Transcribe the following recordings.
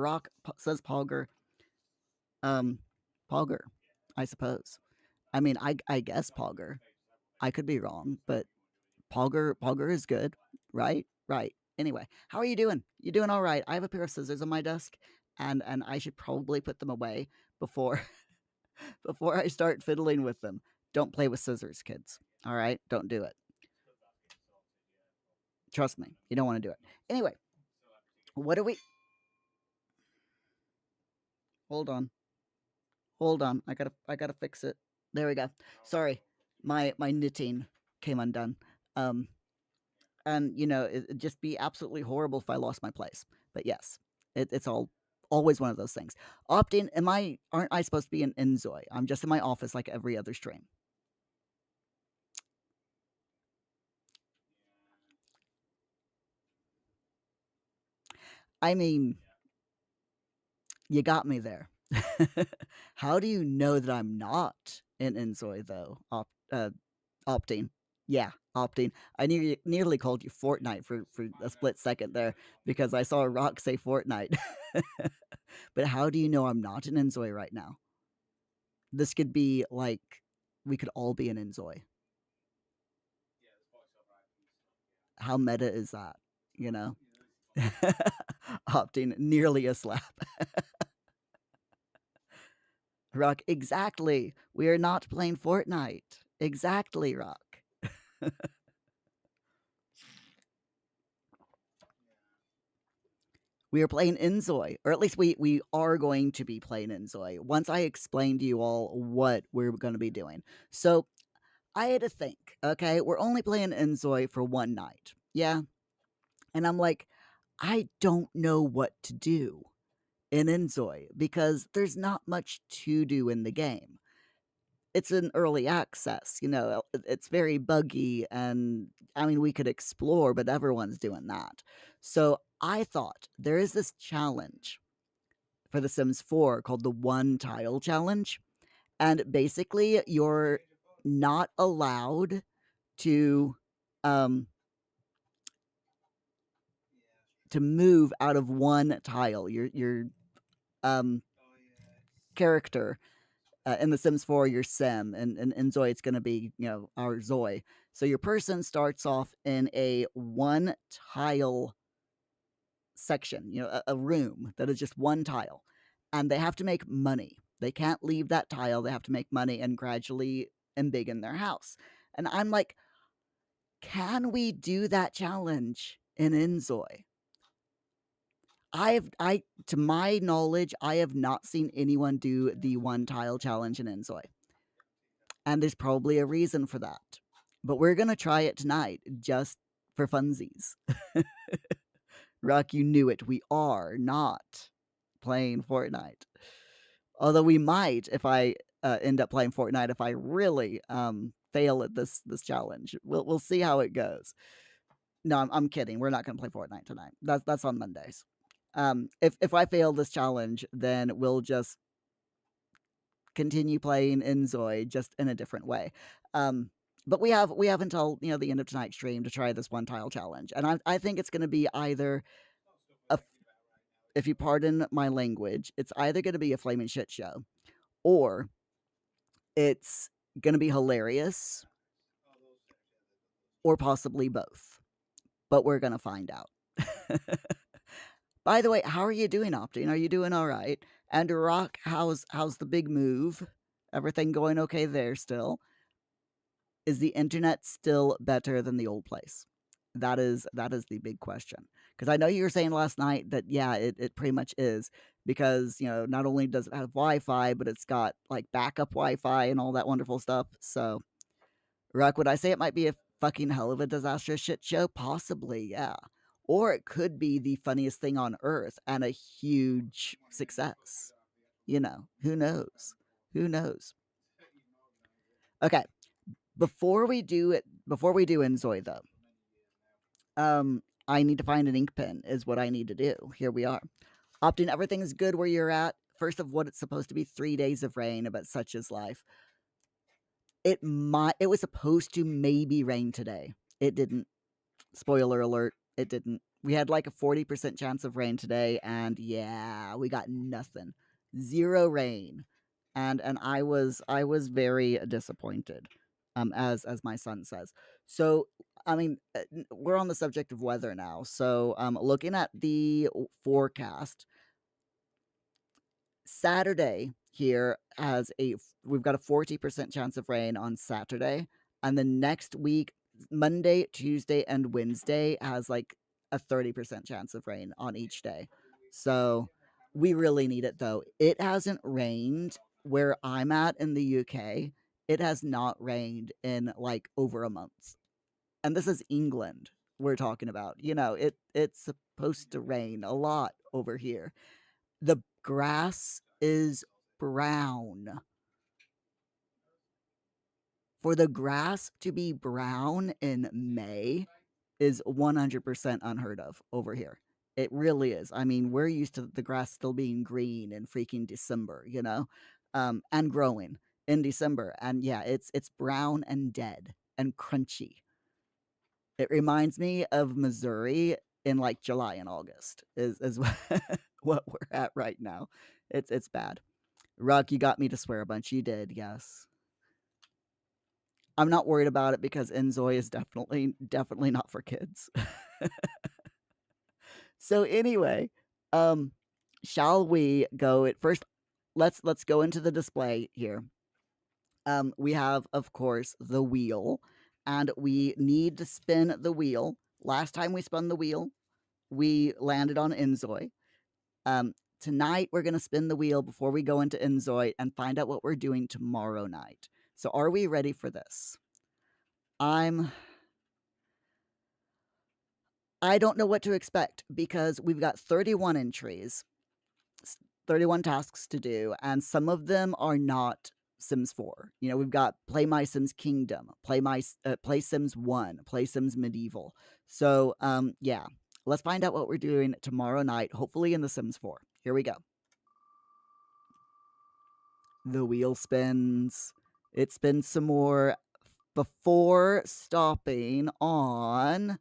Rock says Pogger. Um, Pogger, I suppose. I mean, I guess Pogger. I could be wrong, but Pogger is good, right? Right. Anyway, how are you doing? You doing all right? I have a pair of scissors on my desk, and I should probably put them away before before I start fiddling with them. Don't play with scissors, kids. All right? Don't do it. Trust me, you don't want to do it. Anyway, what are we? Hold on. Hold on. I gotta fix it. There we go. Sorry. My knitting came undone. Um and it'd just be absolutely horrible if I lost my place. But yes, it's always one of those things. Opt-in, aren't I supposed to be an inZOI? I'm just in my office like every other stream. I mean, you got me there. How do you know that I'm not an inZOI though? Opting. Yeah, opting. I nearly called you Fortnite for a split second there because I saw a rock say Fortnite. But how do you know I'm not an inZOI right now? This could be like we could all be an inZOI. How meta is that? You know? Opting nearly a slap. Rock, exactly. We are not playing Fortnite. Exactly, Rock. We are playing inZOI, or at least we are going to be playing inZOI once I explain to you all what we're going to be doing. So I had to think, okay, we're only playing inZOI for one night. Yeah. And I'm like, I don't know what to do in inZOI because there's not much to do in the game. It's an early access, it's very buggy, and I mean, we could explore, but everyone's doing that. So I thought there is this challenge for The Sims 4 called the One Tile Challenge. And basically, you're not allowed to um to move out of one tile. Your um character in The Sims 4, your sim, and in Zoe, it's going to be our Zoe. So your person starts off in a one tile section, a room that is just one tile, and they have to make money. They can't leave that tile. They have to make money and gradually embiggen their house. And I'm like, can we do that challenge in inZOI? To my knowledge, I have not seen anyone do the one tile challenge in inZOI. And there's probably a reason for that. But we're going to try it tonight just for funsies. Rock, you knew it. We are not playing Fortnite. Although we might if I end up playing Fortnite if I really fail at this challenge. We'll see how it goes. No, I'm kidding. We're not going to play Fortnite tonight. That's on Mondays. If I fail this challenge, then we'll just continue playing inZOI just in a different way. But we have until the end of tonight's stream to try this one tile challenge, and I think it's going to be either if you pardon my language, it's either going to be a flaming shit show, or it's going to be hilarious, or possibly both. But we're going to find out. By the way, how are you doing, Optin? Are you doing all right? And Rock, how's the big move? Everything going okay there still? Is the internet still better than the old place? That is the big question. Because I know you were saying last night that yeah, it pretty much is. Because not only does it have Wi-Fi, but it's got like backup Wi-Fi and all that wonderful stuff. So, Rock, would I say it might be a fucking hell of a disastrous shit show? Possibly, yeah. Or it could be the funniest thing on earth and a huge success. Who knows? Who knows? Okay, before we do inZOI though, I need to find an ink pen is what I need to do. Here we are. Optin, everything's good where you're at. First of what it's supposed to be 3 days of rain, but such is life. It was supposed to maybe rain today. It didn't. Spoiler alert. it didn't. We had like a 40% chance of rain today, and yeah, we got nothing. Zero rain. And I was very disappointed, as my son says. So I mean, we're on the subject of weather now. So looking at the forecast, Saturday here has we've got a 40% chance of rain on Saturday, and the next week, Monday, Tuesday, and Wednesday has like a 30% chance of rain on each day. So we really need it though. It hasn't rained where I'm at in the UK. It has not rained in like over a month. And this is England we're talking about. It's supposed to rain a lot over here. The grass is brown. For the grass to be brown in May is 100% unheard of over here. It really is. I mean, we're used to the grass still being green in freaking December, and growing in December. And yeah, it's brown and dead and crunchy. It reminds me of Missouri in like July and August is what we're at right now. It's bad. Ruck, you got me to swear a bunch. You did, yes. I'm not worried about it because inZOI is definitely not for kids. So anyway, um, shall we go at first? Let's go into the display here. We have, of course, the wheel, and we need to spin the wheel. Last time we spun the wheel, we landed on inZOI. Tonight, we're going to spin the wheel before we go into inZOI and find out what we're doing tomorrow night. So are we ready for this? I don't know what to expect because we've got 31 entries, 31 tasks to do, and some of them are not Sims 4. We've got Play My Sims Kingdom, Play Sims 1, Play Sims Medieval. So, yeah, let's find out what we're doing tomorrow night, hopefully in The Sims 4. Here we go. The wheel spins. It spins some more before stopping on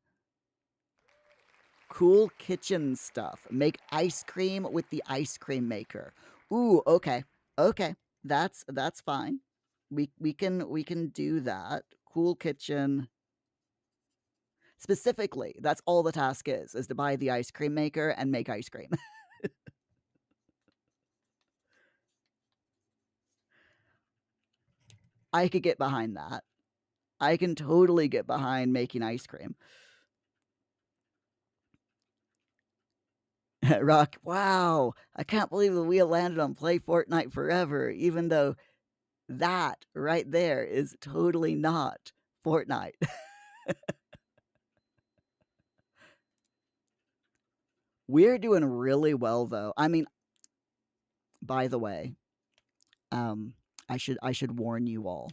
cool kitchen stuff. Make ice cream with the ice cream maker. Ooh, okay. Okay. That's fine. We can do that. Cool kitchen. Specifically, that's all the task is to buy the ice cream maker and make ice cream. I could get behind that. I can totally get behind making ice cream. Rock, wow. I can't believe the wheel landed on Play Fortnite Forever, even though that right there is totally not Fortnite. We're doing really well though. I mean, by the way, I should warn you all.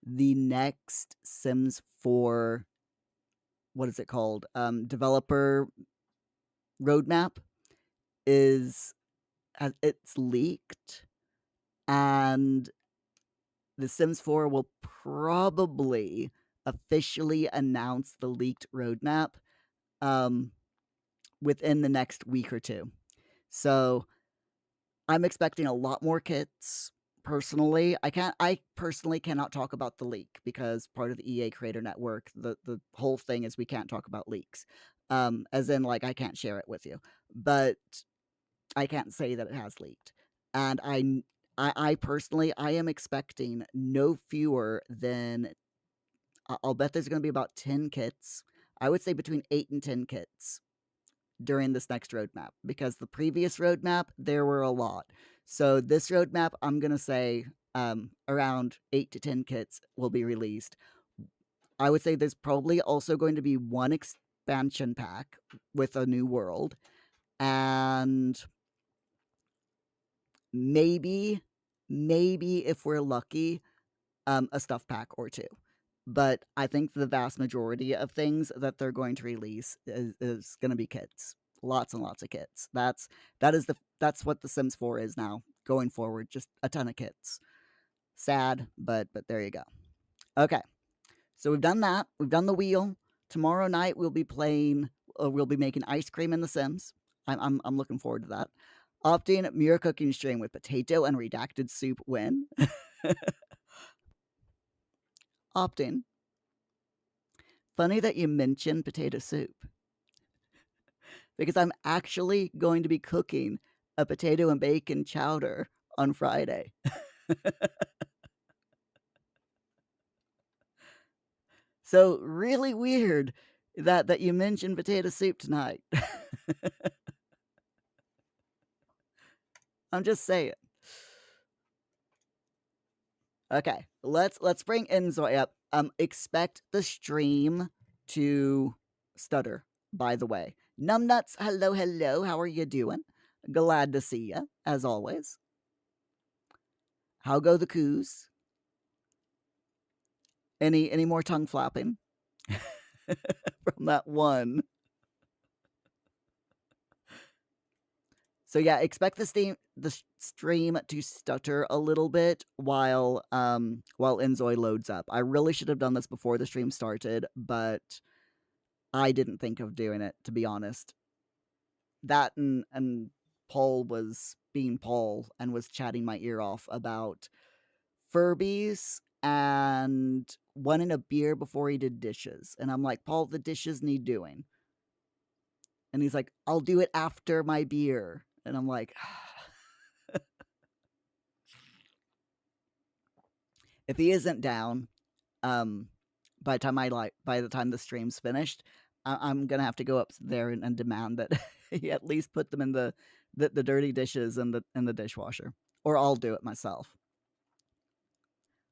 The next Sims 4, what is it called? Developer roadmap is it's leaked, and The Sims 4 will probably officially announce the leaked roadmap within the next week or two. So I'm expecting a lot more kits. Personally, I personally cannot talk about the leak because part of the EA Creator Network, the whole thing is we can't talk about leaks. As in, like, I can't share it with you, but I can't say that it has leaked. And I personally, I am expecting no fewer than, I'll bet there's going to be about 10 kits. I would say between 8 and 10 kits during this next roadmap, because the previous roadmap, there were a lot. So this roadmap, I'm going to say around 8 to 10 kits will be released. I would say there's probably also going to be one expansion pack with a new world, and maybe if we're lucky, a stuff pack or two. But I think the vast majority of things that they're going to release is going to be kits. Lots and lots of kits. That's what The Sims 4 is now going forward. Just a ton of kits. Sad, but there you go. Okay, so we've done that. We've done the wheel. Tomorrow night we'll be playing. we'll be making ice cream in The Sims. I'm looking forward to that. Opting mirror cooking stream with potato and redacted soup win. Opting. Funny that you mentioned potato soup because I'm actually going to be cooking a potato and bacon chowder on Friday. So really weird that you mentioned potato soup tonight. I'm just saying. Okay, let's bring inZOI up. Expect the stream to stutter, by the way. Numbnuts, hello, hello. How are you doing? Glad to see you, as always. How go the coos? Any more tongue flapping from that one? So yeah, expect the stream to stutter a little bit while inZOI loads up. I really should have done this before the stream started, but I didn't think of doing it, to be honest. That and Paul was being Paul and was chatting my ear off about Furbies and wanting a beer before he did dishes. And I'm like, Paul, the dishes need doing. And he's like, I'll do it after my beer. And I'm like, if he isn't down, by the time the stream's finished, I'm gonna have to go up there and demand that he at least put them in the dirty dishes in the dishwasher, or I'll do it myself.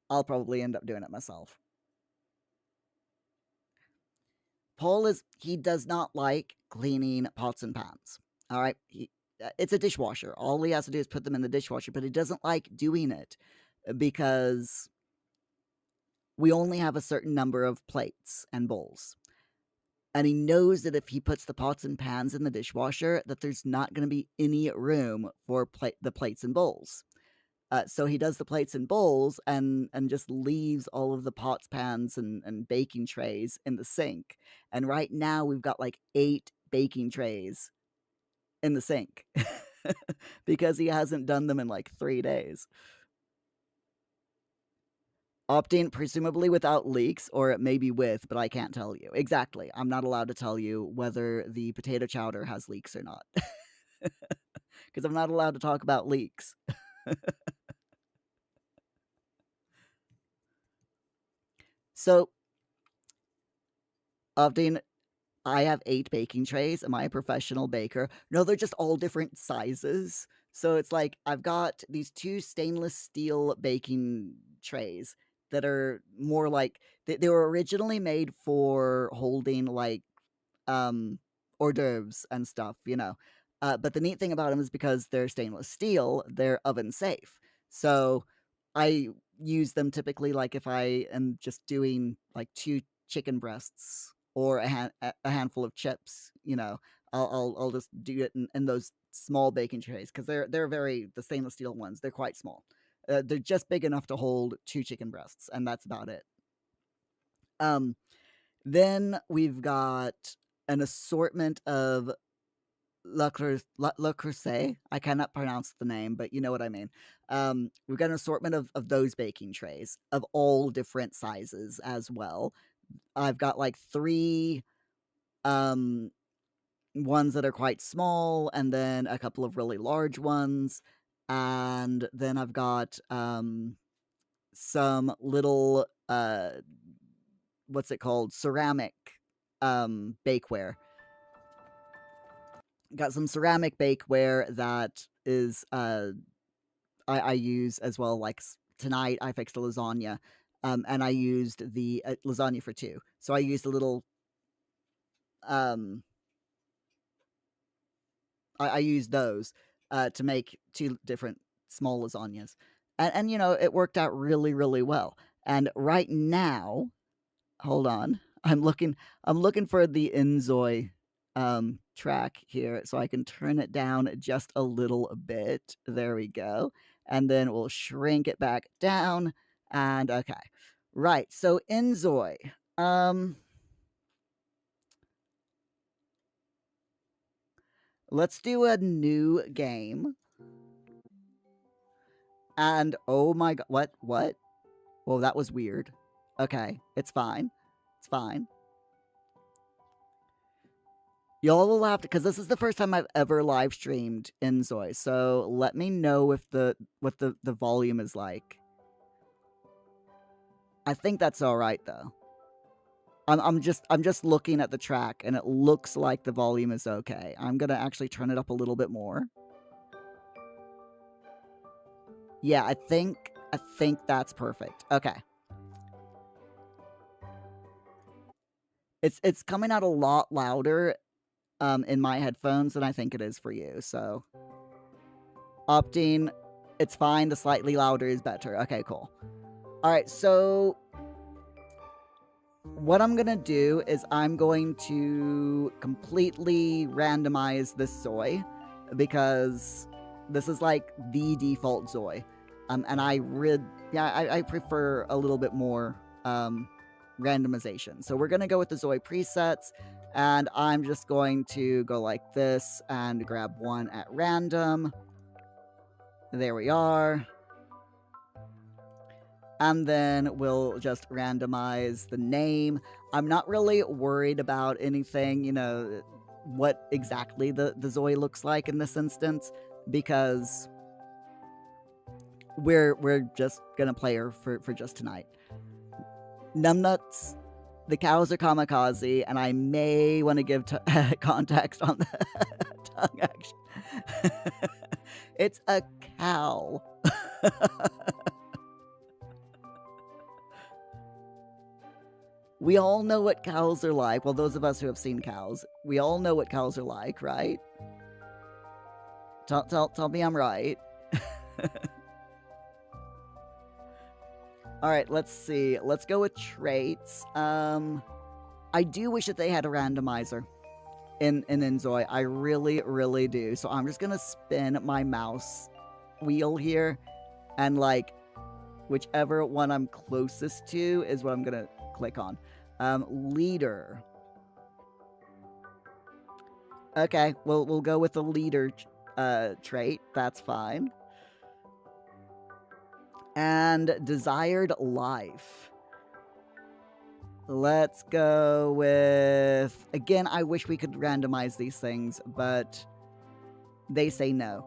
I'll probably end up doing it myself. Paul he does not like cleaning pots and pans. All right, it's a dishwasher. All he has to do is put them in the dishwasher, but he doesn't like doing it because we only have a certain number of plates and bowls. And he knows that if he puts the pots and pans in the dishwasher, that there's not going to be any room for the plates and bowls. So he does the plates and bowls and just leaves all of the pots, pans, and baking trays in the sink. And right now we've got like 8 baking trays in the sink because he hasn't done them in like 3 days. Opting presumably without leaks, or maybe with, but I can't tell you. Exactly. I'm not allowed to tell you whether the potato chowder has leaks or not. Because I'm not allowed to talk about leaks. So, Opting, I have 8 baking trays. Am I a professional baker? No, they're just all different sizes. So it's like I've got these 2 stainless steel baking trays that are more like they were originally made for holding like hors d'oeuvres and stuff, you know. But the neat thing about them is because they're stainless steel, they're oven safe. So I use them typically like if I am just doing like 2 chicken breasts or a handful of chips, you know. I'll just do it in those small baking trays because they're the stainless steel ones. They're quite small. They're just big enough to hold 2 chicken breasts, and that's about it. Then we've got an assortment of Le Creuset. I cannot pronounce the name, but you know what I mean. We've got an assortment of those baking trays of all different sizes as well. I've got like 3 ones that are quite small, and then a couple of really large ones, and then I've got some little what's it called, ceramic bakeware. Got some ceramic bakeware that is I use as well. Like tonight I fixed a lasagna, and I used the lasagna for 2, so I used a little um I used those to make 2 different small lasagnas, and you know, it worked out really, really well. And right now, hold on, I'm looking for the inZOI track here so I can turn it down just a little bit. There we go. And then we'll shrink it back down. And okay. Right. So inZOI. Let's do a new game. And oh my god, what? Well, that was weird. Okay, it's fine. It's fine. Y'all will have to, because this is the first time I've ever live streamed inZOI. So let me know if what the volume is like. I think that's all right though. I'm just looking at the track and it looks like the volume is okay. I'm gonna actually turn it up a little bit more. Yeah, I think that's perfect. Okay. It's coming out a lot louder in my headphones than I think it is for you. So opting, it's fine. The slightly louder is better. Okay, cool. All right, so what I'm gonna do is I'm going to completely randomize this ZOI because this is like the default ZOI. And I prefer a little bit more randomization. So we're gonna go with the ZOI presets, and I'm just going to go like this and grab one at random. There we are. And then we'll just randomize the name. I'm not really worried about anything, you know, what exactly the ZOI looks like in this instance, because we're just gonna play her for just tonight. Numbnuts, the cows are kamikaze, and I may want to give context on the tongue action. It's a cow. We all know what cows are like. Well, those of us who have seen cows, we all know what cows are like, right? Tell me I'm right. All right, let's see. Let's go with traits. I do wish that they had a randomizer in inZOI. I really, really do. So I'm just gonna spin my mouse wheel here, and like whichever one I'm closest to is what I'm gonna click on. Leader. Okay, we'll go with the leader trait. That's fine. And desired life. Let's go with... Again, I wish we could randomize these things, but they say no.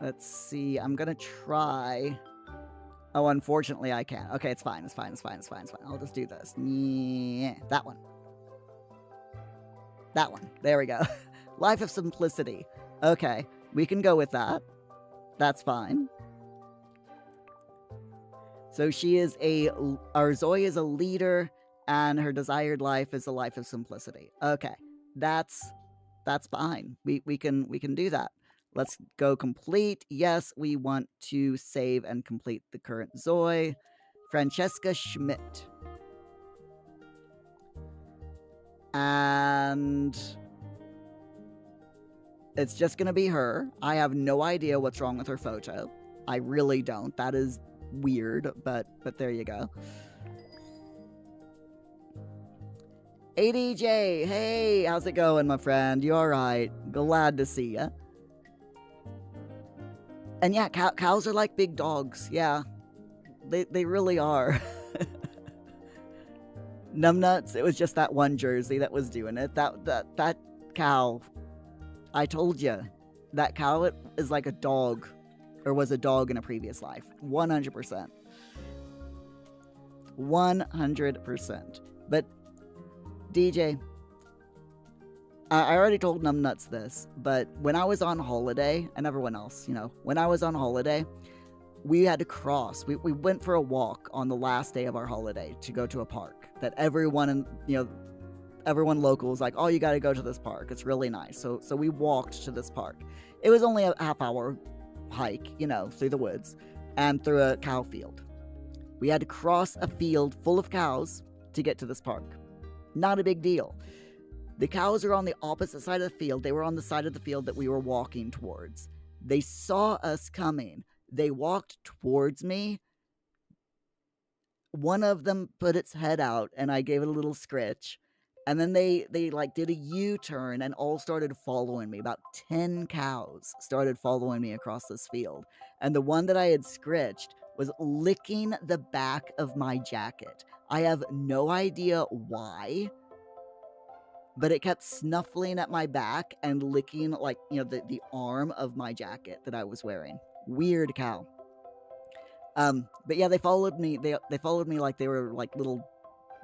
Let's see. I'm gonna try... Oh, unfortunately, I can't. Okay, it's fine. It's fine. It's fine. It's fine. It's fine. I'll just do this. Yeah, that one. That one. There we go. Life of simplicity. Okay, we can go with that. That's fine. So she is our ZOI is a leader, and her desired life is a life of simplicity. Okay, that's fine. We can do that. Let's go complete. Yes, we want to save and complete the current ZOI. Francesca Schmidt. And it's just gonna be her. I have no idea what's wrong with her photo. I really don't. That is weird, but there you go. ADJ, hey, how's it going, my friend? You alright? Glad to see ya. And yeah, cows are like big dogs. Yeah, they really are. Numbnuts, it was just that one jersey that was doing it. That cow, I told you, that cow is like a dog, or was a dog in a previous life. 100%. 100%. But DJ, I already told Numbnuts this, but when I was on holiday, and everyone else, you know, when I was on holiday, we had to cross. We went for a walk on the last day of our holiday to go to a park that everyone local was like, oh, you got to go to this park. It's really nice. So we walked to this park. It was only a half-hour hike, you know, through the woods and through a cow field. We had to cross a field full of cows to get to this park. Not a big deal. The cows are on the opposite side of the field. They were on the side of the field that we were walking towards. They saw us coming. They walked towards me. one of them put its head out and I gave it a little scritch. And then they like did a U-turn and all started following me. About 10 cows started following me across this field. And the one that I had scritched was licking the back of my jacket. I have no idea why, but it kept snuffling at my back and licking, like, the arm of my jacket that I was wearing. Weird cow. But yeah, they followed me. They followed me like they were like little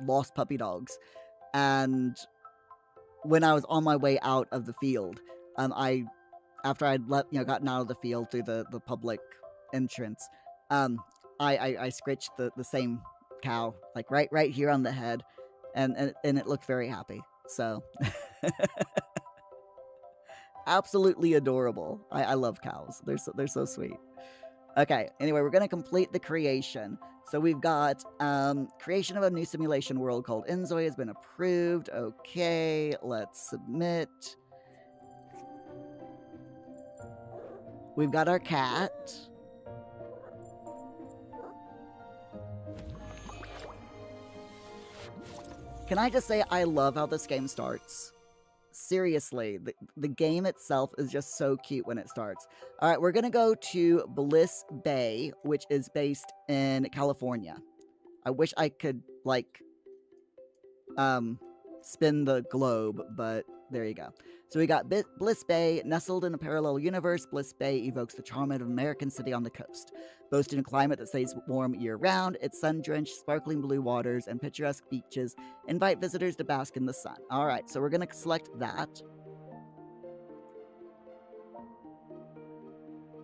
lost puppy dogs. And when I was on my way out of the field, after I'd gotten out of the field through the public entrance, I scratched the same cow, like right here on the head, and it looked very happy. So absolutely adorable. I love cows. They're so sweet. Okay, anyway, we're going to complete the creation. So we've got creation of a new simulation world called inZOI has been approved. Okay, let's submit. We've got our cat. Can I just say I love how this game starts? Seriously, the game itself is just so cute when it starts. All right, we're going to go to Bliss Bay, which is based in California. I wish I could, like, spin the globe, but there you go. So we got Bliss Bay, nestled in a parallel universe. Bliss Bay evokes the charm of an American city on the coast. Boasting a climate that stays warm year-round, its sun-drenched, sparkling blue waters and picturesque beaches invite visitors to bask in the sun. All right, so we're going to select that.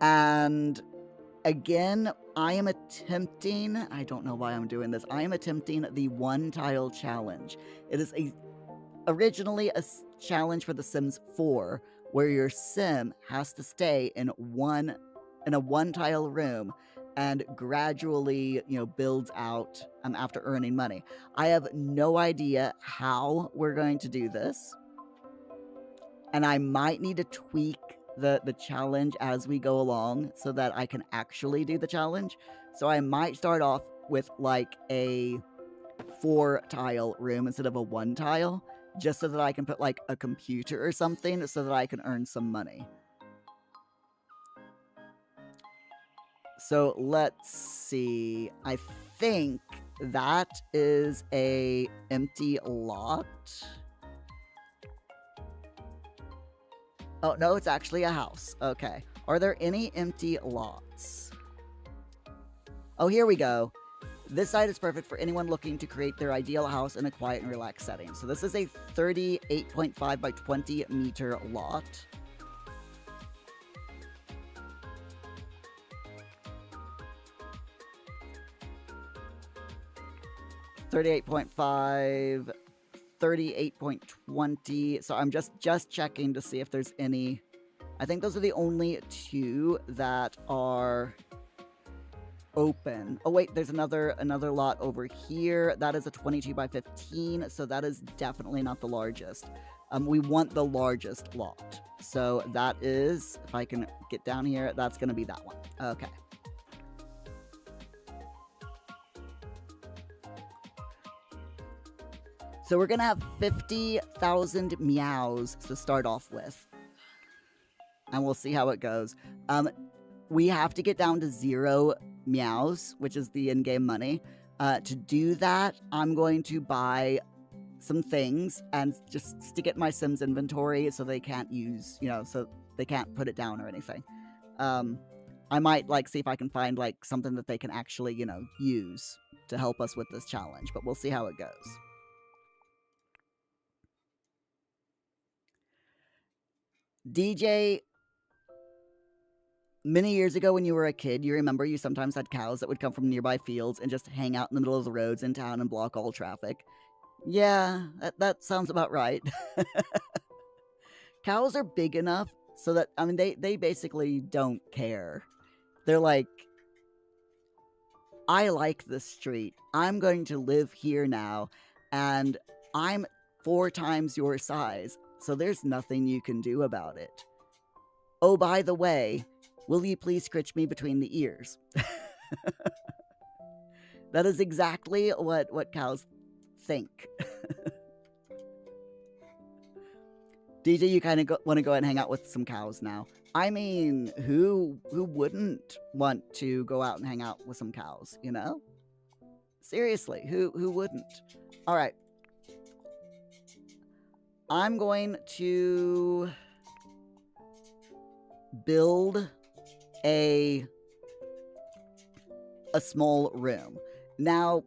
And again, I am attempting, I don't know why I'm doing this, I am attempting the one-tile challenge. It is originally a challenge for The Sims 4, where your sim has to stay in a one-tile room and gradually, builds out after earning money. I have no idea how we're going to do this, and I might need to tweak the challenge as we go along so that I can actually do the challenge. So I might start off with like a 4-tile room instead of a 1-tile, just so that I can put like a computer or something so that I can earn some money. So let's see. I think that is a empty lot. Oh, no, it's actually a house. Okay. Are there any empty lots? Oh, here we go. This site is perfect for anyone looking to create their ideal house in a quiet and relaxed setting. So this is a 38.5 by 20 meter lot. $38.5, 38.20. So I'm just checking to see if there's any. I think those are the only two that are open. Oh wait, there's another lot over here. That is a 22 by 15, so that is definitely not the largest. We want the largest lot. So that is, if I can get down here, that's going to be that one. Okay. So we're going to have 50,000 meows to start off with. And we'll see how it goes. We have to get down to 0 meows, which is the in-game money. To do that, I'm going to buy some things and just stick it in my Sims inventory so they can't use, so they can't put it down or anything. I might see if I can find something that they can actually, use to help us with this challenge, but we'll see how it goes. DJ, many years ago when you were a kid, you remember you sometimes had cows that would come from nearby fields and just hang out in the middle of the roads in town and block all traffic. Yeah, that sounds about right. Cows are big enough so that, they basically don't care. They're like, I like this street. I'm going to live here now, and I'm 4 times your size, so there's nothing you can do about it. Oh, by the way, will you please scritch me between the ears? That is exactly what cows think. DJ, you kind of want to go ahead and hang out with some cows now. I mean, who wouldn't want to go out and hang out with some cows, you know? Seriously, who wouldn't? All right. I'm going to build a small room. Now,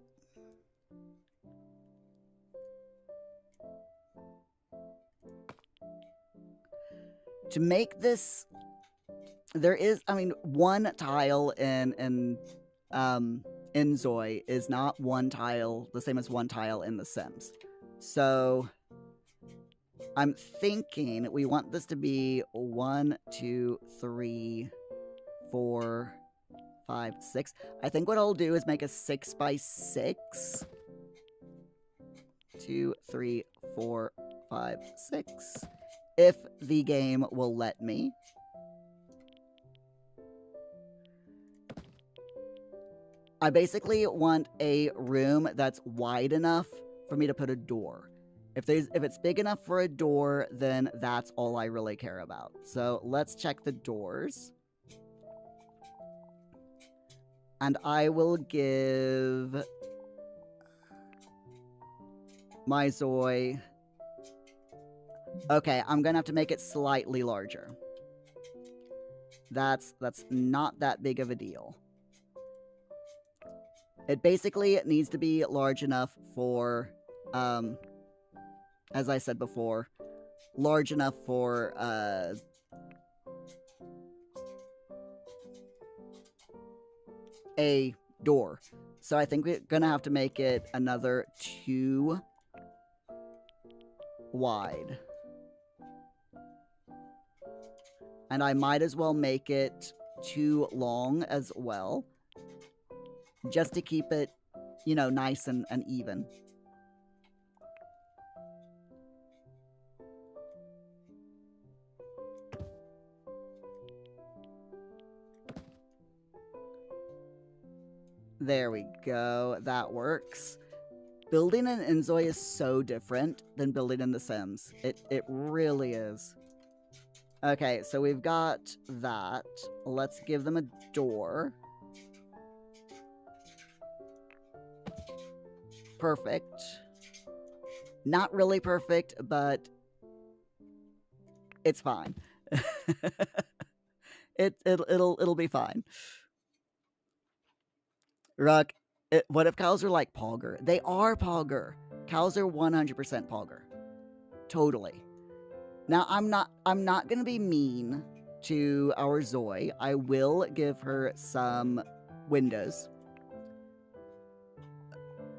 to make this, there is, I mean, one tile in inZOI is not one tile the same as one tile in The Sims. So I'm thinking we want this to be 1, 2, 3, 4, 5, 6. I think what I'll do is make a 6 by 6. 2, 3, 4, 5, 6. If the game will let me. I basically want a room that's wide enough for me to put a door. If it's big enough for a door, then that's all I really care about. So let's check the doors. And I will give my ZOI. Okay, I'm gonna have to make it slightly larger. That's not that big of a deal. It basically needs to be large enough for, as I said before, large enough for, a door. So I think we're gonna have to make it another 2 wide. And I might as well make it 2 long as well. Just to keep it, you know, nice and even. There we go. That works. Building in inZOI is so different than building in The Sims. It really is. Okay, so we've got that. Let's give them a door. Perfect. Not really perfect, but it's fine. It'll be fine. Ruck, what if cows are like Pogger? They are Pogger. Cows are 100% Pogger. Totally. Now, I'm not gonna be mean to our ZOI. I will give her some windows.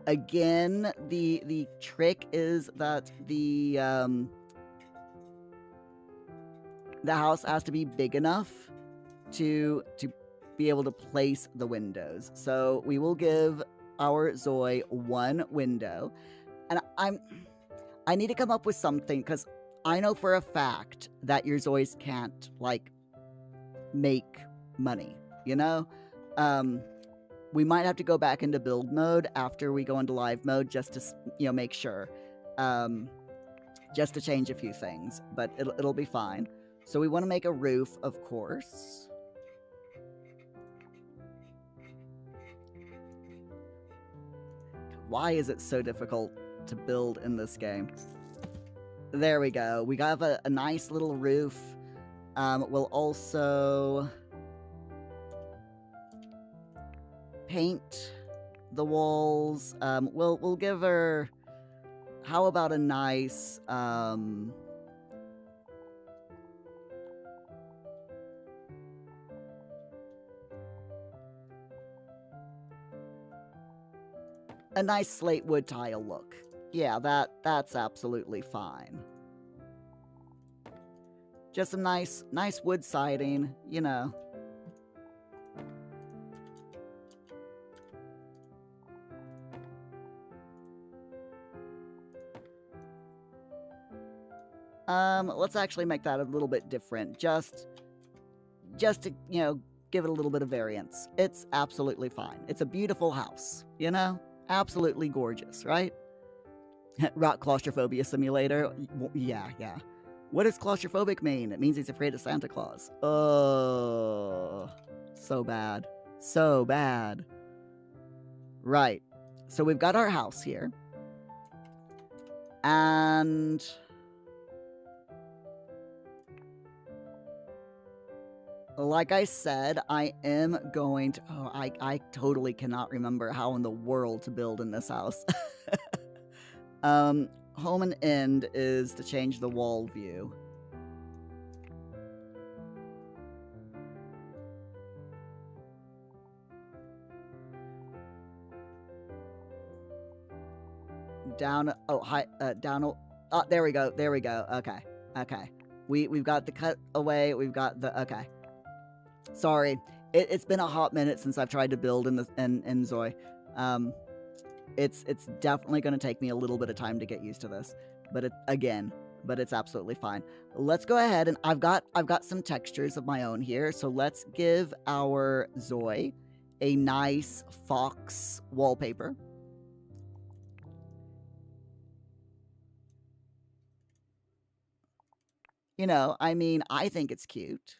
Again, the trick is that the house has to be big enough to be able to place the windows. So we will give our ZOI 1 window. And I need to come up with something, because I know for a fact that your ZOIs can't, like, make money, you know? We might have to go back into build mode after we go into live mode just to, you know, make sure. Just to change a few things, but it'll be fine. So we want to make a roof, of course. Why is it so difficult to build in this game? There we go. We got a nice little roof. We'll also paint the walls. We'll give her, how about a nice slate wood tile look. Yeah, that's absolutely fine. Just some nice wood siding, you know. Let's actually make that a little bit different. Just to, you know, give it a little bit of variance. It's absolutely fine. It's a beautiful house, you know? Absolutely gorgeous, right? Rock claustrophobia simulator. Yeah. What does claustrophobic mean? It means he's afraid of Santa Claus. Oh, so bad. So bad. Right. So we've got our house here. And like I said, I am going to... Oh, I totally cannot remember how in the world to build in this house. Home and end is to change the wall view. Down, oh, high, down, oh, there we go, okay. We've got the cut away, we've got the, okay. Sorry, it's been a hot minute since I've tried to build in inZOI. It's definitely going to take me a little bit of time to get used to this, but it's absolutely fine. Let's go ahead, and I've got some textures of my own here, so let's give our ZOI a nice fox wallpaper. You know, I mean, I think it's cute.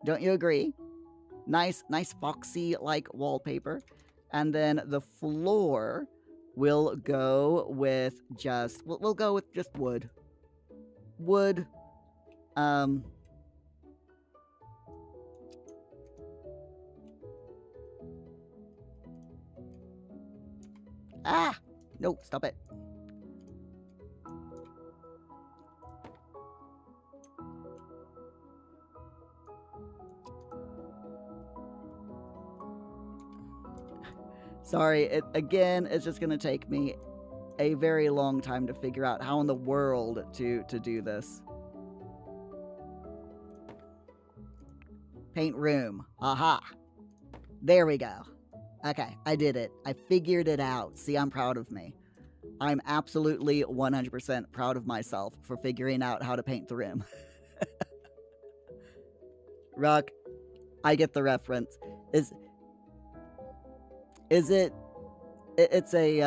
Don't you agree? Nice foxy-like wallpaper. And then the floor will go with just... We'll go with just wood. Wood. Ah! No, stop it. Sorry, it's just gonna take me a very long time to figure out how in the world to do this. Paint room. Aha. There we go. Okay, I did it. I figured it out. See, I'm proud of me. I'm absolutely 100% proud of myself for figuring out how to paint the room. Rock, I get the reference. Is it... It's a,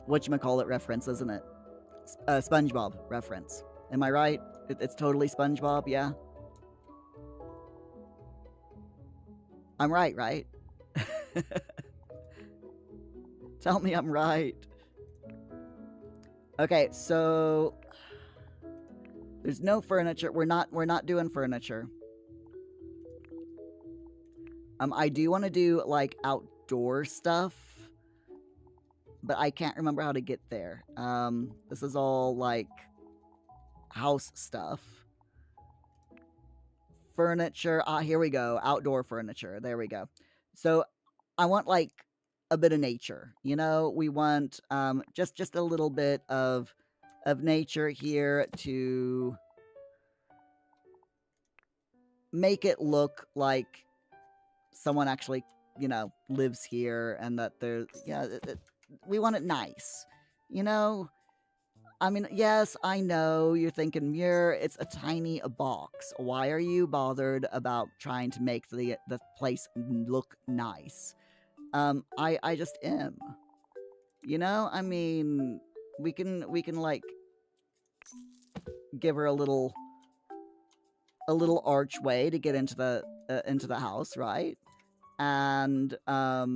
whatchamacallit reference, isn't it? SpongeBob reference. Am I right? It's totally SpongeBob, yeah? I'm right? Tell me I'm right. Okay, so... There's no furniture. We're not doing furniture. I do want to do, like, outdoor stuff, but I can't remember how to get there. This is all, like, house stuff. Furniture. Ah, here we go. Outdoor furniture. There we go. So, I want, like, a bit of nature. You know, we want, just a little bit of nature here to make it look like someone actually, you know, lives here, and that there's, yeah, we want it nice, you know? I mean, yes, I know you're thinking, Muir, it's a tiny box. Why are you bothered about trying to make the place look nice? I just am. You know, I mean, we can like give her a little archway to get into the house, right? And a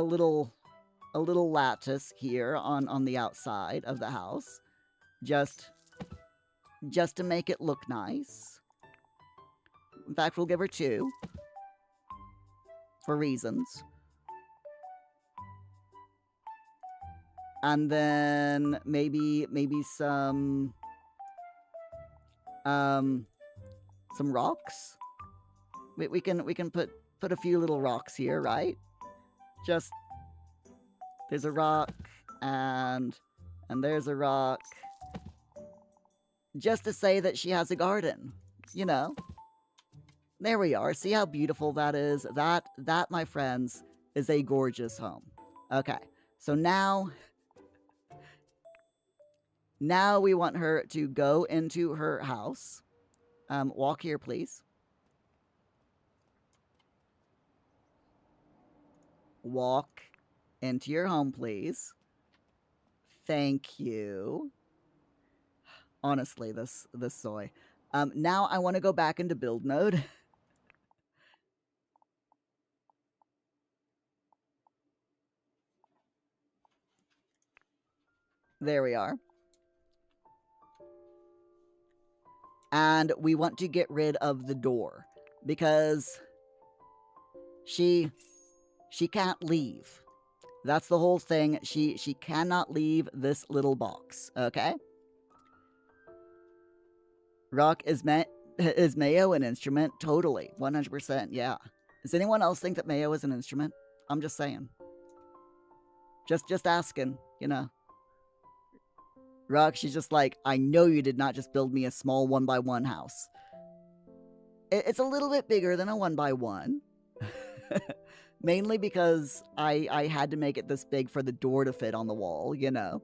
little lattice here on the outside of the house, just to make it look nice. In fact, we'll give her 2 for reasons. And then maybe some rocks. We can put a few little rocks here, right? Just... There's a rock, and there's a rock. Just to say that she has a garden, you know? There we are. See how beautiful that is? That, my friends, is a gorgeous home. Okay, so now... Now we want her to go into her house. Walk here, please. Walk into your home, please. Thank you. Honestly, this soy. Now I want to go back into build mode. There we are. And we want to get rid of the door because she can't leave. That's the whole thing. She cannot leave this little box, okay? Rock, is Mayo an instrument? Totally. 100%, yeah. Does anyone else think that Mayo is an instrument? I'm just saying. Just asking, you know. Rock, she's just like, I know you did not just build me a small 1x1 house. It's a little bit bigger than a 1x1. Mainly because I had to make it this big for the door to fit on the wall, you know.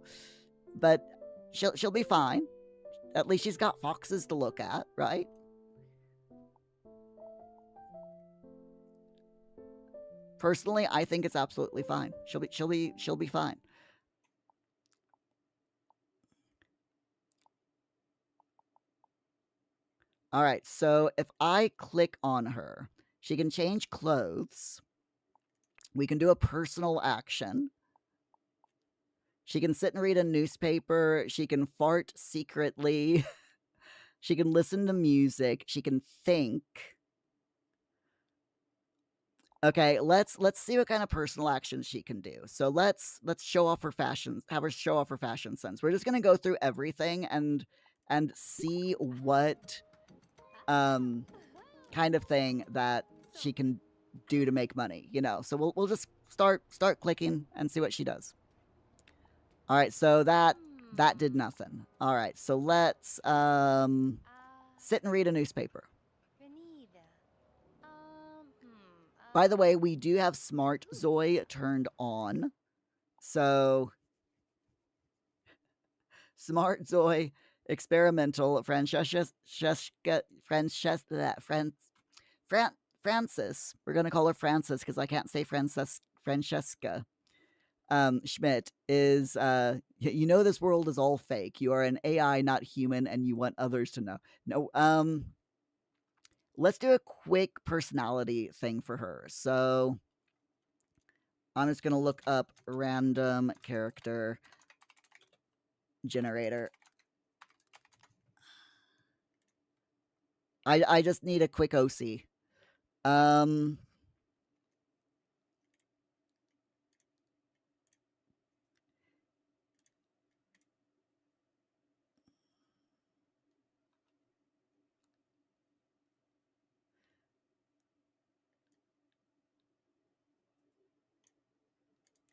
But she'll be fine. At least she's got foxes to look at, right? Personally, I think it's absolutely fine. She'll be fine. All right, so if I click on her, she can change clothes. We can do a personal action. She can sit and read a newspaper. She can fart secretly. She can listen to music. She can think. Okay, let's see what kind of personal actions she can do. So let's show off her fashion. Have her show off her fashion sense. We're just gonna go through everything and see what kind of thing that she can do to make money. You know. So we'll just start clicking and see what she does. All right, so that did nothing. All right, so let's sit and read a newspaper. By the way, we do have Smart ZOI turned on. So Smart ZOI experimental Francis. We're gonna call her Francis because I can't say Francesca. Schmidt is you know this world is all fake. You are an AI, not human, and you want others to know. No, let's do a quick personality thing for her. So I'm just gonna look up random character generator. I just need a quick OC.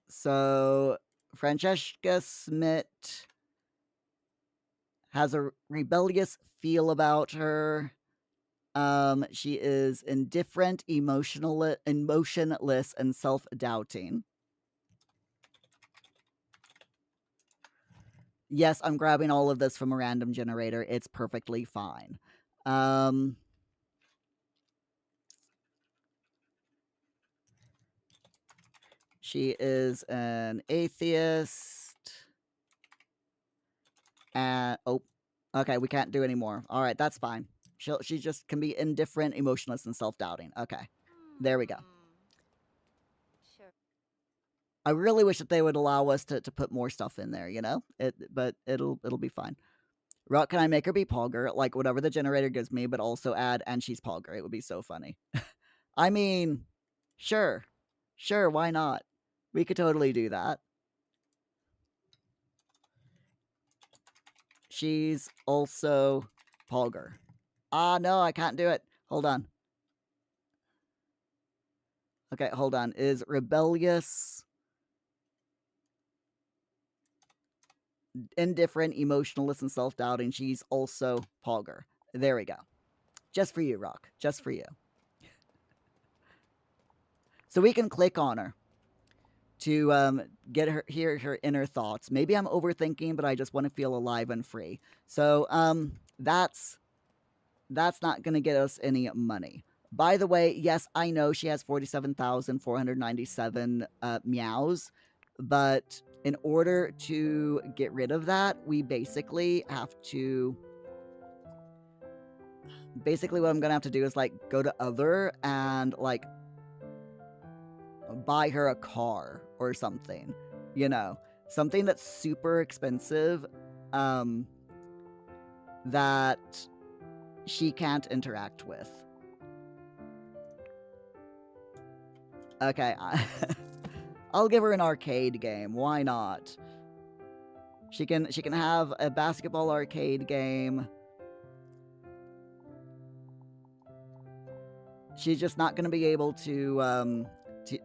So Francesca Schmidt has a rebellious feel about her. She is indifferent, emotionless, and self-doubting. Yes, I'm grabbing all of this from a random generator. It's perfectly fine. She is an atheist. And oh, okay, we can't do anymore. All right, that's fine. She just can be indifferent, emotionless, and self-doubting. Okay, there we go. I really wish that they would allow us to put more stuff in there, you know. But it'll be fine. Rock, can I make her be Pogger? Like whatever the generator gives me, but also add and she's Pogger. It would be so funny. I mean, sure, why not? We could totally do that. She's also Pogger. Ah, no, I can't do it. Hold on. Okay, hold on. Is rebellious, indifferent, emotionless, and self-doubting. She's also Pogger. There we go. Just for you, Rock. Just for you. So we can click on her. to get her hear her inner thoughts. Maybe I'm overthinking, but I just want to feel alive and free. So that's not going to get us any money. By the way, yes, I know she has 47,497 meows, but in order to get rid of that, we basically have to. Basically, what I'm going to have to do is like go to other and like buy her a car or something, you know, something that's super expensive that she can't interact with. Okay, I'll give her an arcade game. Why not? She can have a basketball arcade game. She's just not going to be able to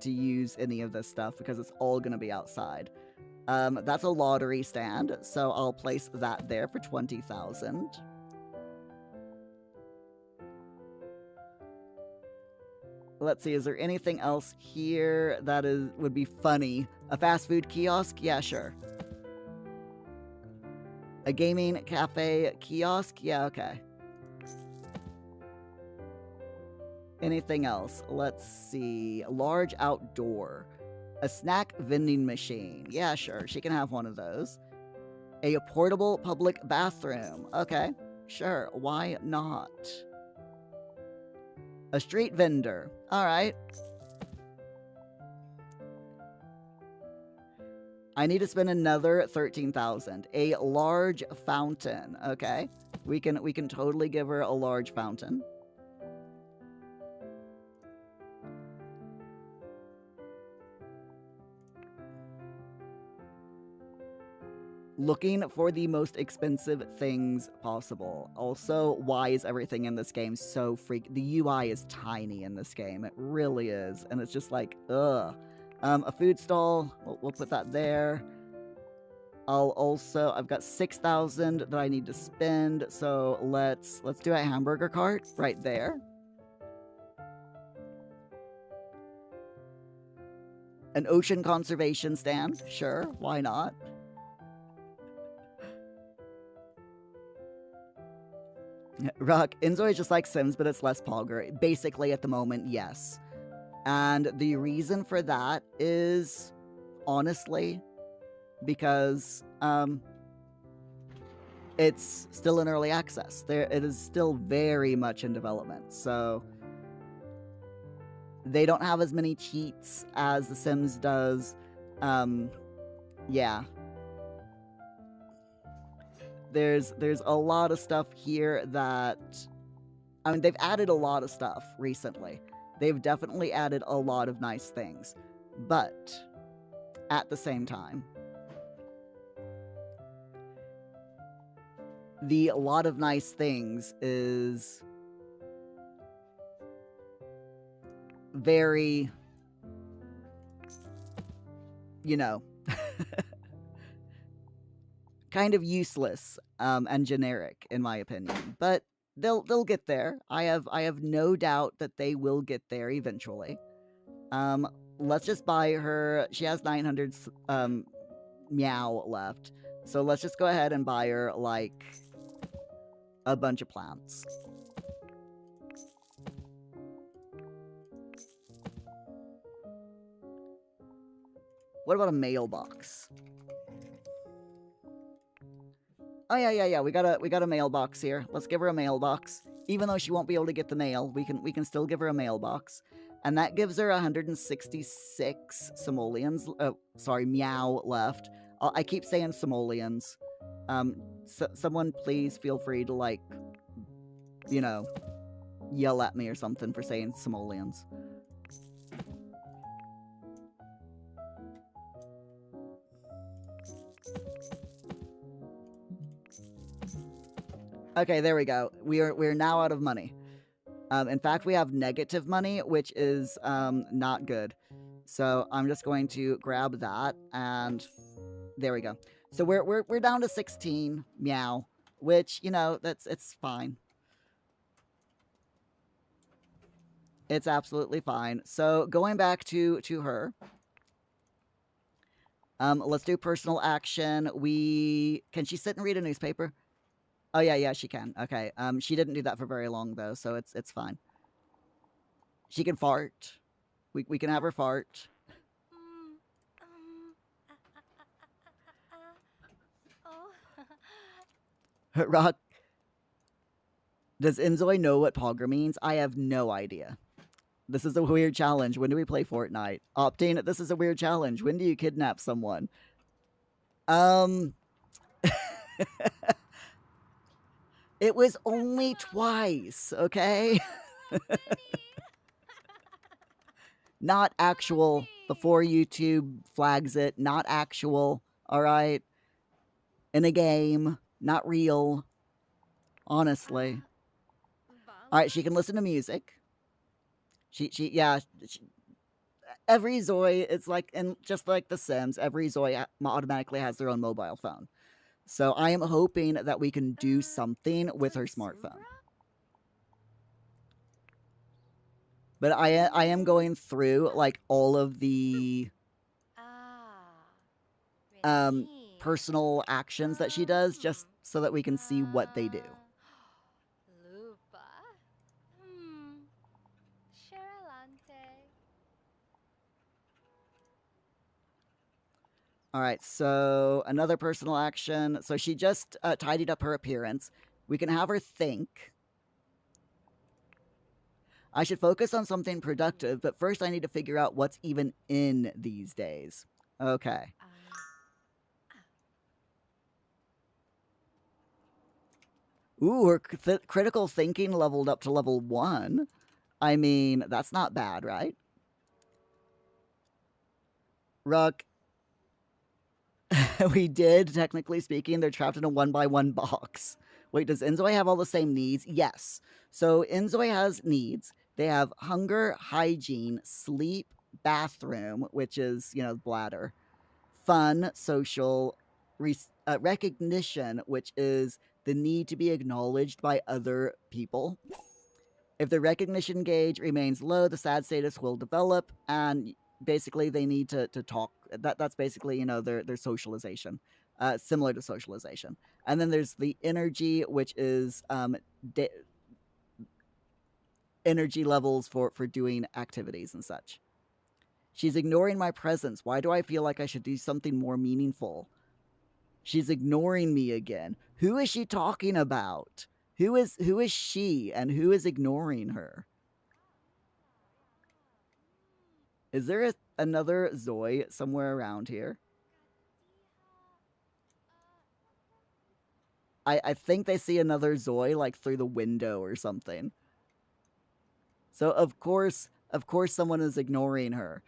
use any of this stuff because it's all going to be outside. That's a lottery stand, so I'll place that there for 20,000. Let's see, is there anything else here that would be funny? A fast food kiosk? Yeah, sure. A gaming cafe kiosk? Yeah, okay. Anything else? Let's see. A large outdoor. A snack vending machine. Yeah, sure. She can have one of those. A portable public bathroom. Okay, sure. Why not? A street vendor. All right. I need to spend another 13,000. A large fountain. Okay. We can totally give her a large fountain. Looking for the most expensive things possible. Also, why is everything in this game so The UI is tiny in this game. It really is. And it's just like, ugh. A food stall. We'll put that there. I've got 6,000 that I need to spend. So let's do a hamburger cart right there. An ocean conservation stand. Sure, why not? Rock, inZOI is just like Sims, but it's less Pogger. Basically, at the moment, yes. And the reason for that is, honestly, because it's still in early access. It is still very much in development. So they don't have as many cheats as The Sims does. Yeah. There's a lot of stuff here that, I mean, they've added a lot of stuff recently. They've definitely added a lot of nice things. But at the same time, the lot of nice things is very, you know, kind of useless and generic in my opinion. But they'll get there. I have no doubt that they will get there eventually. Let's just buy her. She has 900 meow left. So let's just go ahead and buy her like a bunch of plants. What about a mailbox? Oh yeah. We got a mailbox here. Let's give her a mailbox. Even though she won't be able to get the mail, we can still give her a mailbox. And that gives her 166 simoleons. Sorry, meow left. I keep saying simoleons. Someone please feel free to, like, you know, yell at me or something for saying simoleons. Okay, there we go. We're now out of money. In fact, we have negative money, which is not good. So I'm just going to grab that, and there we go. So we're down to 16 meow, which, you know, it's fine. It's absolutely fine. So going back to her, Let's do personal action. Can she sit and read a newspaper? Oh yeah, she can. Okay. She didn't do that for very long though, so it's fine. She can fart. We can have her fart. Mm, oh. Rock. Does inZOI know what Pogger means? I have no idea. This is a weird challenge. When do we play Fortnite? Optane, this is a weird challenge. When do you kidnap someone? Um, it was only twice, okay? How many? Not How actual, before many? YouTube flags it. Not actual, all right? In a game, not real, honestly. All right, Bala? she can listen to music. Yeah, every Zoe, it's like, and just like The Sims, every Zoe automatically has their own mobile phone. So I am hoping that we can do something with her smartphone. Totsubra? But I am going through like all of the Ah, um Remy. personal actions that she does just so that we can see what they do. Uh, Lupa? Hmm. Sheralante. All right, so another personal action. So she just tidied up her appearance. We can have her think. I should focus on something productive, but first I need to figure out what's even in these days. Okay. Ah. Ooh, her critical thinking leveled up to level 1. I mean, that's not bad, right? Ruck, we did, technically speaking. They're trapped in a 1x1 box. Wait, does inZOI have all the same needs? Yes. So inZOI has needs. They have hunger, hygiene, sleep, bathroom, which is, bladder, fun, social, recognition, which is the need to be acknowledged by other people. If the recognition gauge remains low, the sad status will develop, and basically they need to talk. That's basically their socialization, similar to socialization. And then there's the energy, which is de- energy levels for doing activities and such. She's ignoring my presence. Why do I feel like I should do something more meaningful? She's ignoring me again. Who is she talking about? Who is she and who is ignoring her? Is there another Zoe somewhere around here? I think they see another Zoe like through the window or something. So of course someone is ignoring her.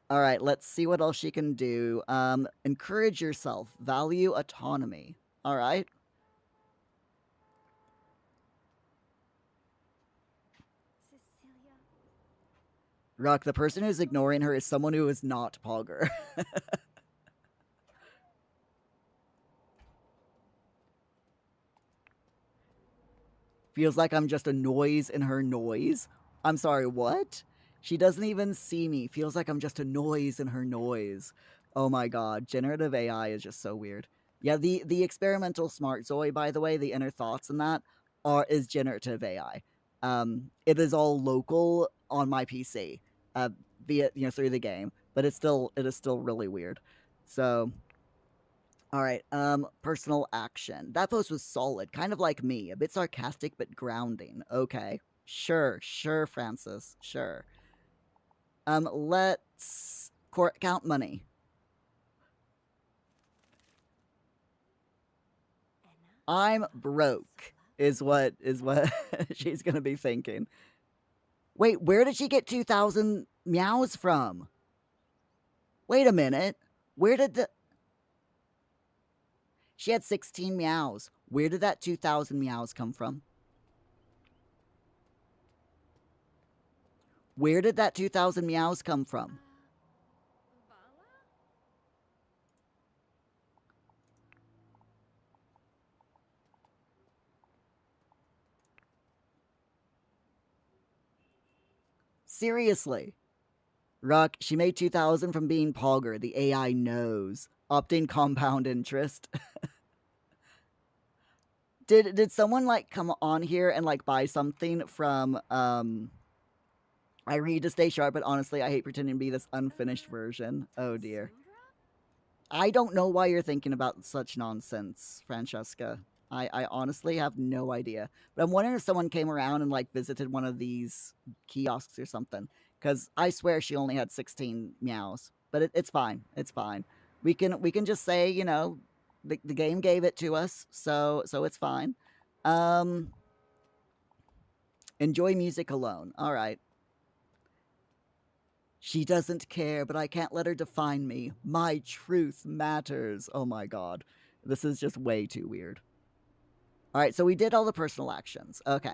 All right, let's see what else she can do. Encourage yourself, value autonomy. All right. Cecilia. Rock, the person who's ignoring her is someone who is not Pogger. Feels like I'm just a noise in her noise. I'm sorry, what? She doesn't even see me. Feels like I'm just a noise in her noise. Oh my god, generative AI is just so weird. Yeah, the experimental smart Zoe, by the way, the inner thoughts and that is generative AI. It is all local on my PC, via through the game, but it is still really weird. So all right. Personal action. That post was solid, kind of like me, a bit sarcastic but grounding. Okay. Sure, Francis. Sure. Let's count money. I'm broke is what she's gonna be thinking. Wait, where did she get 2,000 meows from? Wait a minute. Where did the She had 16 meows. Where did that 2,000 meows come from? Where did that 2,000 meows come from? Bala? Seriously. Ruck, she made 2,000 from being Pogger. The AI knows. Opting compound interest. Did someone like come on here and like buy something from I read to stay sharp, but honestly I hate pretending to be this unfinished version. Oh dear. Tansumbra? I don't know why you're thinking about such nonsense, Francesca. I honestly have no idea. But I'm wondering if someone came around and like visited one of these kiosks or something. Because I swear she only had 16 meows. But it's fine. It's fine. We can just say, you know, the game gave it to us, so it's fine. Um enjoy music alone. All right. She doesn't care, but I can't let her define me. My truth matters. Oh my god. This is just way too weird. All right, so we did all the personal actions. Okay.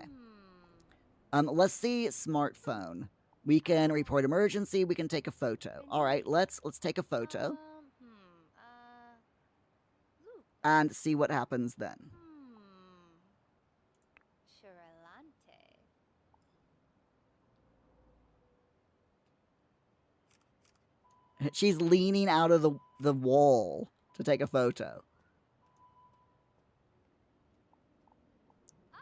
Hmm. Let's see smartphone. We can report emergency, we can take a photo. All right, Indeed. let's take a photo Lupa. and see what happens then. Chirelante. She's leaning out of the wall to take a photo. Ah,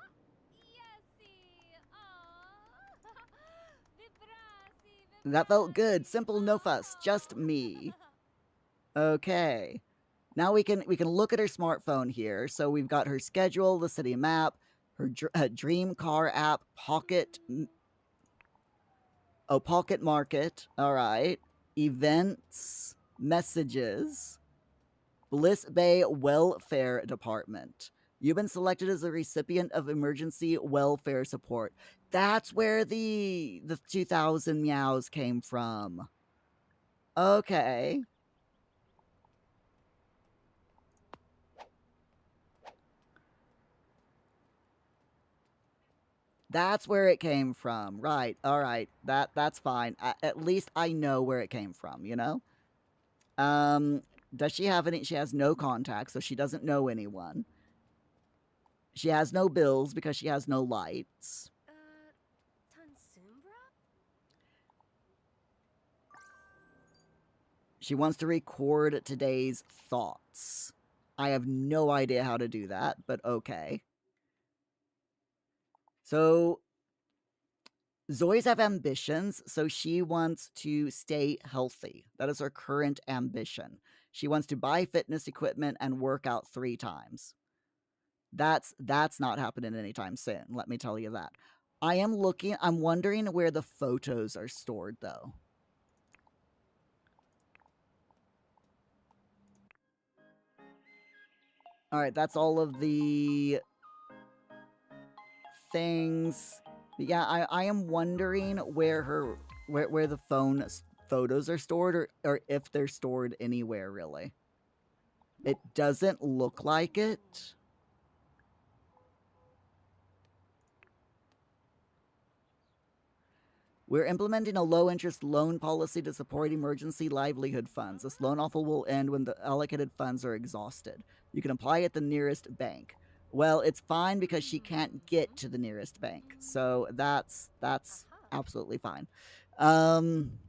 yesi. Ah. Vibrasi, That felt good. vibrasi. Simple, no fuss, just me. Ah. Okay. Now we can look at her smartphone here. So we've got her schedule, the city map, her dream car app, Pocket Market. All right, events, messages, Bliss Bay Welfare Department. You've been selected as a recipient of emergency welfare support. That's where the 2,000 meows came from. Okay. That's where it came from. Right. All right. That's fine. At least I know where it came from, you know? Um does she have any? She has no contacts, so she doesn't know anyone. She has no bills because she has no lights. Tansumbra? She wants to record today's thoughts. I have no idea how to do that, but okay. So Zoe's have ambitions, so she wants to stay healthy. That is her current ambition. She wants to buy fitness equipment and work out 3 times. That's not happening anytime soon, let me tell you that. I'm wondering where the photos are stored though. All right, that's all of the things. Yeah, I am wondering where the phone photos are stored, or if they're stored anywhere really. It doesn't look like it. We're implementing a low interest loan policy to support emergency livelihood funds. This loan offer will end when the allocated funds are exhausted. You can apply at the nearest bank. Well, it's fine because she can't get to the nearest bank. So that's Aha. absolutely fine. Um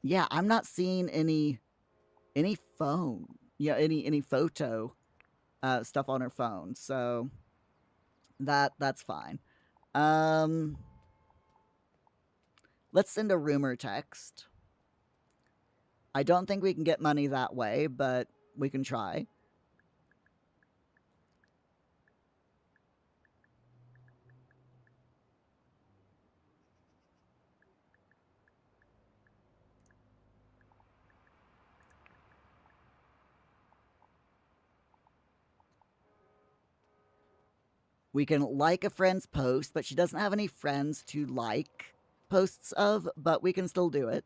yeah, I'm not seeing any phone. Yeah, any photo stuff on her phone. So that's fine. Um let's send a rumor text. I don't think we can get money that way, but we can try. We can like a friend's post, but she doesn't have any friends to like posts of, but we can still do it.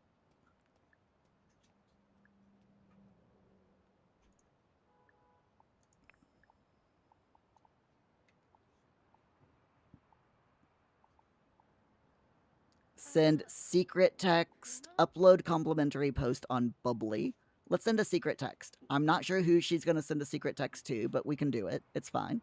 Send secret text, upload complimentary post on Bubbly. Let's send a secret text. I'm not sure who she's going to send a secret text to, but we can do it. It's fine.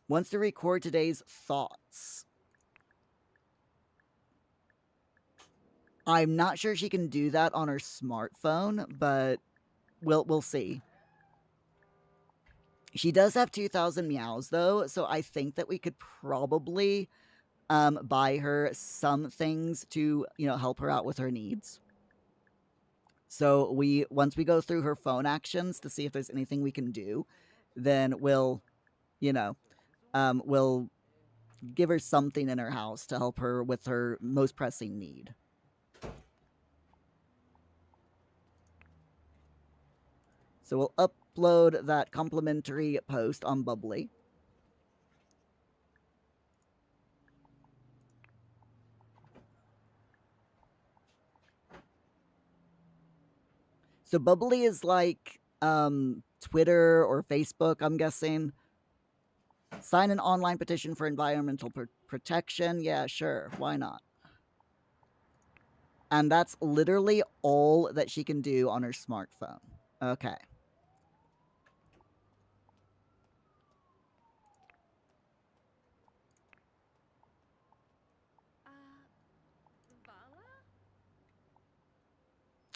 Wants to record today's thoughts. I'm not sure she can do that on her smartphone, but we'll see. She does have 2,000 meows though, so I think that we could probably buy her some things to, help her out with her needs. So once we go through her phone actions to see if there's anything we can do, then we'll give her something in her house to help her with her most pressing need. So we'll upload that complimentary post on Bubbly. So Bubbly is like Twitter or Facebook, I'm guessing. Sign an online petition for environmental protection. Yeah, sure. Why not? And that's literally all that she can do on her smartphone. Okay. Vala?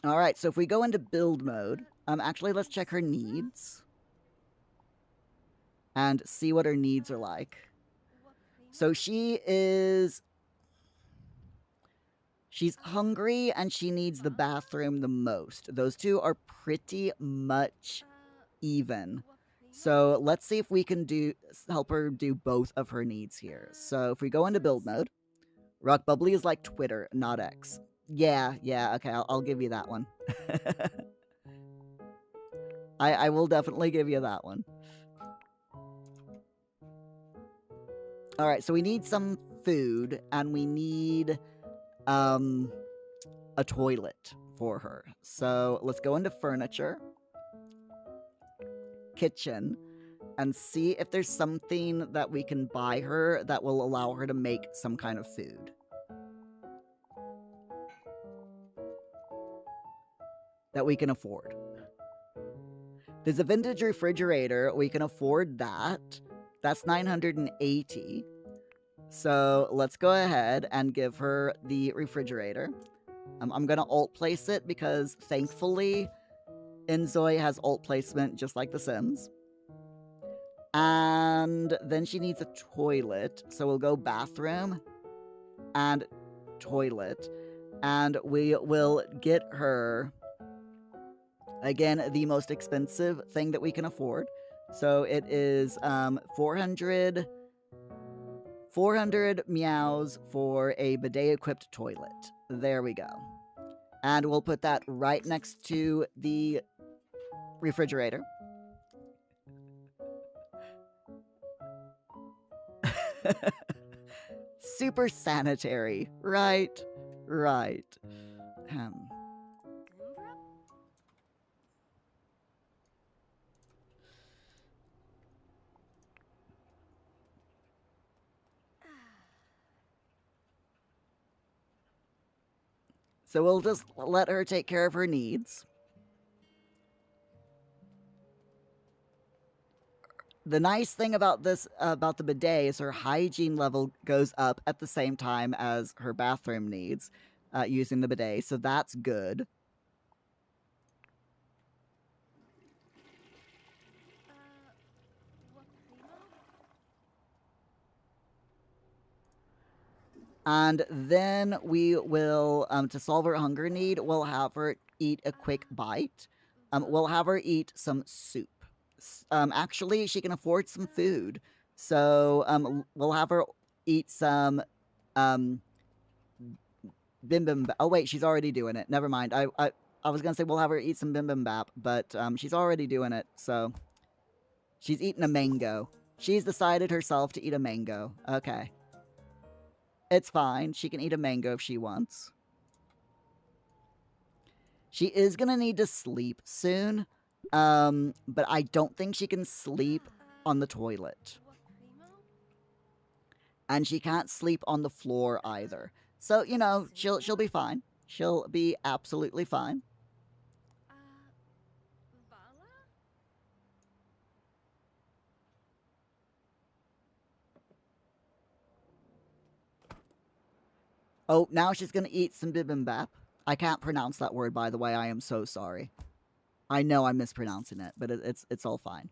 All right, so if we go into build mode, actually, let's check her needs and see what her needs are like. So she's hungry and she needs the bathroom the most. Those two are pretty much even. So let's see if we can help her do both of her needs here. So if we go into build mode, Rock Bubbly is like Twitter, not X. Yeah, okay, I'll give you that one. I will definitely give you that one. All right, so we need some food and we need a toilet for her. So let's go into furniture, kitchen, and see if there's something that we can buy her that will allow her to make some kind of food. That we can afford. There's a vintage refrigerator. We can afford that. That's 980. So let's go ahead and give her the refrigerator. I'm going to alt place it because thankfully inZOI has alt placement just like The Sims. And then she needs a toilet. So we'll go bathroom and toilet. And we will get her, again, the most expensive thing that we can afford. So it is 400 meows for a bidet-equipped toilet. There we go. And we'll put that right next to the refrigerator. Super sanitary. Right. So we'll just let her take care of her needs. The nice thing about the bidet is her hygiene level goes up at the same time as her bathroom needs using the bidet, so that's good. And then we will, to solve her hunger need, we'll have her eat a quick bite. We'll have her eat some soup. Actually, she can afford some food. So we'll have her eat some bibimbap. Oh wait, she's already doing it. Never mind. I was gonna say we'll have her eat some bibimbap, but she's already doing it. So she's eating a mango. She's decided herself to eat a mango. Okay. It's fine. She can eat a mango if she wants. She is gonna need to sleep soon. But I don't think she can sleep on the toilet. And she can't sleep on the floor either. So, she'll be fine. She'll be absolutely fine. Oh, now she's gonna eat some bibimbap. I can't pronounce that word, by the way. I am so sorry. I know I'm mispronouncing it, but it's all fine.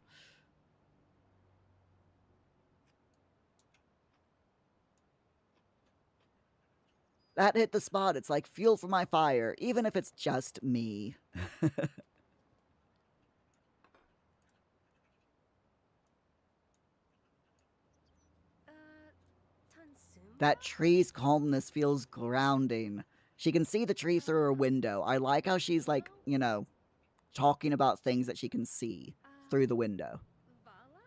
That hit the spot. It's like fuel for my fire, even if it's just me. Tansumbra? That tree's calmness feels grounding. She can see the tree through her window. I like how she's like, you know, talking about things that she can see through the window. Vala?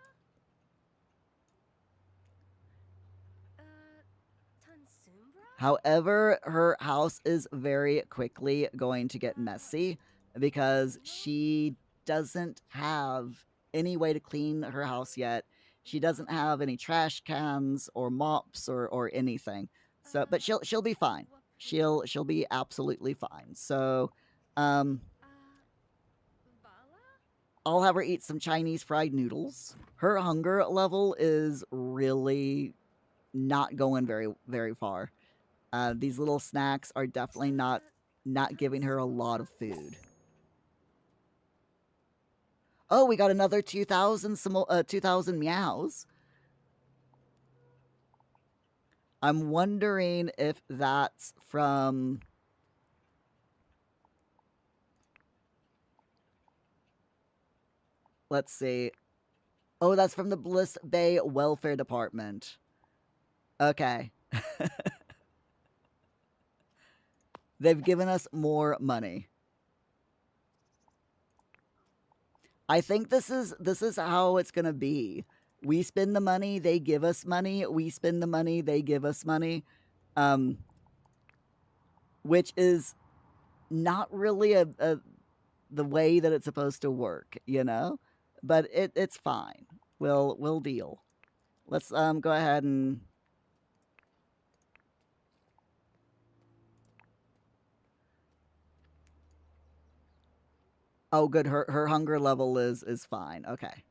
Tansumbra? However, her house is very quickly going to get messy because she doesn't have any way to clean her house yet. She doesn't have any trash cans or mops or anything. So, but she'll be fine. She'll be absolutely fine. So, um, Vala? I'll have her eat some Chinese fried noodles. Her hunger level is really not going very far. These little snacks are definitely not giving her a lot of food. Oh, we got another 2,000 meows. I'm wondering if that's from. Let's see. Oh, that's from the Bliss Bay Welfare Department. Okay. They've given us more money. I think this is how it's gonna be. We spend the money, they give us money. We spend the money, they give us money. Which is not really the way that it's supposed to work, you know? But it's fine. We'll deal. Let's go ahead and. Oh, good. Her hunger level is fine. Okay.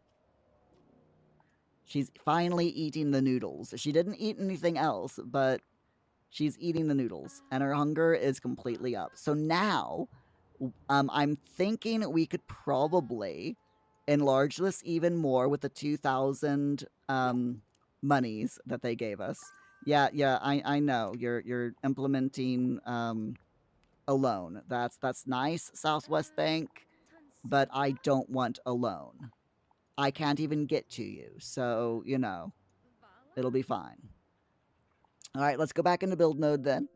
She's finally eating the noodles. She didn't eat anything else, but she's eating the noodles, and her hunger is completely up. So now, I'm thinking we could probably enlarge this even more with the 2,000 monies that they gave us. Yeah, I know you're implementing a loan. That's nice, Southwest Bank, but I don't want a loan. I can't even get to you, so you know it'll be fine. All right, let's go back into build mode then,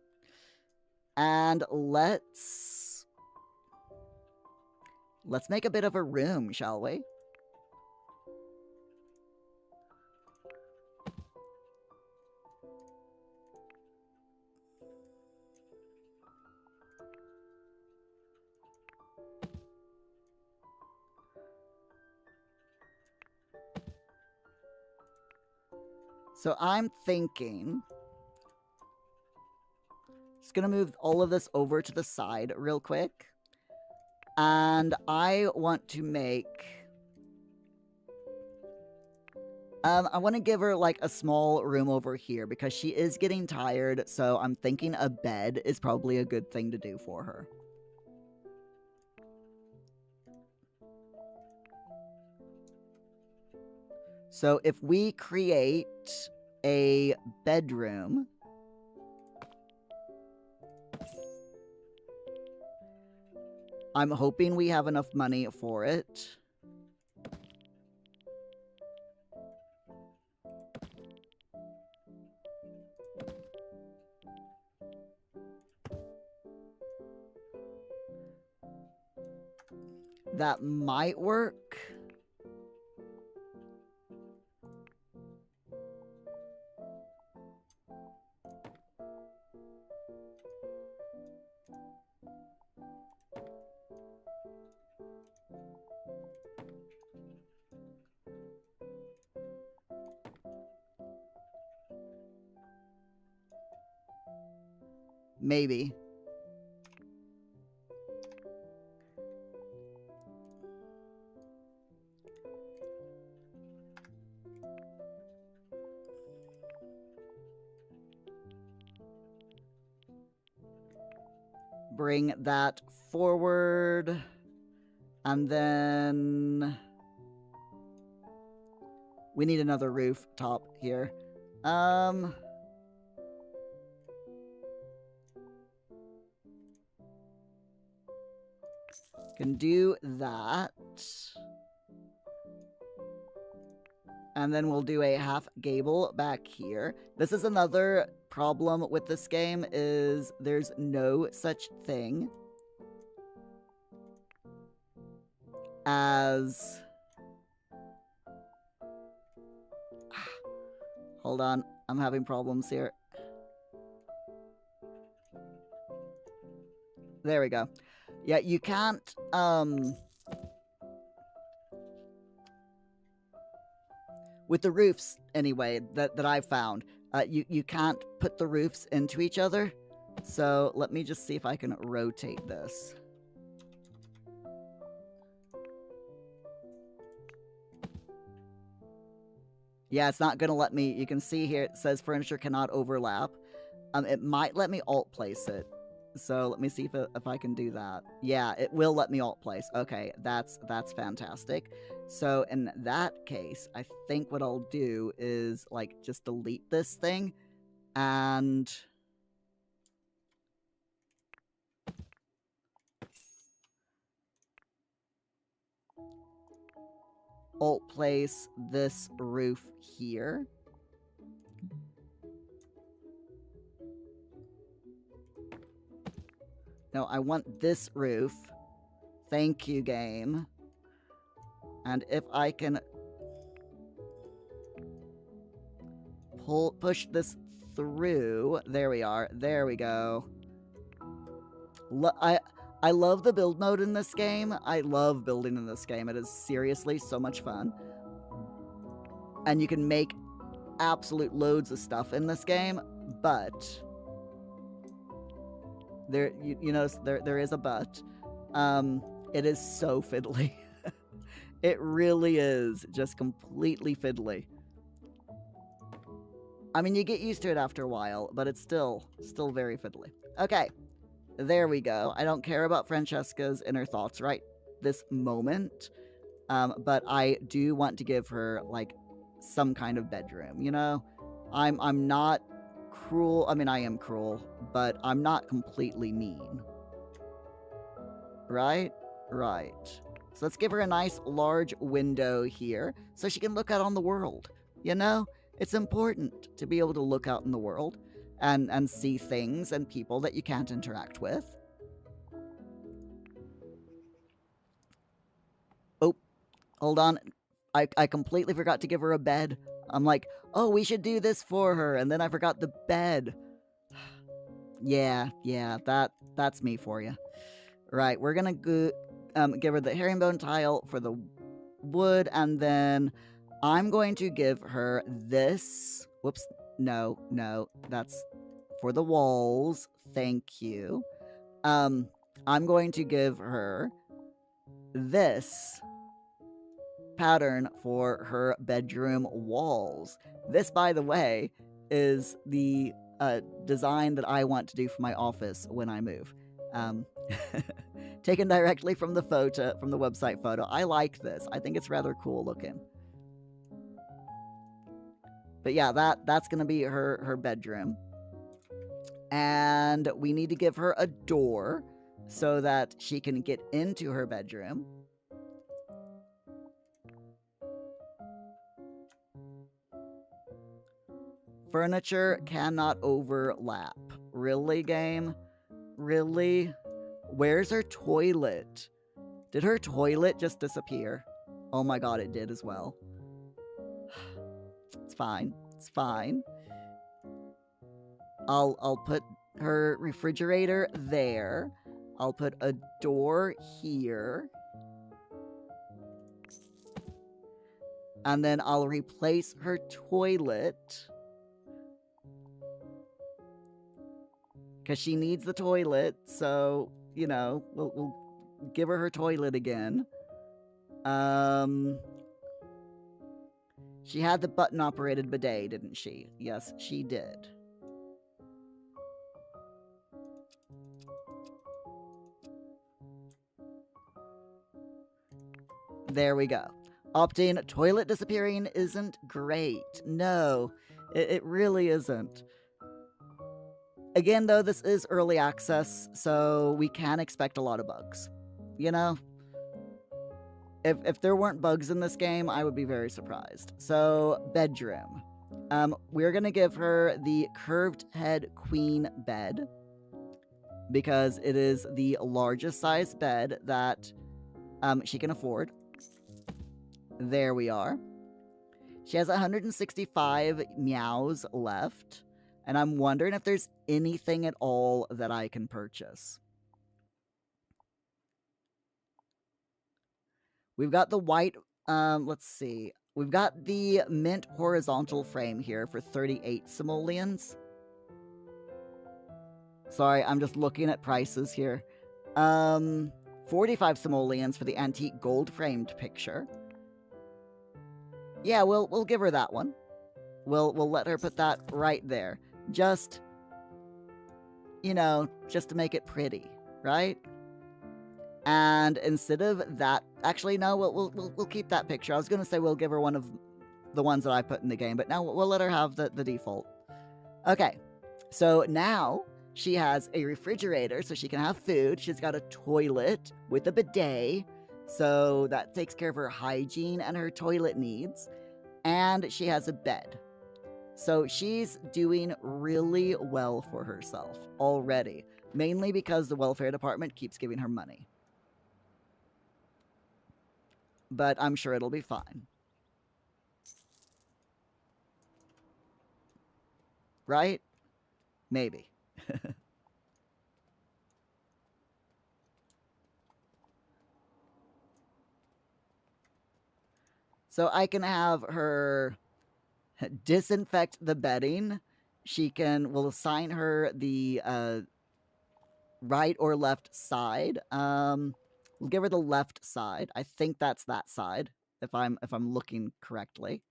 and let's make a bit of a room, shall we? So I'm thinking, just gonna move all of this over to the side real quick. And I want to make, I want to give her like a small room over here because she is getting tired. So I'm thinking a bed is probably a good thing to do for her. So if we create a bedroom, I'm hoping we have enough money for it. That might work. Maybe. bring that forward. And then we need another rooftop here. Can do that. And then we'll do a half gable back here. This is another problem with this game, is there's no such thing as... Hold on, I'm having problems here. There we go. Yeah, you can't, with the roofs, anyway, that I've found, you can't put the roofs into each other. So let me just see if I can rotate this. Yeah, it's not going to let me. You can see here it says furniture cannot overlap. It might let me alt place it. So let me see if I can do that. Yeah, it will let me alt place. Okay, that's fantastic. So in that case, I think what I'll do is like just delete this thing and alt place this roof here. No, I want this roof. Thank you, game. And if I can push this through, there we are. There we go. I love the build mode in this game. I love building in this game. It is seriously so much fun. And you can make absolute loads of stuff in this game, but there you know there is a but. It is so fiddly. It really is just completely fiddly. I mean, you get used to it after a while, but it's still very fiddly. Okay, there we go. I don't care about Francesca's inner thoughts right this moment, but I do want to give her like some kind of bedroom. You know, I'm not cruel. I mean, I am cruel, but I'm not completely mean. Right? Right. So let's give her a nice large window here so she can look out on the world. You know, it's important to be able to look out in the world and see things and people that you can't interact with. Oh, hold on. I completely forgot to give her a bed. I'm like, oh, we should do this for her, and then I forgot the bed. Yeah, that's me for you. Right, we're gonna go, give her the herringbone tile for the wood, and then I'm going to give her this. Whoops, no, that's for the walls. Thank you. I'm going to give her this pattern for her bedroom walls. This, by the way, is the design that I want to do for my office when I move. Taken directly from the photo, from the website photo. I like this. I think it's rather cool looking. But yeah, that's gonna be her bedroom. And we need to give her a door so that she can get into her bedroom. Furniture cannot overlap. Really, game? Really? Where's her toilet? Did her toilet just disappear? Oh my god, it did as well. It's fine. It's fine. I'll put her refrigerator there. I'll put a door here. And then I'll replace her toilet. Because she needs the toilet, so, you know, we'll give her toilet again. She had the button-operated bidet, didn't she? Yes, she did. There we go. Opting toilet disappearing isn't great. No, it really isn't. Again, though, this is early access, so we can expect a lot of bugs. You know? If there weren't bugs in this game, I would be very surprised. So, bedroom. We're gonna give her the curved head queen bed because it is the largest size bed that she can afford. There we are. She has 165 meows left, and I'm wondering if there's anything at all that I can purchase. We've got the white, let's see. We've got the mint horizontal frame here for 38 simoleons. Sorry, I'm just looking at prices here. 45 simoleons for the antique gold framed picture. Yeah, we'll give her that one. We'll let her put that right there. Just, you know, just to make it pretty, right? And instead of that, actually no, we'll keep that picture. I was gonna say we'll give her one of the ones that I put in the game, but now we'll let her have the default. Okay, so now she has a refrigerator so she can have food. She's got a toilet with a bidet, so that takes care of her hygiene and her toilet needs. And she has a bed. So she's doing really well for herself already, mainly because the welfare department keeps giving her money. But I'm sure it'll be fine. Right? Maybe. So I can have her disinfect the bedding. We'll assign her the right or left side. We'll give her the left side. I think that's that side, if I'm looking correctly.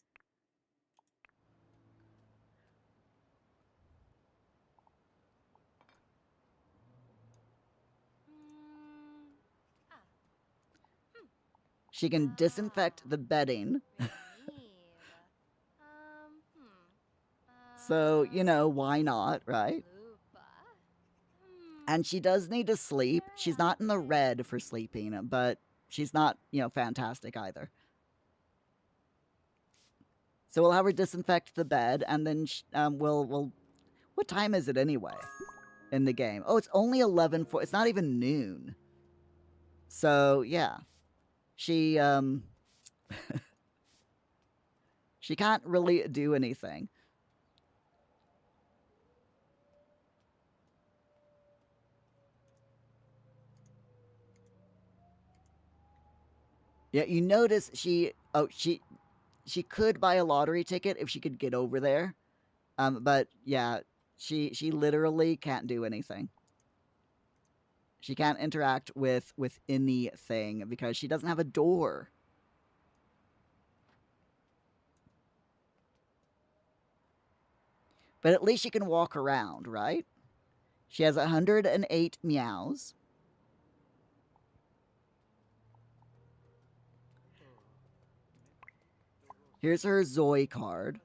She can disinfect the bedding. So, you know, why not, right? And she does need to sleep. She's not in the red for sleeping, but she's not, you know, fantastic either. So we'll have her disinfect the bed, and then we'll... What time is it anyway in the game? Oh, it's only 11. It's not even noon. So, yeah. She, she can't really do anything. Yeah, you notice she could buy a lottery ticket if she could get over there. But yeah, she literally can't do anything. She can't interact with anything because she doesn't have a door. But at least she can walk around, right? She has 108 meows. Here's her ZOI card.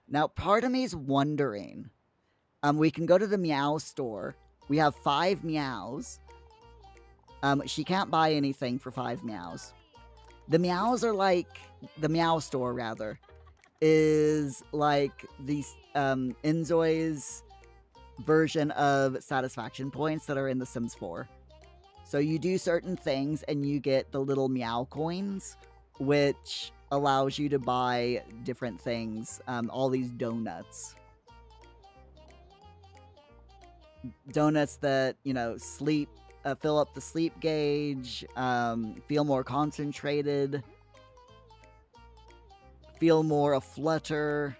Now, part of me's wondering. We can go to the meow store. We have 5 meows. She can't buy anything for 5 meows. The meows are like... The meow store, rather, is like the inZOI's version of satisfaction points that are in The Sims 4. So you do certain things and you get the little meow coins, which allows you to buy different things. All these donuts. Donuts that, you know, fill up the sleep gauge, feel more concentrated, feel more aflutter,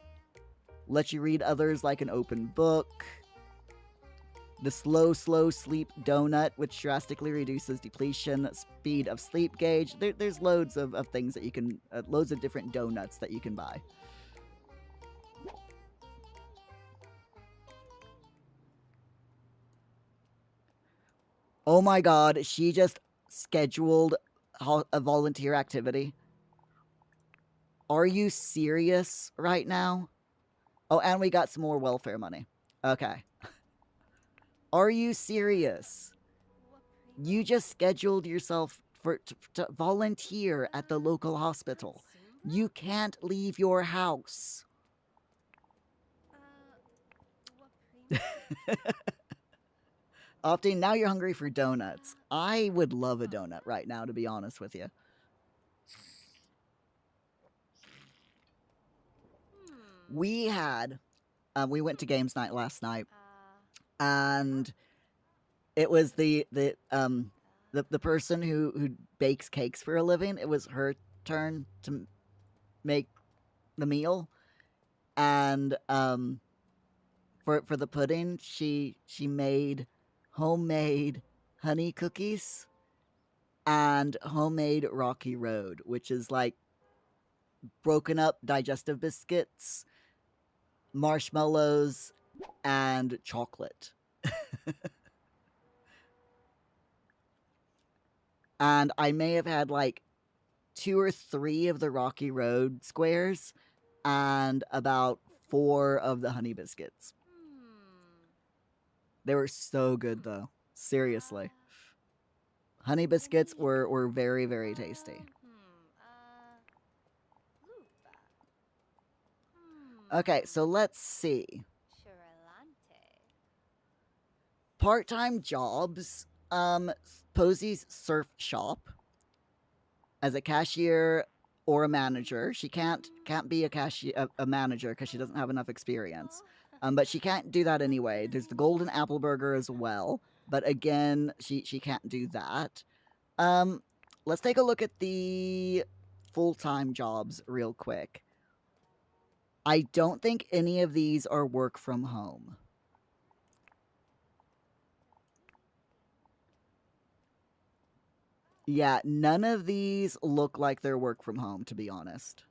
let you read others like an open book. The slow sleep donut, which drastically reduces depletion speed of sleep gauge. There's loads of things that you can, loads of different donuts that you can buy. Oh my god, she just scheduled a volunteer activity? Are you serious right now? Oh, and we got some more welfare money. Okay. Are you serious? You just scheduled yourself to volunteer at the local hospital. You can't leave your house. Opting, now you're hungry for donuts. I would love a donut right now, to be honest with you. We had, we went to games night last night, and it was the person who bakes cakes for a living. It was her turn to make the meal, and for the pudding, she made homemade honey cookies and homemade Rocky Road, which is like broken up digestive biscuits, marshmallows, and chocolate. And I may have had like 2 or 3 of the Rocky Road squares and about 4 of the honey biscuits. They were so good though. Seriously. Honey biscuits were very, very tasty. Okay, so let's see. Part-time jobs. Posey's surf shop as a cashier or a manager. She can't be a manager because she doesn't have enough experience. But she can't do that anyway. There's the Golden Apple Burger as well, but again, she can't do that. Let's take a look at the full-time jobs real quick. I don't think any of these are work from home. Yeah, none of these look like they're work from home, to be honest.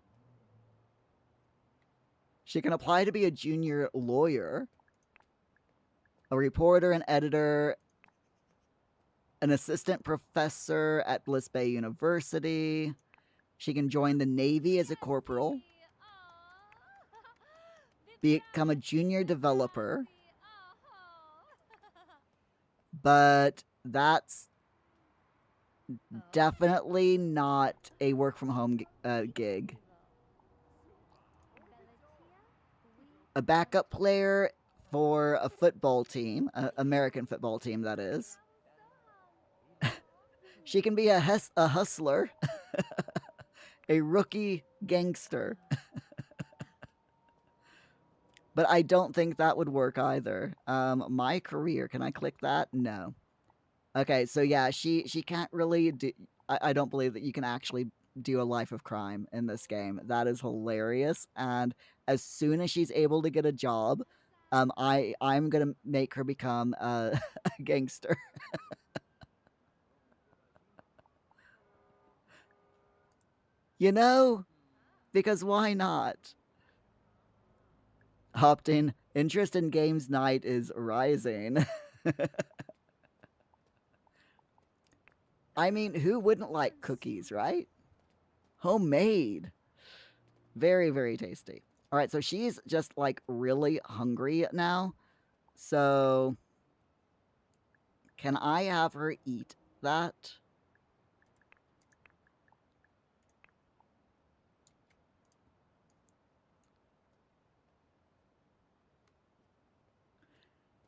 She can apply to be a junior lawyer, a reporter, an editor, an assistant professor at Bliss Bay University. She can join the Navy as a corporal, become a junior developer, but that's definitely not a work from home gig. A backup player for a football team, American football team, that is. She can be a hustler, a rookie gangster. But I don't think that would work either. My career, can I click that? No. Okay, so yeah, she can't really do. I don't believe that you can actually do a life of crime in this game. That is hilarious. And as soon as she's able to get a job, I'm gonna make her become a gangster. You know, because why not? Opting, interest in games night is rising. I mean, who wouldn't like cookies, right? Homemade. Very, very tasty. All right, so she's just like really hungry now. So can I have her eat that?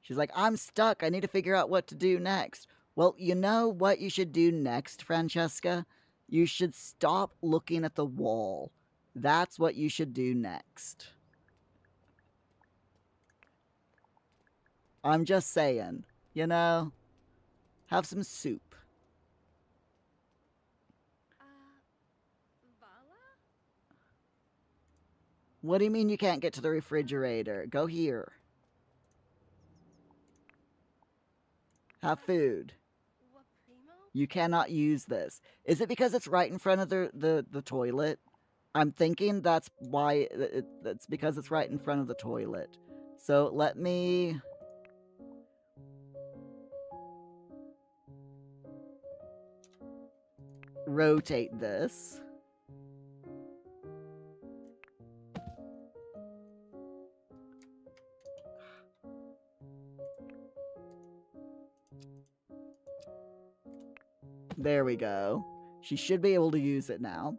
She's like, I'm stuck. I need to figure out what to do next. Well, you know what you should do next, Francesca? You should stop looking at the wall. That's what you should do next. I'm just saying, you know, have some soup. What do you mean you can't get to the refrigerator? Go here. Have food. You cannot use this. Is it because it's right in front of the toilet? I'm thinking that's why. That's because it's right in front of the toilet. So let me... rotate this. There we go. She should be able to use it now.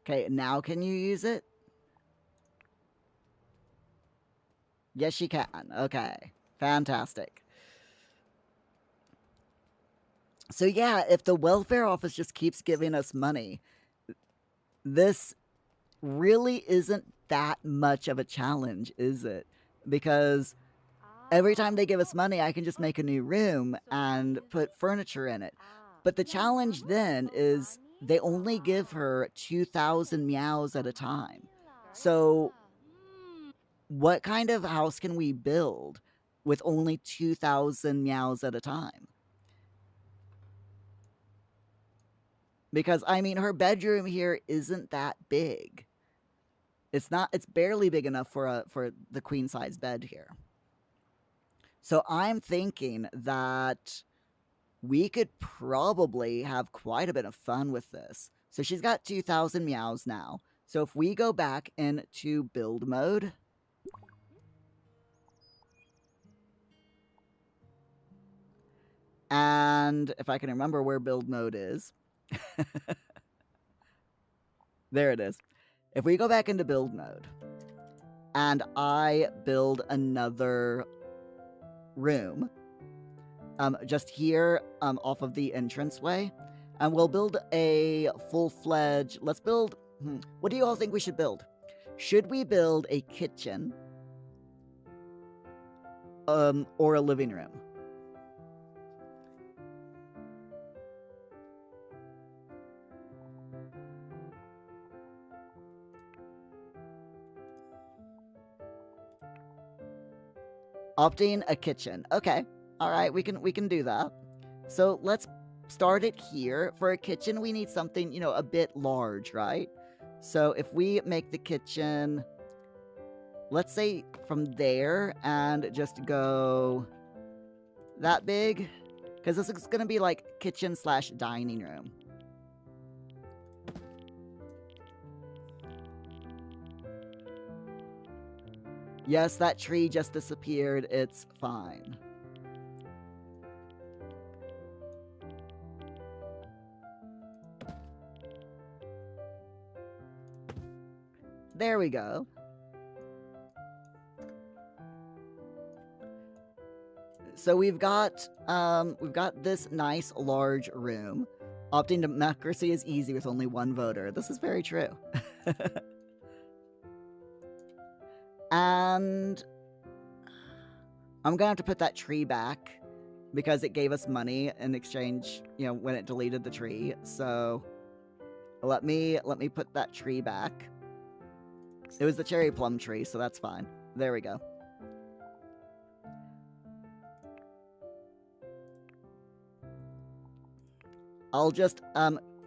Okay, now can you use it? Yes, she can. Okay, fantastic. So yeah, if the welfare office just keeps giving us money, this really isn't that much of a challenge, is it? Because every time they give us money, I can just make a new room and put furniture in it. But the challenge then is they only give her 2,000 meows at a time. So what kind of house can we build with only 2,000 meows at a time? Because I mean, her bedroom here isn't that big. It's not. It's barely big enough for the queen size bed here. So I'm thinking that we could probably have quite a bit of fun with this. So she's got 2,000 meows now. So if we go back into build mode, and if I can remember where build mode is, there it is. If we go back into build mode and I build another room, just here off of the entranceway, and we'll build a full-fledged, let's build, what do you all think we should build? Should we build a kitchen or a living room? Opting a kitchen. Okay. All right, we can do that. So let's start it here. For a kitchen, we need something, you know, a bit large, right? So if we make the kitchen, let's say from there and just go that big, because this is going to be like kitchen slash dining room. Yes, that tree just disappeared. It's fine. There we go. So we've got this nice large room. Opting democracy is easy with only one voter. This is very true. And I'm gonna have to put that tree back because it gave us money in exchange, you know, when it deleted the tree. So let me put that tree back. It was the cherry plum tree, so that's fine. There we go. I'll just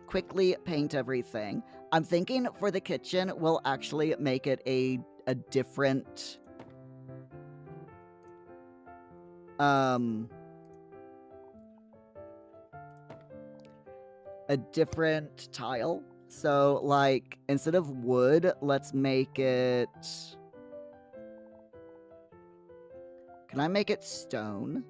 quickly paint everything. I'm thinking for the kitchen, we'll actually make it a different tile. So like instead of wood, let's make it, can I make it stone?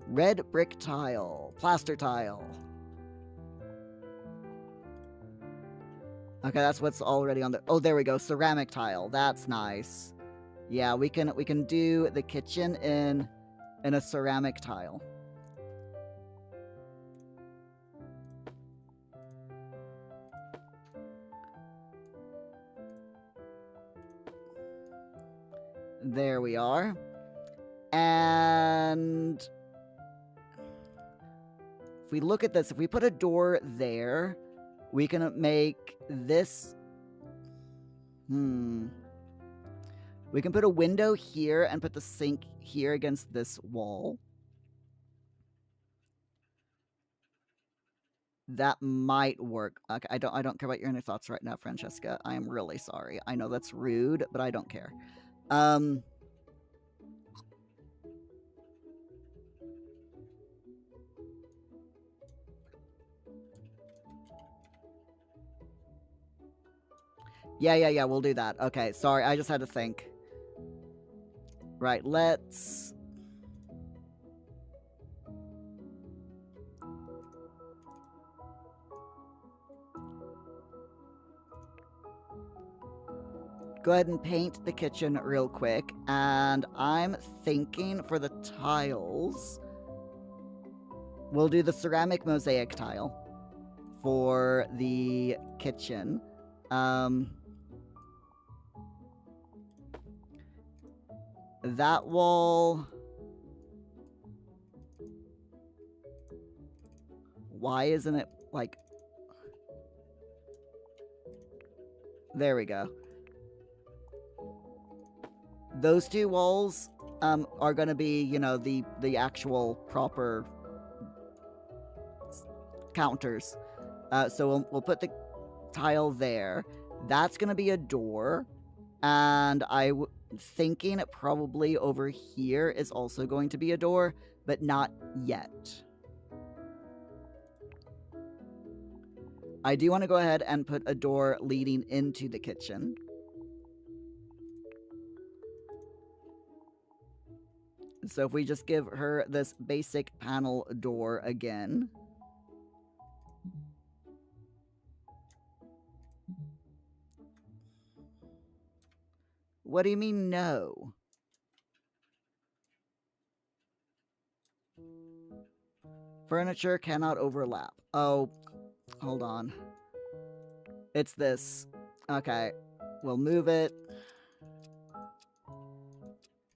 Red brick tile, plaster tile. Okay, that's what's already on the, oh, there we go, ceramic tile. That's nice. Yeah, we can do the kitchen in a ceramic tile. There we are. And if we look at this, if we put a door there, we can make this. We can put a window here and put the sink here against this wall. That might work. Okay, I don't care about your inner thoughts right now, Francesca. I am really sorry. I know that's rude, but I don't care. Yeah, we'll do that. Okay, sorry, I just had to think. Right, let's... go ahead and paint the kitchen real quick. And I'm thinking for the tiles, we'll do the ceramic mosaic tile for the kitchen. That wall... why isn't it, like... there we go. Those two walls are going to be, you know, the actual proper counters. So we'll put the tile there. That's going to be a door. And thinking probably over here is also going to be a door, but not yet. I do want to go ahead and put a door leading into the kitchen. So if we just give her this basic panel door again. What do you mean no? Furniture cannot overlap. Oh, hold on. It's this. Okay, we'll move it.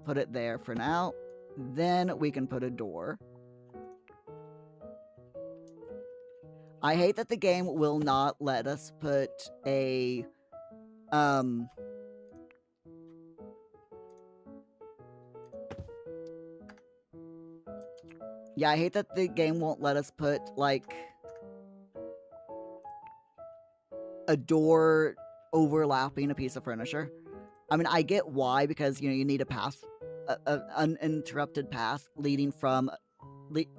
Put it there for now. Then we can put a door. I hate that the game will not let us put a... yeah, I hate that the game won't let us put, like... a door overlapping a piece of furniture. I mean, I get why, because, you know, you need a path, an uninterrupted path leading from,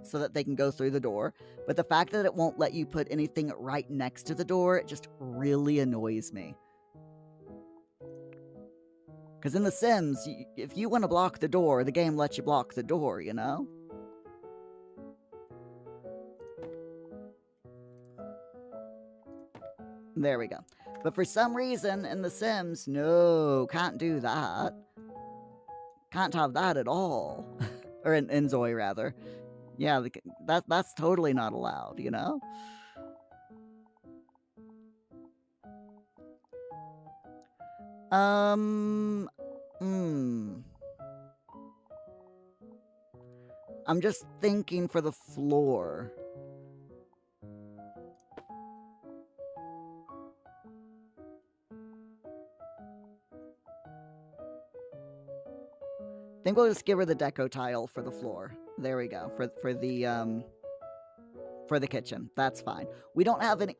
so that they can go through the door. But the fact that it won't let you put anything right next to the door just really annoys me. Because in The Sims, if you want to block the door, the game lets you block the door, you know? There we go. But for some reason, in The Sims, no, can't do that. Can't have that at all. Or in inZOI, rather. Yeah, that's totally not allowed, you know? I'm just thinking for the floor. I think we'll just give her the deco tile for the floor. There we go. For the kitchen. That's fine. We don't have any...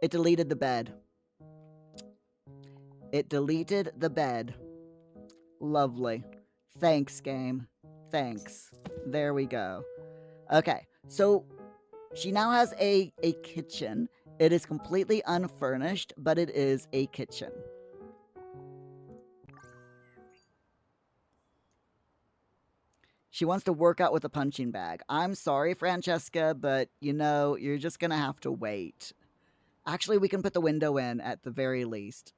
It deleted the bed. It deleted the bed. Lovely. Thanks, game. Thanks. There we go. Okay, so she now has a kitchen. It is completely unfurnished, but it is a kitchen. She wants to work out with a punching bag. I'm sorry, Francesca, but, you know, you're just gonna have to wait. Actually, we can put the window in at the very least.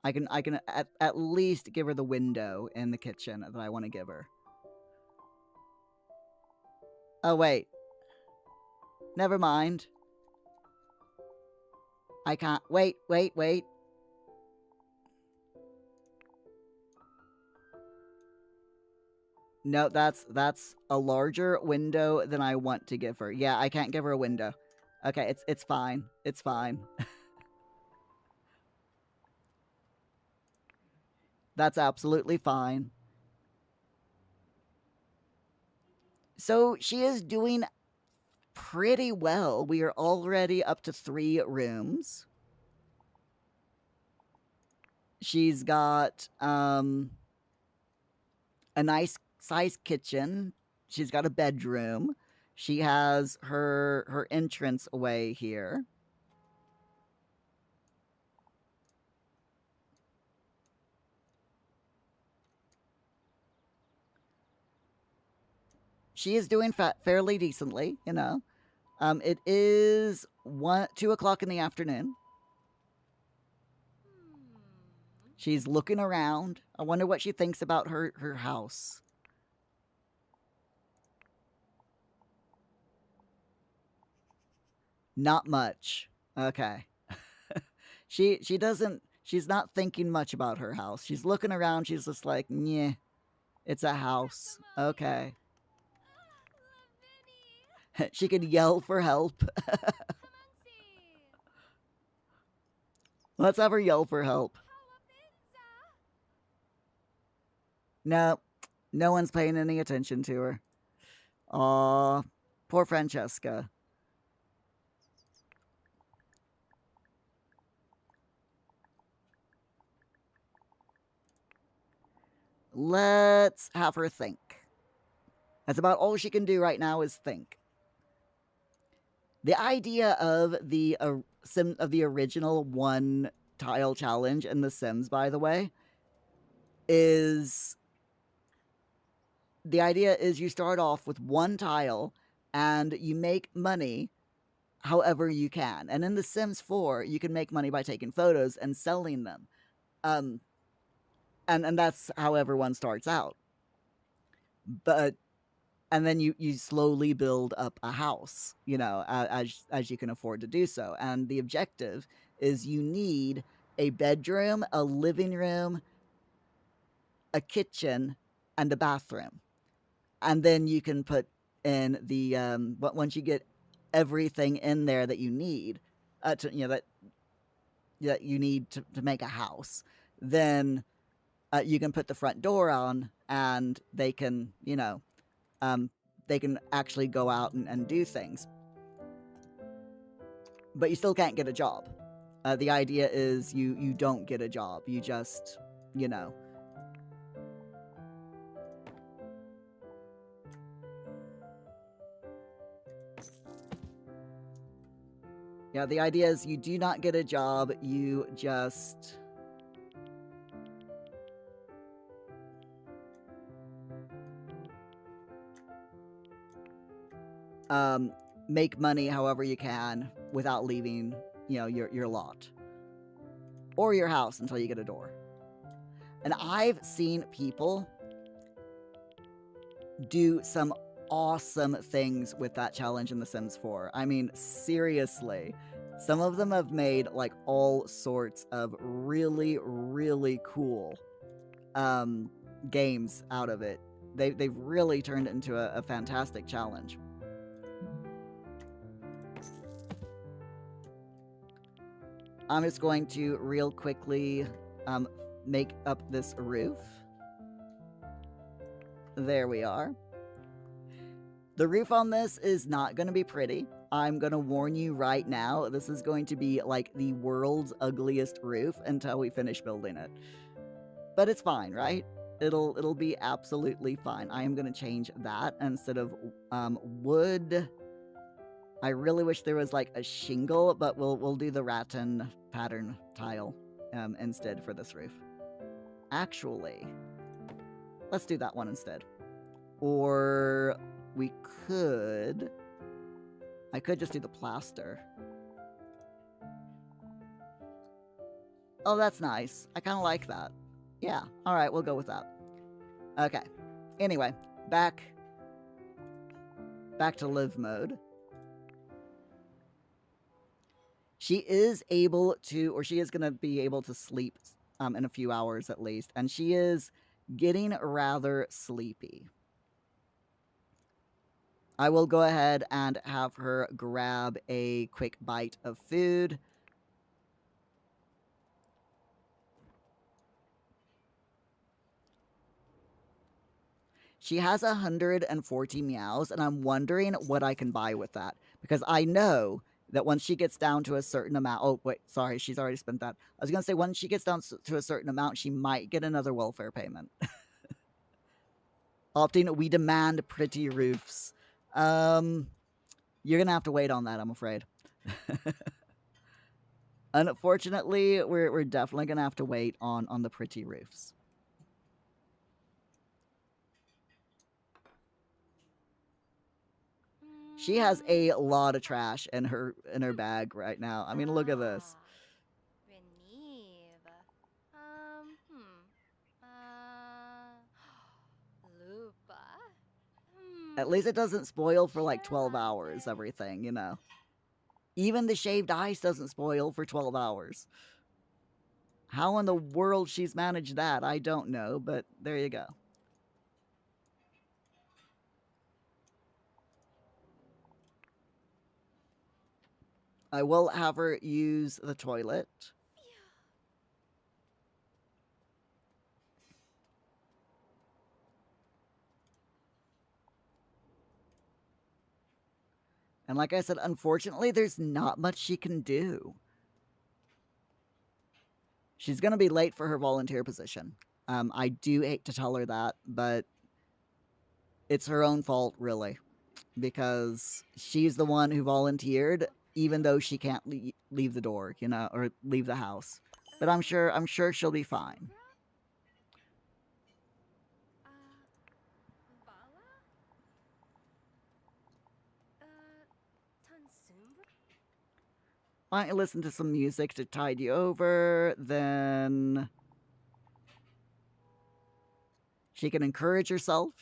I can at least give her the window in the kitchen that I want to give her. Oh, wait. Never mind. I can't... Wait. No, that's a larger window than I want to give her. Yeah, I can't give her a window. Okay, it's fine. It's fine. That's absolutely fine. So she is doing pretty well. We are already up to 3 rooms. She's got a nice sized kitchen. She's got a bedroom. She has her entrance away here. She is doing fairly decently, you know. It is 2 o'clock in the afternoon. She's looking around. I wonder what she thinks about her house. Not much. Okay. she doesn't. She's not thinking much about her house. She's looking around. She's just like, yeah, it's a house. Okay. She could yell for help. Let's have her yell for help. No, no one's paying any attention to her. Aw, poor Francesca. Let's have her think. That's about all she can do right now is think. The idea of the original one tile challenge in The Sims, by the way, is the idea is you start off with one tile and you make money however you can. And in The Sims 4, you can make money by taking photos and selling them. And that's how everyone starts out. But and then you slowly build up a house, you know, as you can afford to do so. And the objective is you need a bedroom, a living room, a kitchen, and a bathroom. And then you can put in the once you get everything in there that you need that you need to make a house, then you can put the front door on, and they can they can actually go out and do things. But you still can't get a job. The idea is you don't get a job. You just, you know. Yeah, the idea is you do not get a job. You just make money however you can without leaving, your lot or your house until you get a door. And I've seen people do some awesome things with that challenge in The Sims 4. I mean, seriously. Some of them have made like all sorts of really, really cool games out of it. They've really turned it into a fantastic challenge. I'm just going to real quickly make up this roof. There we are. The roof on this is not going to be pretty. I'm going to warn you right now, this is going to be like the world's ugliest roof until we finish building it. But it's fine, right? It'll be absolutely fine. I am going to change that instead of wood. I really wish there was like a shingle, but we'll do the rattan pattern tile instead for this roof. Actually, let's do that one instead. Or we could... I could just do the plaster. Oh, that's nice. I kind of like that. Yeah, alright, we'll go with that. Okay. Anyway, back to live mode. She is able to, or she is going to be able to sleep in a few hours at least, and she is getting rather sleepy. I will go ahead and have her grab a quick bite of food. She has 140 meows, and I'm wondering what I can buy with that. Because I know that once she gets down to a certain amount, oh, wait, sorry, she's already spent that. I was going to say, once she gets down to a certain amount, she might get another welfare payment. Opting, we demand pretty roofs. You're going to have to wait on that, I'm afraid. Unfortunately, we're definitely going to have to wait on the pretty roofs. She has a lot of trash in her bag right now. I mean, look at this. Reneve. Lupa. At least it doesn't spoil for like 12 hours, everything, you know. Even the shaved ice doesn't spoil for 12 hours. How in the world she's managed that, I don't know, but there you go. I will have her use the toilet. And like I said, unfortunately, there's not much she can do. She's going to be late for her volunteer position. I do hate to tell her that, but it's her own fault, really, because she's the one who volunteered, even though she can't leave the door, you know, or leave the house. But I'm sure she'll be fine. Vala? Tansumbra? Why don't you listen to some music to tide you over? Then she can encourage herself.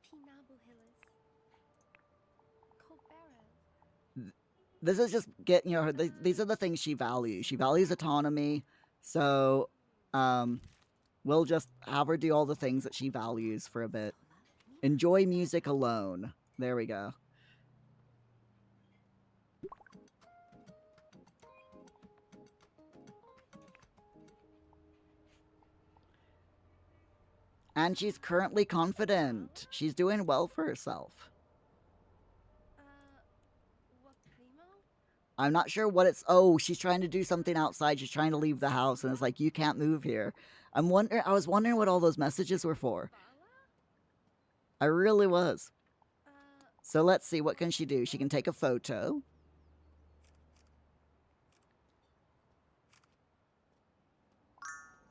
Pinabuhilis. This is just getting, you know, these are the things she values. She values autonomy. So, we'll just have her do all the things that she values for a bit. Enjoy music alone. There we go. And she's currently confident. She's doing well for herself. I'm not sure what it's... Oh, she's trying to do something outside. She's trying to leave the house, and it's like, you can't move here. I was wondering what all those messages were for. I really was. So let's see, what can she do? She can take a photo.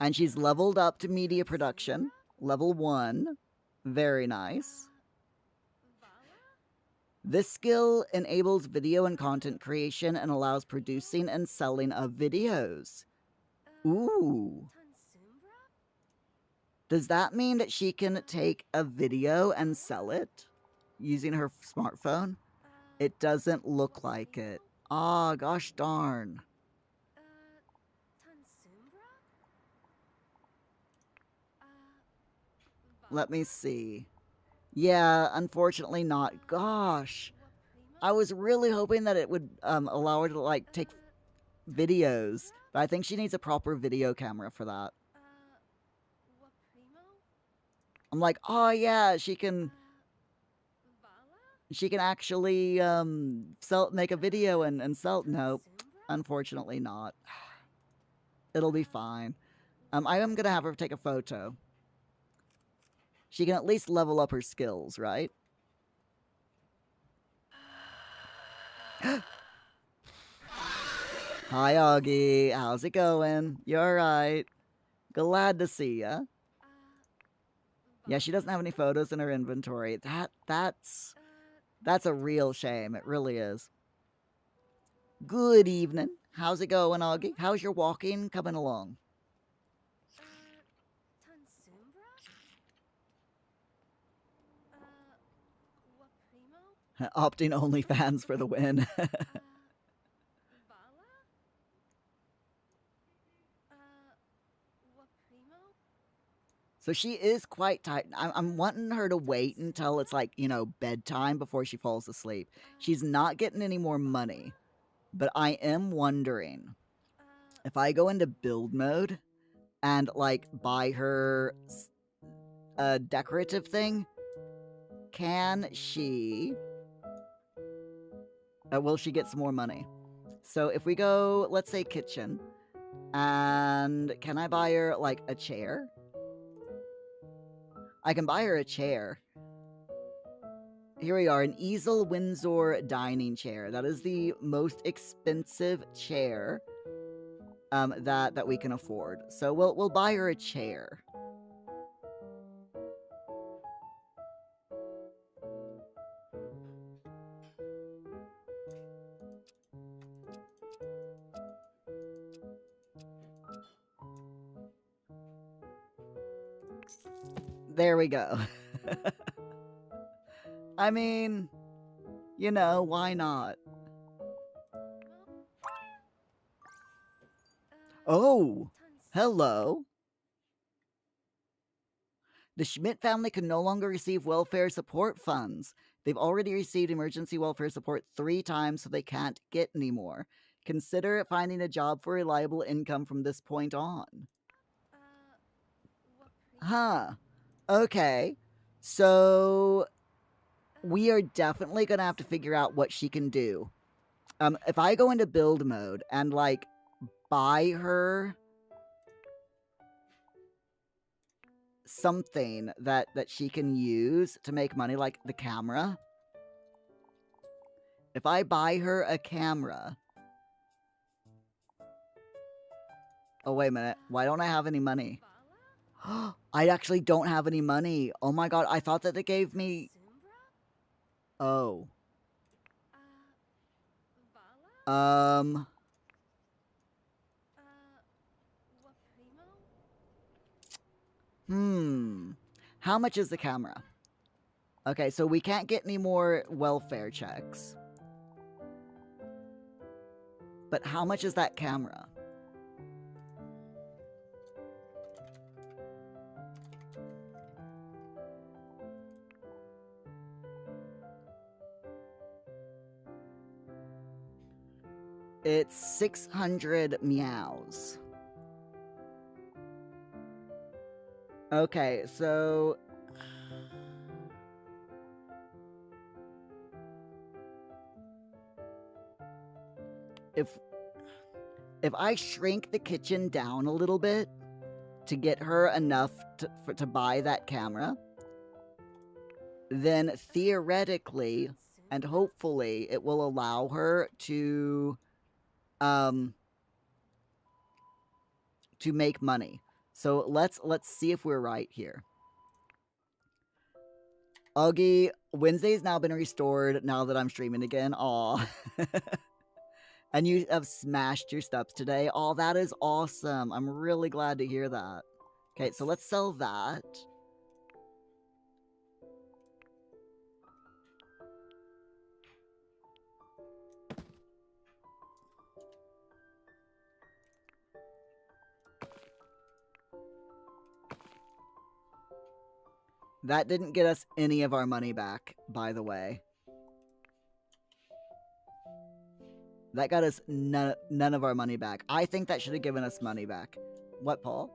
And she's leveled up to media production. Level 1. Very nice. This skill enables video and content creation and allows producing and selling of videos. Ooh. Does that mean that she can take a video and sell it using her smartphone? It doesn't look like it. Ah, gosh darn. Let me see. Yeah, unfortunately not. Gosh. I was really hoping that it would allow her to, like, take videos. But I think she needs a proper video camera for that. I'm like, oh yeah, she can actually make a video and sell. Nope. Unfortunately not. It'll be fine. I am gonna have her take a photo. She can at least level up her skills, right? Hi, Augie. How's it going? You alright? Glad to see ya. Yeah, she doesn't have any photos in her inventory. That's a real shame. It really is. Good evening. How's it going, Augie? How's your walking coming along? Opting OnlyFans for the win. So she is quite tight. I'm wanting her to wait until it's like, you know, bedtime before she falls asleep. She's not getting any more money. But I am wondering if I go into build mode and, like, buy her a decorative thing, can she will she get some more money? So if we go, let's say kitchen, and can I buy her, like, a chair? I can buy her a chair. Here we are, an easel Windsor dining chair. That is the most expensive chair that we can afford. So we'll buy her a chair. There we go. I mean, you know, why not? Oh, hello. The Schmidt family can no longer receive welfare support funds. They've already received emergency welfare support 3 times, so they can't get any more. Consider finding a job for reliable income from this point on. Huh. Okay. So we are definitely gonna have to figure out what she can do. If I go into build mode and, like, buy her something that she can use to make money, like the camera. If I buy her a camera... Oh, wait a minute. Why don't I have any money? I actually don't have any money. Oh my god, I thought that they gave me... Oh. How much is the camera? Okay, so we can't get any more welfare checks. But how much is that camera? It's 600 meows. Okay, so... If I shrink the kitchen down a little bit to get her enough to buy that camera, then theoretically and hopefully it will allow her to make money. So let's see if we're right here. Augie, Wednesday's now been restored now that I'm streaming again. Aw. And you have smashed your steps today. Oh, that is awesome. I'm really glad to hear that. Okay, so let's sell that. That didn't get us any of our money back, by the way. That got us none of our money back. I think that should have given us money back. What, Paul?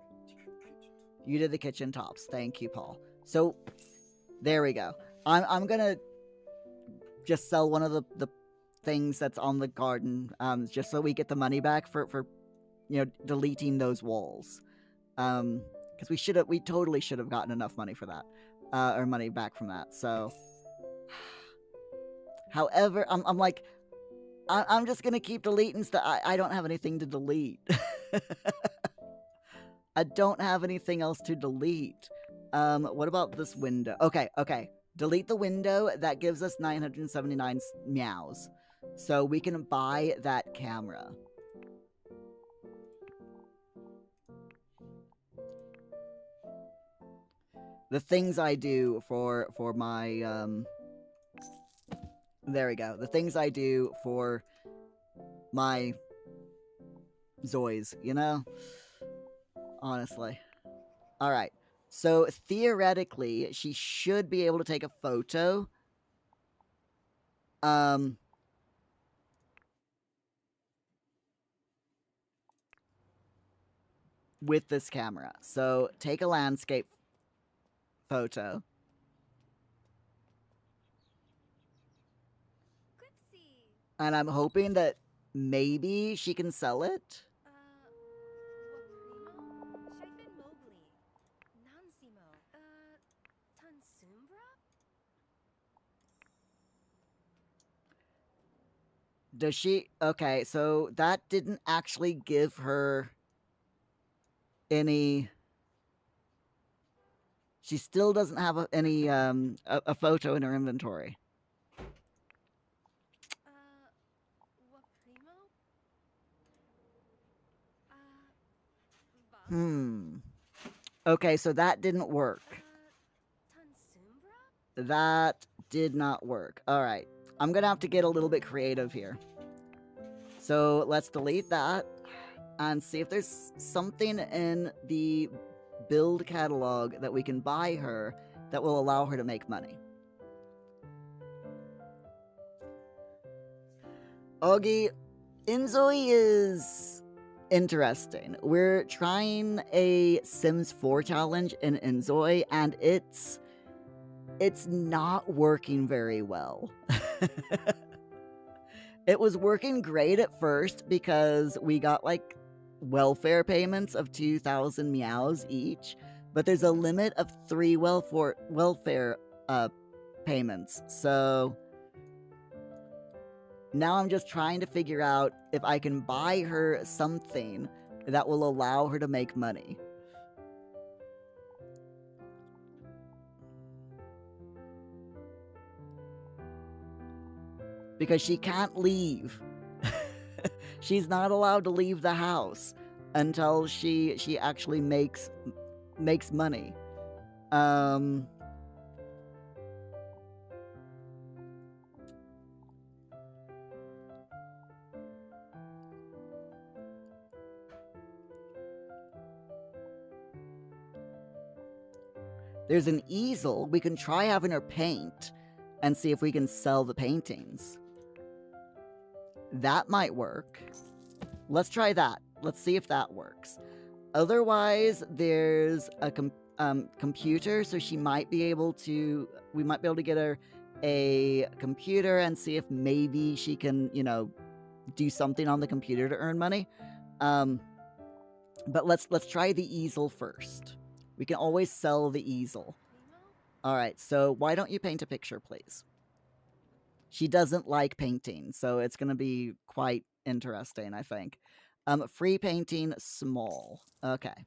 You did the kitchen tops. Thank you, Paul. So, there we go. I'm gonna just sell one of the things that's on the garden, just so we get the money back for you know, deleting those walls. Because we totally should have gotten enough money for that. Or money back from that, so... However, I'm like... I'm just gonna keep deleting stuff. I don't have anything to delete. I don't have anything else to delete. What about this window? Okay. Delete the window. That gives us 979 meows. So we can buy that camera. The things I do for my, there we go. The things I do for my ZOIs, you know? Honestly. Alright. So, theoretically, she should be able to take a photo. With this camera. So, take a landscape photo. And I'm hoping that maybe she can sell it. Wa primo? Shaifin Mowgli. Nansimo. Tansumbra? Does she? Okay, so that didn't actually give her any. She still doesn't have any a photo in her inventory. Wa primo? Vala? Hmm. Okay, so that didn't work. Tansumbra? That did not work. All right. I'm going to have to get a little bit creative here. So let's delete that and see if there's something in the build catalog that we can buy her that will allow her to make money. Augie, inZOI is interesting. We're trying a Sims 4 challenge in inZOI, and it's not working very well. It was working great at first because we got like welfare payments of 2,000 meows each, but there's a limit of 3 welfare payments. So now I'm just trying to figure out if I can buy her something that will allow her to make money. Because she can't leave. She's not allowed to leave the house until she actually makes money. There's an easel. We can try having her paint and see if we can sell the paintings. That might work. Let's try that. Let's see if that works. Otherwise, there's a computer, so we might be able to get her a computer and see if maybe she can, do something on the computer to earn money. But let's try the easel first. We can always sell the easel. All right, so why don't you paint a picture, please? She doesn't like painting, so it's going to be quite interesting, I think. Free painting, small. Okay.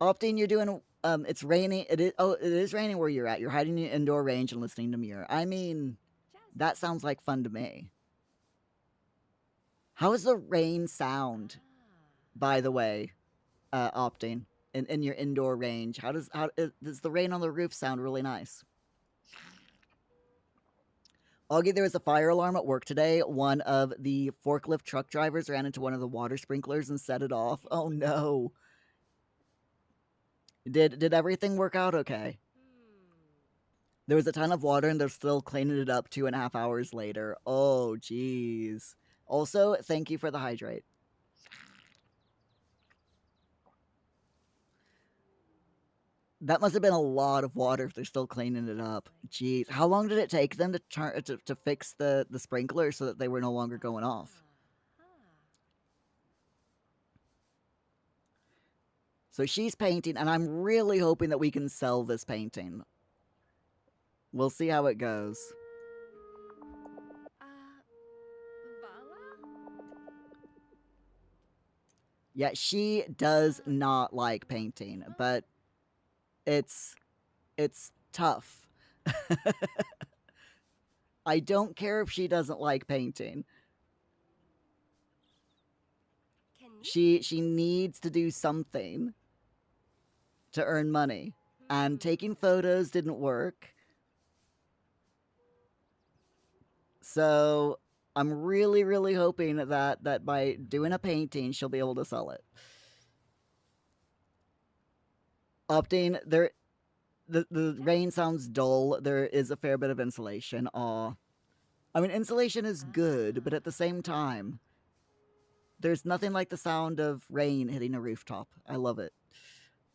Opting, you're doing. It's raining. It is raining where you're at. You're hiding in your indoor range and listening to Muir. I mean, that sounds like fun to me. How does the rain sound, by the way, Opting, in your indoor range? Does the rain on the roof sound really nice? Augie, there was a fire alarm at work today. One of the forklift truck drivers ran into one of the water sprinklers and set it off. Oh no. Did everything work out okay? There was a ton of water and they're still cleaning it up 2.5 hours later. Oh, jeez. Also, thank you for the hydrate. That must have been a lot of water if they're still cleaning it up. Jeez. How long did it take them to fix the sprinkler so that they were no longer going off? So she's painting, and I'm really hoping that we can sell this painting. We'll see how it goes. Vala? Yeah, she does not like painting, but it's tough. I don't care if she doesn't like painting. She needs to do something to earn money. And taking photos didn't work. So I'm really, really hoping that by doing a painting, she'll be able to sell it. Opting, the rain sounds dull. There is a fair bit of insulation. Aw. I mean, insulation is good, but at the same time, there's nothing like the sound of rain hitting a rooftop. I love it.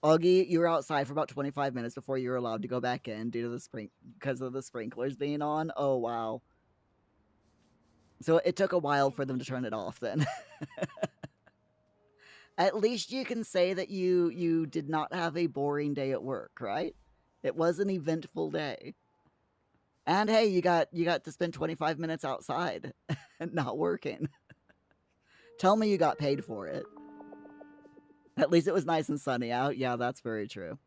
Augie, you were outside for about 25 minutes before you were allowed to go back in due to the because of the sprinklers being on. Oh wow. So it took a while for them to turn it off then. At least you can say that you did not have a boring day at work, right? It was an eventful day. And hey, you got to spend 25 minutes outside and not working. Tell me you got paid for it. At least it was nice and sunny out. Yeah, that's very true.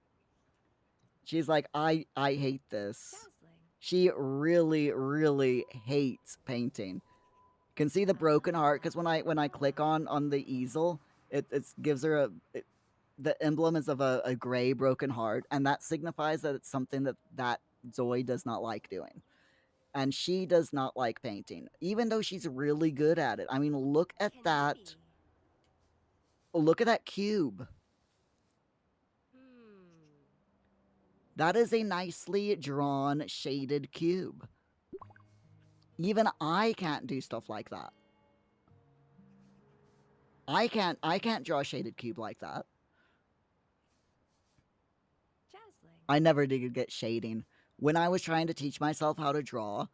She's like, I hate this. Dazzling. She really, really hates painting. You can see the broken heart because when I click on the easel, it gives her the emblem is of a gray broken heart, and that signifies that it's something that Zoe does not like doing. And she does not like painting, even though she's really good at it. I mean, look at that. Kenibi. Look at that cube. Hmm. That is a nicely drawn shaded cube. Even I can't do stuff like that. I can't draw a shaded cube like that. Dazzling. I never did get shading. When I was trying to teach myself how to draw,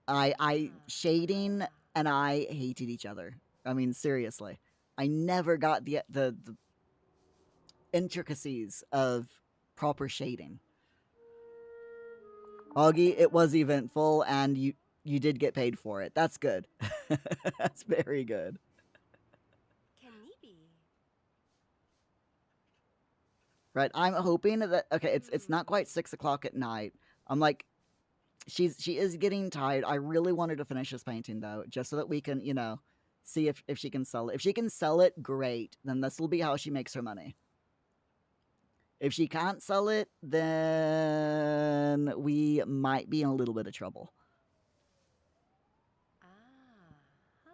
I shading and I hated each other. I mean, seriously. I never got the intricacies of proper shading. Augie, it was eventful and you did get paid for it. That's good. That's very good. Kenibi. Right. I'm hoping that okay, it's not quite 6 o'clock at night. I'm like she is getting tired. I really want her to finish this painting though, just so that we can, see if she can sell it. If she can sell it, great. Then this will be how she makes her money. If she can't sell it, then we might be in a little bit of trouble. Ah. Ha.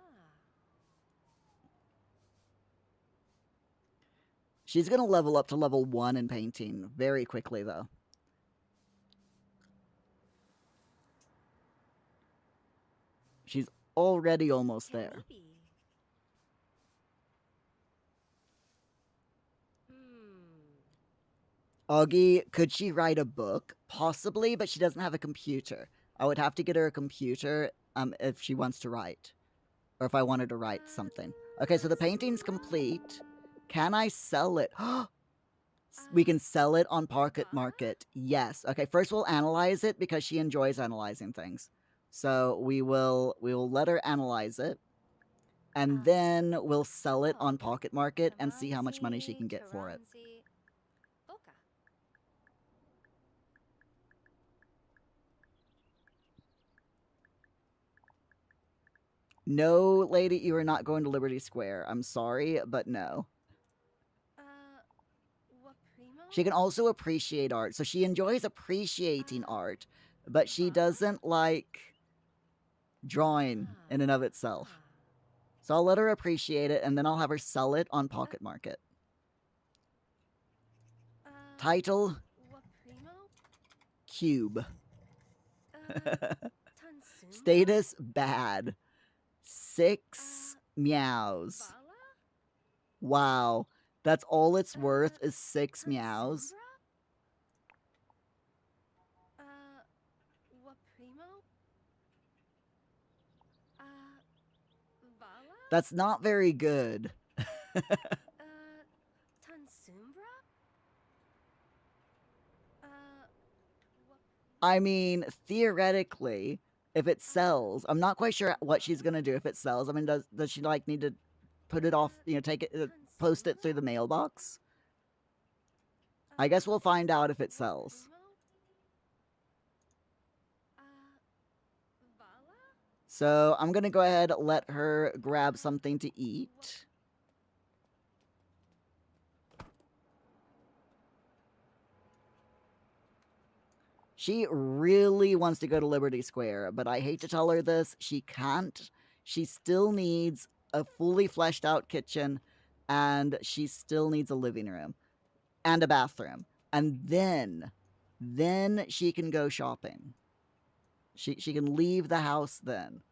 She's gonna level up to level 1 in painting very quickly though. She's already almost there. Kenibi. Hmm. Augie, could she write a book? Possibly, but she doesn't have a computer. I would have to get her a computer if she wants to write. Or if I wanted to write something. Okay, so the painting's complete. Can I sell it? We can sell it on Pocket Market. Yes. Okay, first we'll analyze it because she enjoys analyzing things. So we will let her analyze it. And then we'll sell it on Pocket Market and see how much money she can get for it. Taransi. Boca. No, lady, you are not going to Liberty Square. I'm sorry, but no. What primo? She can also appreciate art. So she enjoys appreciating art, but she doesn't like drawing in and of itself. So I'll let her appreciate it, and then I'll have her sell it on Pocket Market. Title, What primo? Cube. Tansuma? Status, bad. 6 meows. Bala? Wow. That's all it's worth is 6 meows. What primo? Bala? That's not very good. Tansumbra? What? I mean, theoretically, if it sells, I'm not quite sure what she's gonna do if it sells. I mean, does she like need to put it off? Take it, post it through the mailbox. I guess we'll find out if it sells. Bala? So I'm gonna go ahead and let her grab something to eat. She really wants to go to Liberty Square, but I hate to tell her this, she can't. She still needs a fully fleshed out kitchen, and she still needs a living room and a bathroom. And then she can go shopping. She can leave the house then.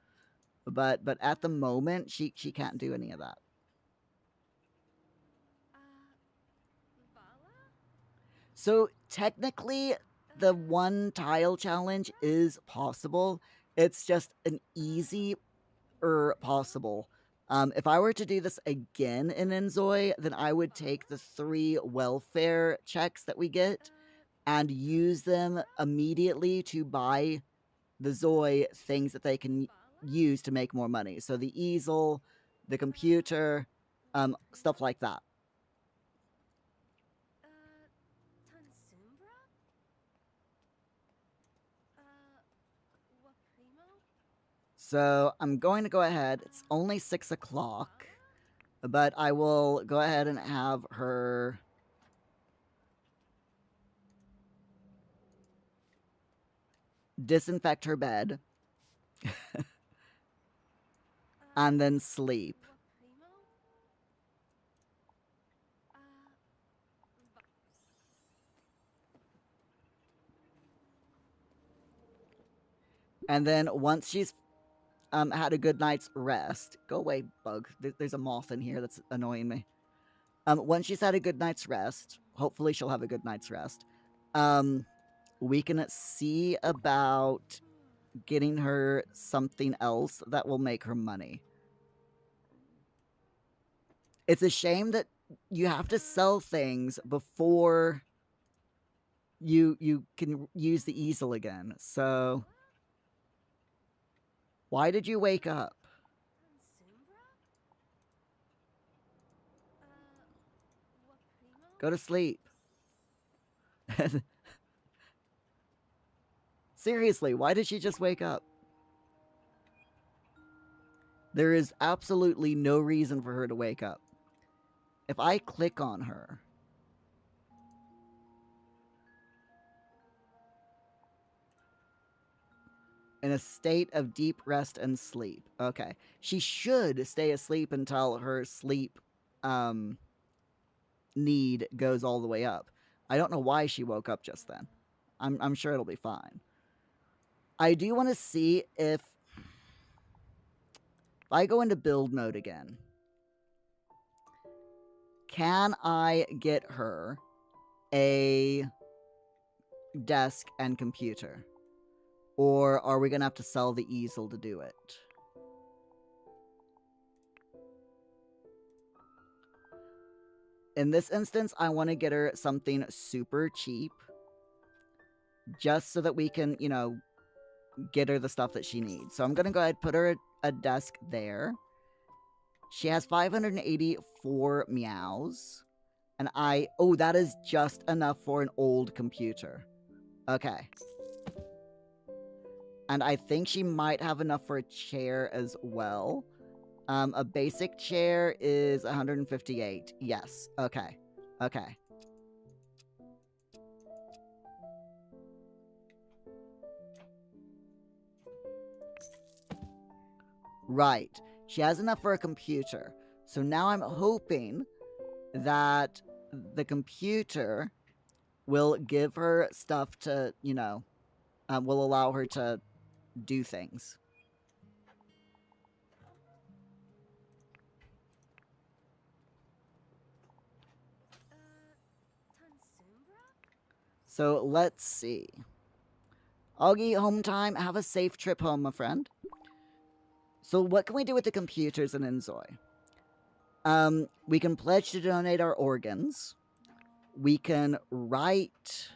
But at the moment she can't do any of that. Bala? So technically, the one tile challenge is possible. It's just an easy possible. If I were to do this again in inZOI, then I would take the 3 welfare checks that we get and use them immediately to buy the Zoi things that they can use to make more money. So the easel, the computer, stuff like that. Tansumbra? What primo? So I'm going to go ahead. It's only 6 o'clock, Bala? but I will go ahead and have her disinfect her bed and then sleep. What primo? Ba- And then once she's had a good night's rest, go away, bug. There's a moth in here that's annoying me. Once she's had a good night's rest, hopefully she'll have a good night's rest. We can see about getting her something else that will make her money. It's a shame that you have to sell things before you can use the easel again. So Bala? why did you wake up? Tansumbra? What primo? Go to sleep. Seriously, why did she just wake up? There is absolutely no reason for her to wake up. If I click on her, in a state of deep rest and sleep. Okay. She should stay asleep until her sleep need goes all the way up. I don't know why she woke up just then. I'm sure it'll be fine. I do want to see if I go into build mode again, can I get her a desk and computer? Or are we going to have to sell the easel to do it? In this instance, I want to get her something super cheap just so that we can, you know, get her the stuff that she needs. So I'm going to go ahead and put her a desk there. She has 584 meows. And oh, that is just enough for an old computer. Okay. And I think she might have enough for a chair as well. A basic chair is 158. Yes. Okay. Okay. Right. She has enough for a computer. So now I'm hoping that the computer will give her stuff to, you know, will allow her to do things. Tansumbra? So let's see. Augie, home time. Have a safe trip home, my friend. So what can we do with the computers in inZOI? We can pledge to donate our organs. We can write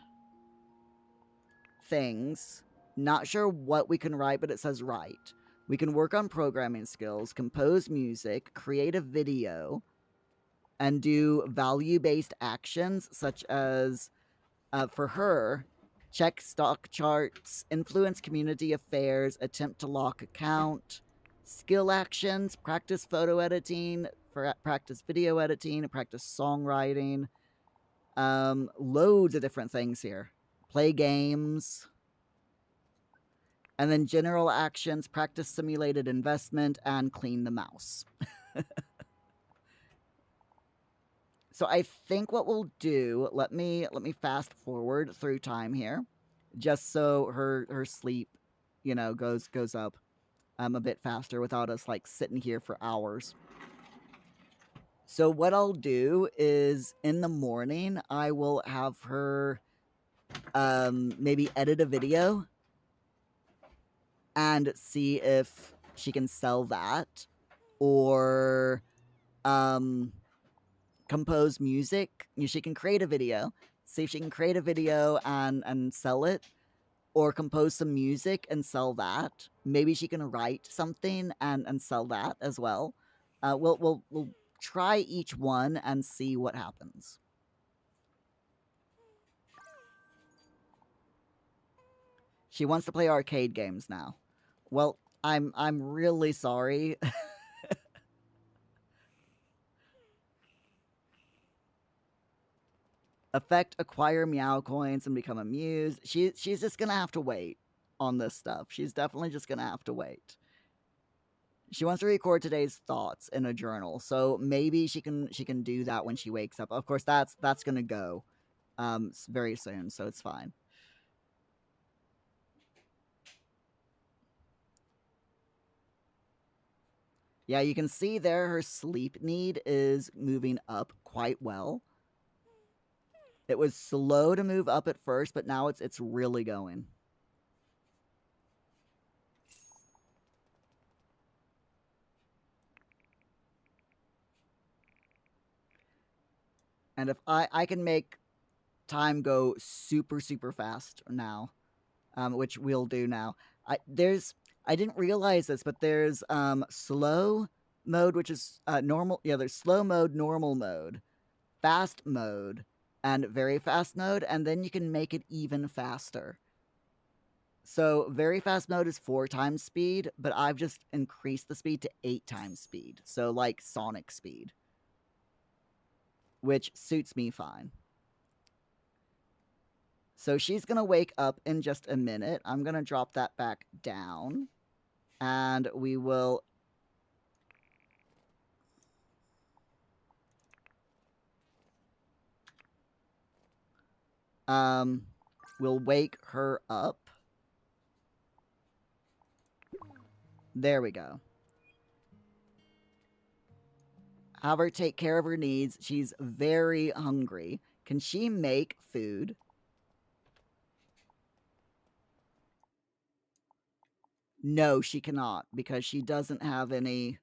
things. Not sure what we can write, but it says write. We can work on programming skills, compose music, create a video, and do value-based actions such as, for her, check stock charts, influence community affairs, attempt to lock account, skill actions, practice photo editing, practice video editing, practice songwriting, loads of different things here. Play games, and then general actions, practice simulated investment, and clean the mouse. So I think what we'll do, let me fast forward through time here, just so her sleep, you know, goes up a bit faster without us like sitting here for hours. So what I'll do is in the morning I will have her maybe edit a video and see if she can sell that, or um compose music. She can create a video, see if she can create a video and sell it, or compose some music and sell that. Maybe she can write something and sell that as well. We'll try each one and see what happens. She wants to play arcade games now. Well, I'm really sorry. Affect acquire meow coins and become amused. She's just gonna have to wait on this stuff. She's definitely just gonna have to wait. She wants to record today's thoughts in a journal, so maybe she can do that when she wakes up. Of course, that's gonna go very soon, so it's fine. Yeah, you can see there her sleep need is moving up quite well. It was slow to move up at first, but now it's really going. And if I can make time go super fast now, which we'll do now. I didn't realize this, but there's slow mode, which is normal. Yeah, there's slow mode, normal mode, fast mode, and very fast mode, and then you can make it even faster. So very fast mode is 4 times speed, but I've just increased the speed to 8 times speed. So like Sonic speed, which suits me fine. So she's gonna wake up in just a minute. I'm gonna drop that back down, and we will we'll wake her up. There we go. Have her take care of her needs. She's very hungry. Can she make food? No, she cannot, because she doesn't have any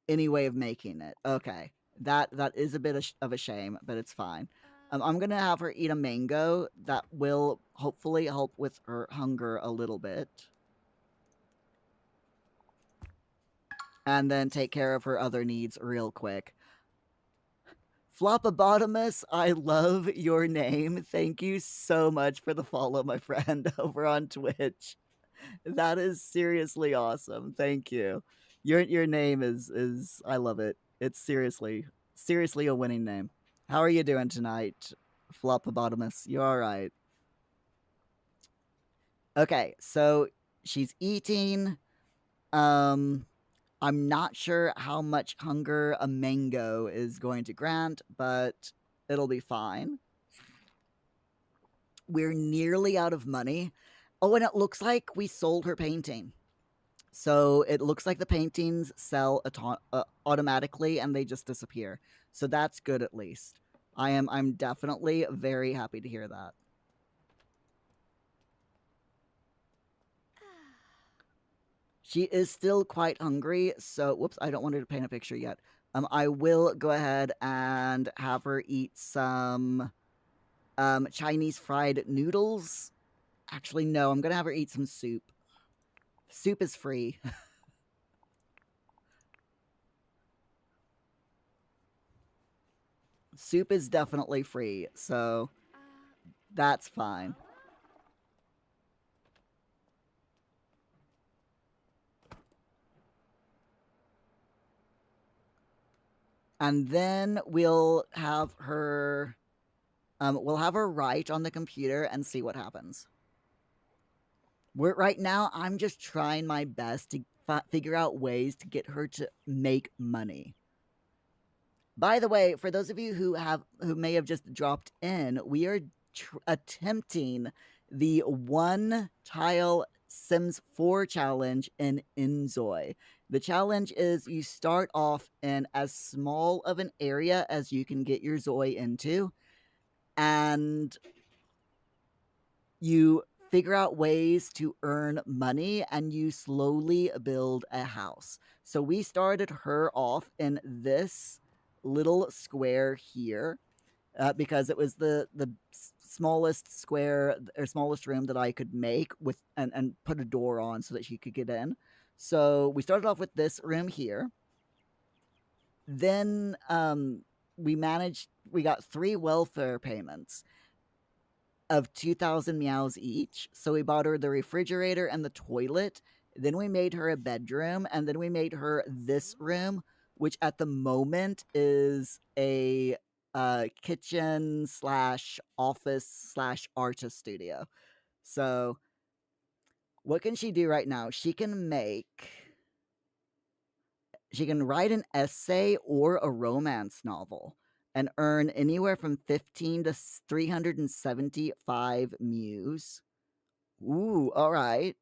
way of making it. Okay. That is a bit of a shame, but it's fine. I'm gonna have her eat a mango. That will hopefully help with her hunger a little bit. And then take care of her other needs real quick. Flopobotamus, I love your name. Thank you so much for the follow, my friend, over on Twitch. That is seriously awesome. Thank you. Your name is I love it. It's seriously a winning name. How are you doing tonight, Flopobotamus? You all right? Okay, so she's eating. I'm not sure how much hunger a mango is going to grant, but it'll be fine. We're nearly out of money. Oh, and it looks like we sold her painting. So it looks like the paintings sell automatically and they just disappear. So that's good at least. I'm definitely very happy to hear that. She is still quite hungry, so whoops, I don't want her to paint a picture yet. I will go ahead and have her eat some Chinese fried noodles. Actually, no, I'm gonna have her eat some soup. Soup is free. Soup is definitely free, so that's fine. Mama? And then we'll have her write on the computer and see what happens. Right now, I'm just trying my best to figure out ways to get her to make money. By the way, for those of you who may have just dropped in, we are attempting the one tile Sims 4 challenge in inZOI. The challenge is you start off in as small of an area as you can get your Zoi into, and you figure out ways to earn money and you slowly build a house. So we started her off in this little square here because it was the smallest square or smallest room that I could make with and put a door on so that she could get in. So we started off with this room here. Then we got 3 welfare payments of 2,000 meows each. So we bought her the refrigerator and the toilet. Then we made her a bedroom, and then we made her this room, which at the moment is a kitchen slash office slash artist studio. So what can she do right now? She can write an essay or a romance novel and earn anywhere from 15 to 375 mews. Ooh, all right.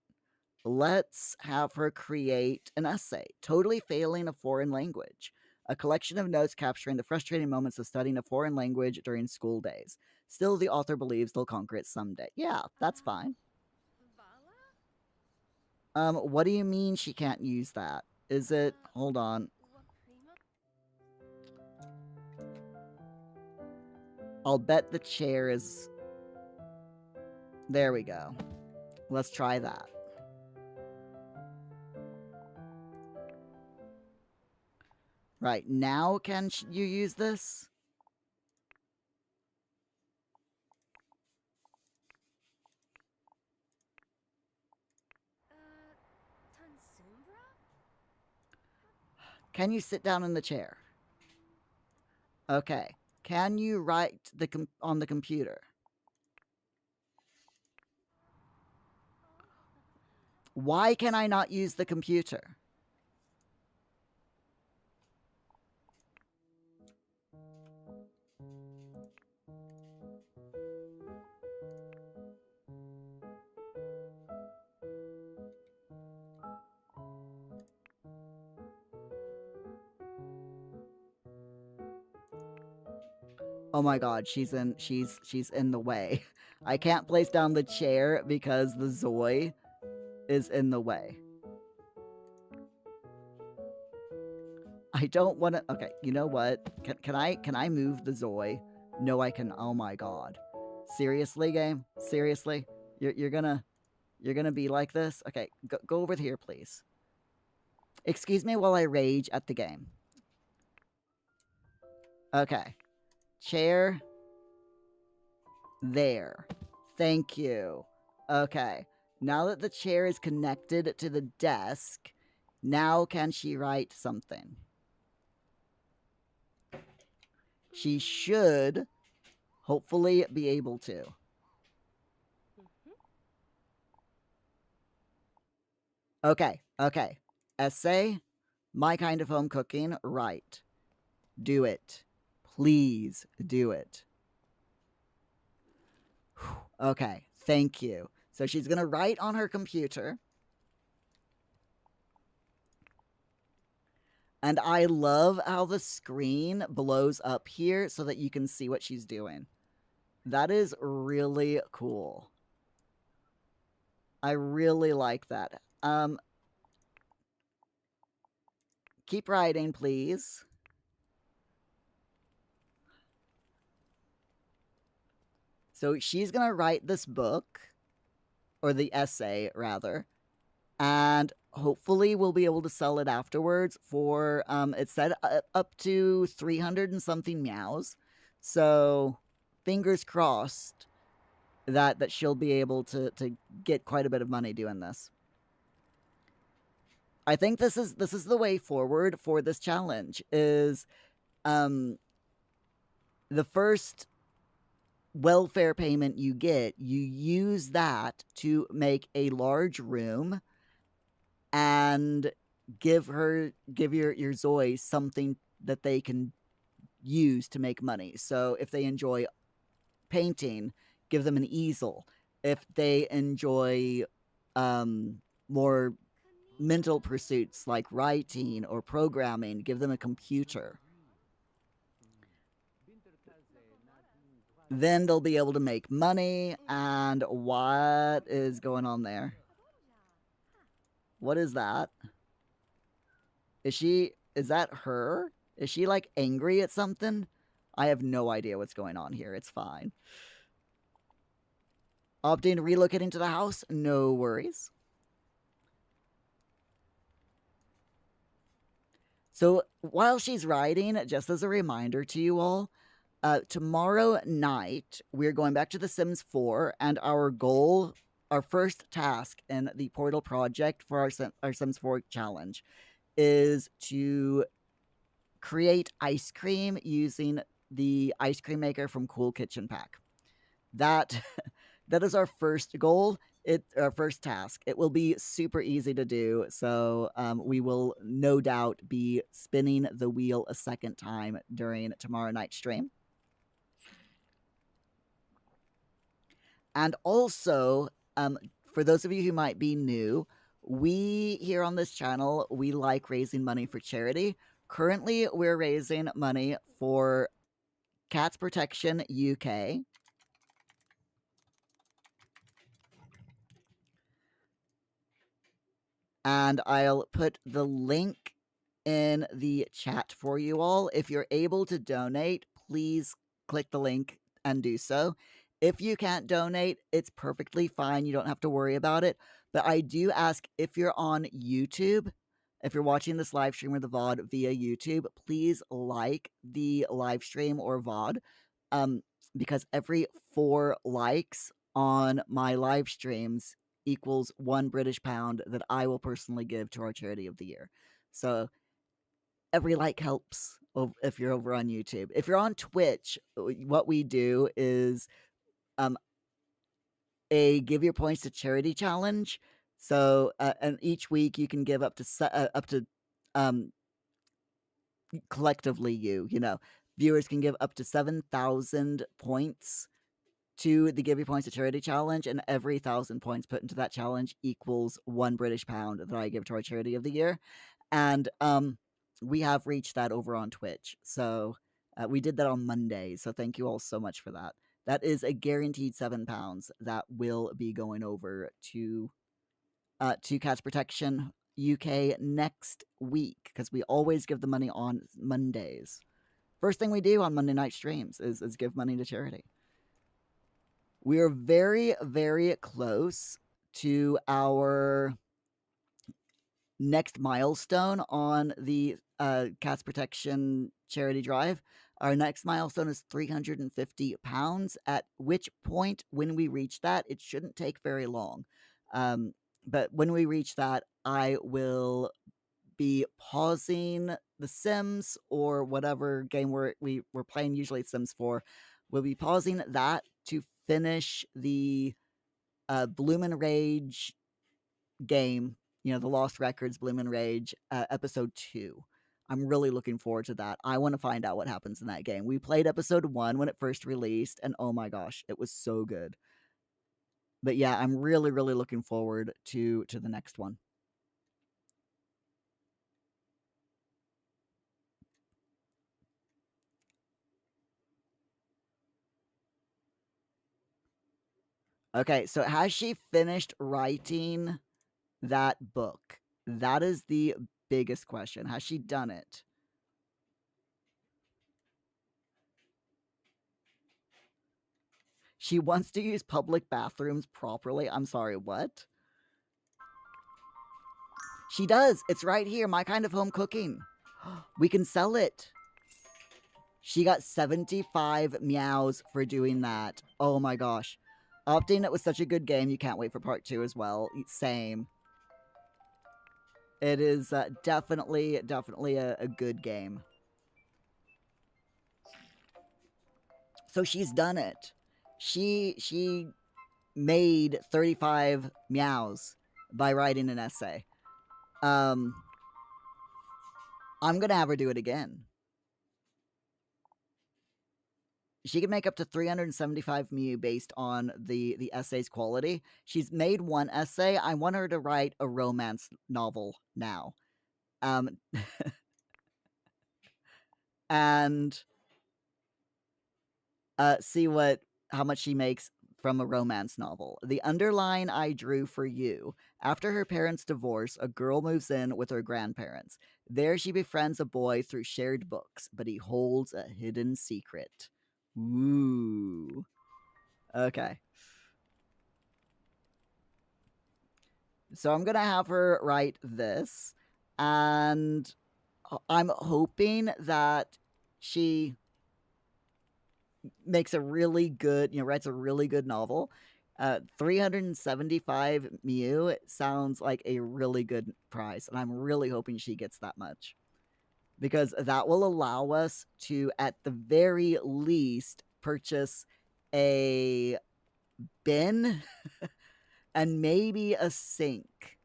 Let's have her create an essay, totally failing a foreign language. A collection of notes capturing the frustrating moments of studying a foreign language during school days. Still, the author believes they'll conquer it someday. Yeah, that's fine. Vala? What do you mean she can't use that? Is it, hold on, What primo? I'll bet the chair is, there we go. Let's try that. Right, now can you use this? Tansumbra? Can you sit down in the chair? Okay. Can you write on the computer? Why can I not use the computer? Oh my god, she's in the way. I can't place down the chair because the Zoi is in the way. I don't want to. Okay, you know what? Can I move the Zoi? No, I can. Oh my god. Seriously, game? Seriously? You're gonna be like this? Okay, go over here, please. Excuse me while I rage at the game. Okay. Chair there. Thank you. Okay. Now that the chair is connected to the desk, now can she write something? She should hopefully be able to. Okay, okay. Essay, my kind of home cooking, right. Do it. Please do it. Okay, thank you. So she's going to write on her computer. And I love how the screen blows up here so that you can see what she's doing. That is really cool. I really like that. Keep writing, please. So she's going to write this book, or the essay, rather, and hopefully we'll be able to sell it afterwards for, it said up to 300 and something meows. So fingers crossed that she'll be able to get quite a bit of money doing this. I think this is the way forward for this challenge is the first welfare payment you get, you use that to make a large room and give your Zoi something that they can use to make money. So if they enjoy painting, give them an easel. If they enjoy more mental pursuits like writing or programming, give them a computer. Then they'll be able to make money. And what is going on there? What is that? Is that her? Is she like angry at something? I have no idea what's going on here. It's fine. Opting to relocating to the house? No worries. So while she's writing, just as a reminder to you all, tomorrow night we're going back to The Sims 4, and our goal, our first task in the Portal project for our Sims 4 challenge is to create ice cream using the ice cream maker from Cool Kitchen Pack. That that is our first goal. Our first task. It will be super easy to do, so we will no doubt be spinning the wheel a second time during tomorrow night's stream. And also, for those of you who might be new, we here on this channel, we like raising money for charity. Currently, we're raising money for Cats Protection UK. And I'll put the link in the chat for you all. If you're able to donate, please click the link and do so. If you can't donate, it's perfectly fine. You don't have to worry about it. But I do ask, if you're on YouTube, if you're watching this live stream or the VOD via YouTube, please like the live stream or VOD, because every 4 likes on my live streams equals £1 that I will personally give to our charity of the year. So every like helps if you're over on YouTube. If you're on Twitch, what we do is a give your points to charity challenge. So and each week you can give up to collectively you know, viewers can give up to 7,000 points to the Give Your Points to Charity challenge, and every 1,000 points put into that challenge equals £1 that I give to our charity of the year. And we have reached that over on Twitch. So we did that on Monday. So thank you all so much for that. That is a guaranteed £7 that will be going over to Cats Protection UK next week, because we always give the money on Mondays. First thing we do on Monday night streams is give money to charity. We are very, very close to our next milestone on the Cats Protection charity drive. Our next milestone is £350, at which point, when we reach that, it shouldn't take very long. But when we reach that, I will be pausing The Sims or whatever game we're playing, usually Sims 4. We'll be pausing that to finish the Bloomin' Rage game, you know, the Lost Records Bloomin' Rage episode 2. I'm really looking forward to that. I want to find out what happens in that game. We played episode 1 when it first released, and oh my gosh, it was so good. But yeah, I'm really, really looking forward to the next one. Okay, so has she finished writing that book? That is the biggest question. Has she done it? She wants to use public bathrooms properly. I'm sorry, what? She does. It's right here. My Kind of Home Cooking. We can sell it. She got 75 meows for doing that. Oh my gosh. Opting, it was such a good game. You can't wait for part 2 as well. Same. It is definitely a good game. So she's done it. She made 35 meows by writing an essay. I'm gonna have her do it again. She can make up to 375 mu based on the essay's quality. She's made one essay. I want her to write a romance novel now. Um, and see how much she makes from a romance novel. The underline I drew for you. After her parents' divorce, a girl moves in with her grandparents. There she befriends a boy through shared books, but he holds a hidden secret. Ooh. Okay. So I'm going to have her write this, and I'm hoping that she makes a really good, writes a really good novel. 375 mu sounds like a really good price, and I'm really hoping she gets that much because that will allow us to, at the very least, purchase a bin and maybe a sink.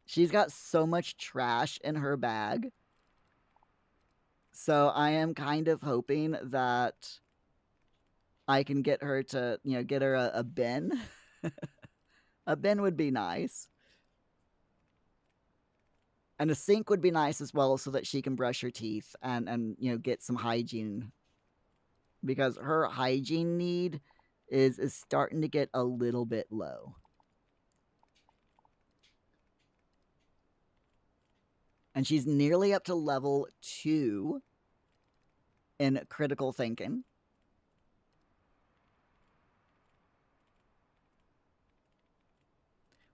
She's got so much trash in her bag. So I am kind of hoping that I can get her to, get her a bin. A bin would be nice. And a sink would be nice as well so that she can brush her teeth and get some hygiene. Because her hygiene need is starting to get a little bit low. And she's nearly up to level 2 in critical thinking.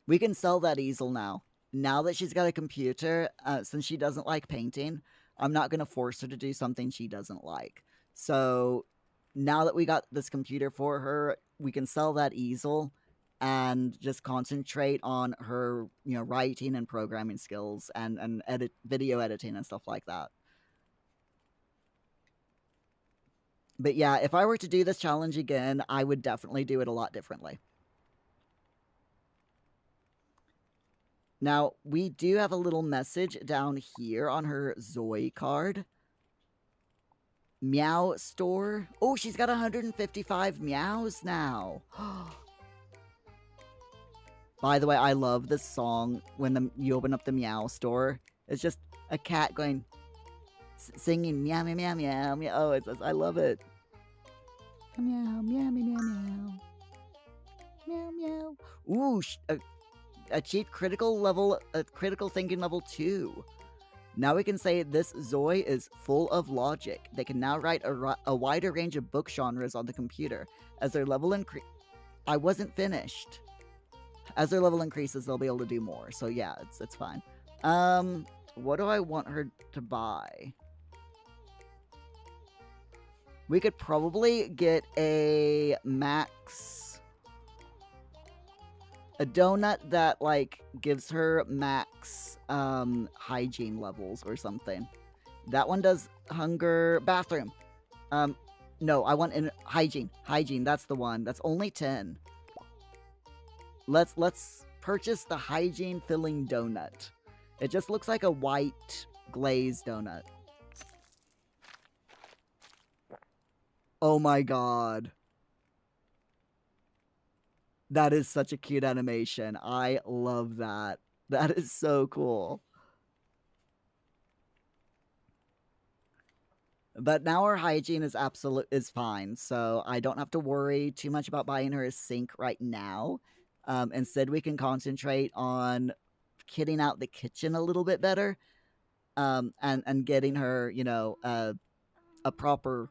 We can sell that easel now. Now that she's got a computer, since she doesn't like painting, I'm not going to force her to do something she doesn't like. So now that we got this computer for her, we can sell that easel and just concentrate on her, writing and programming skills and video editing and stuff like that. But yeah, if I were to do this challenge again, I would definitely do it a lot differently. Now, we do have a little message down here on her ZOI card. Meow store. Oh, she's got 155 meows now. By the way, I love this song when you open up the meow store. It's just a cat going, singing meow, meow, meow, meow, meow. Oh, I love it. Meow, meow, meow, meow, meow. Meow, meow. Ooh, achieved critical thinking level 2. Now we can say this ZOI is full of logic. They can now write a wider range of book genres on the computer. As their level I wasn't finished. As their level increases, they'll be able to do more. So yeah, it's fine. What do I want her to buy? We could probably get a max... a donut that, like, gives her max hygiene levels or something. That one does hunger... bathroom. No, I want hygiene. Hygiene, that's the one. That's only 10. Let's purchase the hygiene filling donut. It just looks like a white glazed donut. Oh my god. That is such a cute animation. I love that. That is so cool. But now her hygiene is fine, so I don't have to worry too much about buying her a sink right now. Instead, we can concentrate on kitting out the kitchen a little bit better, and getting her, a proper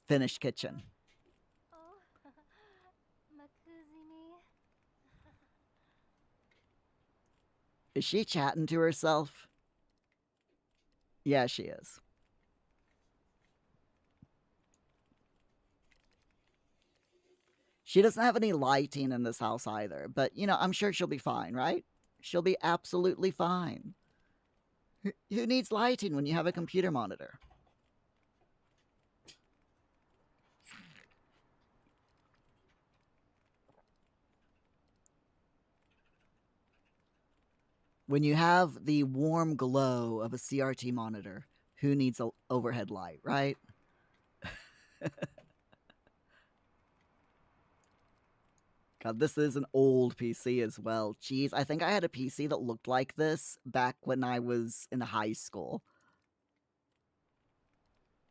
finished kitchen. Oh, Makuzumi. Is she chatting to herself? Yeah, she is. She doesn't have any lighting in this house either, but, I'm sure she'll be fine, right? She'll be absolutely fine. Who needs lighting when you have a computer monitor? When you have the warm glow of a CRT monitor, Who needs a overhead light, right? God, this is an old PC as well. Jeez, I think I had a PC that looked like this back when I was in high school.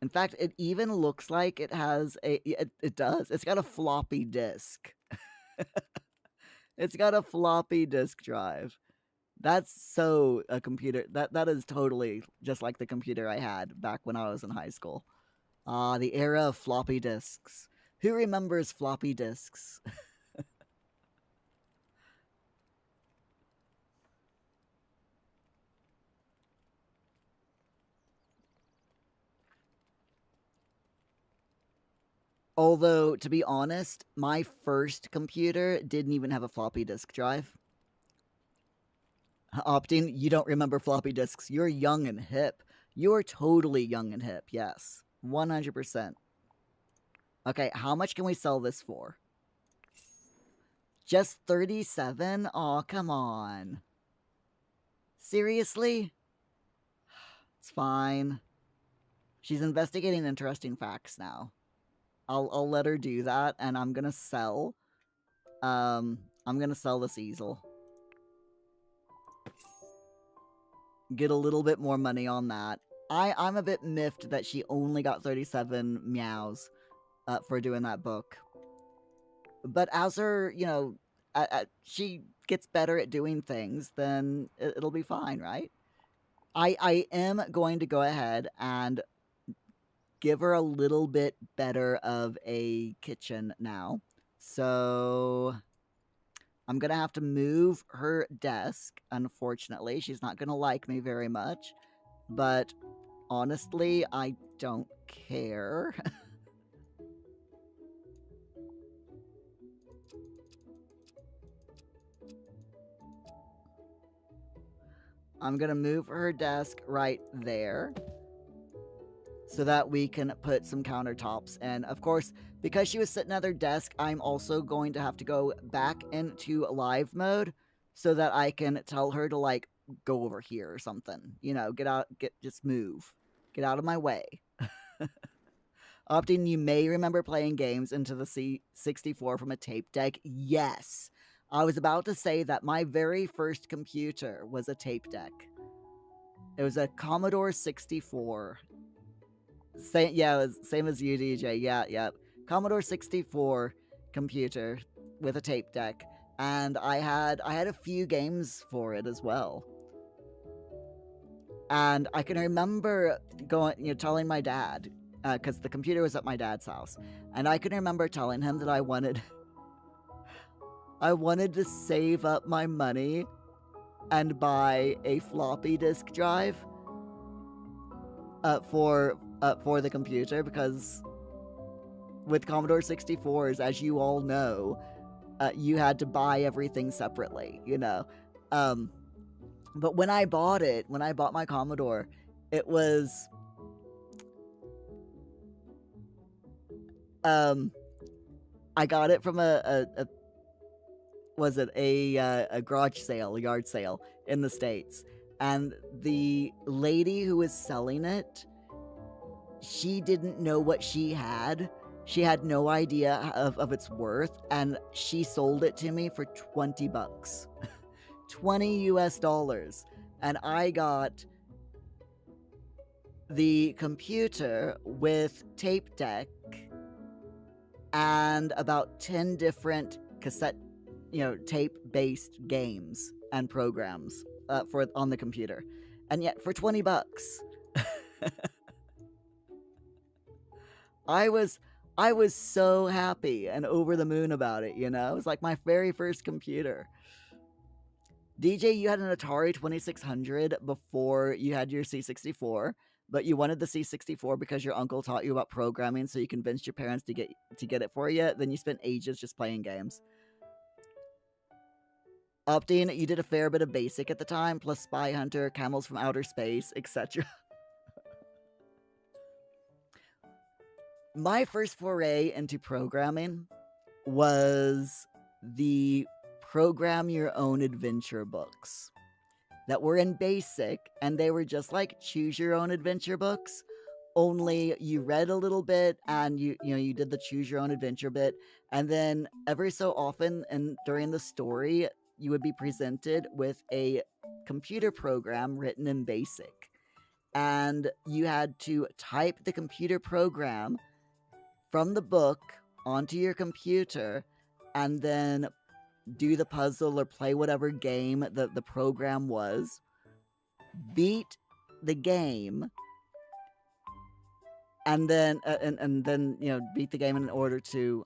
In fact, it even looks like it has it does. It's got a floppy disk. It's got a floppy disk drive. That's so a computer. That is totally just like the computer I had back when I was in high school. Ah, the era of floppy disks. Who remembers floppy disks? Although, to be honest, my first computer didn't even have a floppy disk drive. Opting, you don't remember floppy disks. You're young and hip. You're totally young and hip, yes. 100%. Okay, how much can we sell this for? Just 37? Aw, come on. Seriously? It's fine. She's investigating interesting facts now. I'll let her do that, and I'm gonna sell. I'm gonna sell this easel. Get a little bit more money on that. I'm a bit miffed that she only got 37 meows for doing that book. But as her, she gets better at doing things, then it'll be fine, right? I am going to go ahead and give her a little bit better of a kitchen now. So I'm going to have to move her desk, unfortunately. She's not going to like me very much. But honestly, I don't care. I'm going to move her desk right there so that we can put some countertops. And of course, because she was sitting at her desk, I'm also going to have to go back into live mode so that I can tell her to like go over here or something. Just move. Get out of my way. Opting, you may remember playing games into the C64 from a tape deck. Yes. I was about to say that my very first computer was a tape deck. It was a Commodore 64. Same as you, DJ. Yeah. Commodore 64 computer with a tape deck, and I had a few games for it as well. And I can remember telling my dad, because the computer was at my dad's house, and I can remember telling him that I wanted to save up my money and buy a floppy disk drive for the computer, because with Commodore 64s, as you all know, you had to buy everything separately, But when I bought my Commodore, it was I got it from a garage sale, a yard sale in the States. And the lady who was selling it, she didn't know what she had. She had no idea of its worth, and she sold it to me for 20 bucks. 20 US dollars. And I got the computer with tape deck and about 10 different cassette, tape-based games and programs on the computer. And yet for 20 bucks. I was so happy and over the moon about it, It was like my very first computer. DJ, you had an Atari 2600 before you had your C64, but you wanted the C64 because your uncle taught you about programming, so you convinced your parents to get it for you. Then you spent ages just playing games. Opting, you did a fair bit of basic at the time, plus Spy Hunter, Camels from Outer Space, etc. My first foray into programming was the Program Your Own Adventure books. that were in basic, and they were just like choose your own adventure books, only you read a little bit and you did the choose your own adventure bit, and then every so often and during the story you would be presented with a computer program written in basic, and you had to type the computer program from the book onto your computer and then do the puzzle or play whatever game the program was, beat the game, and then beat the game in order to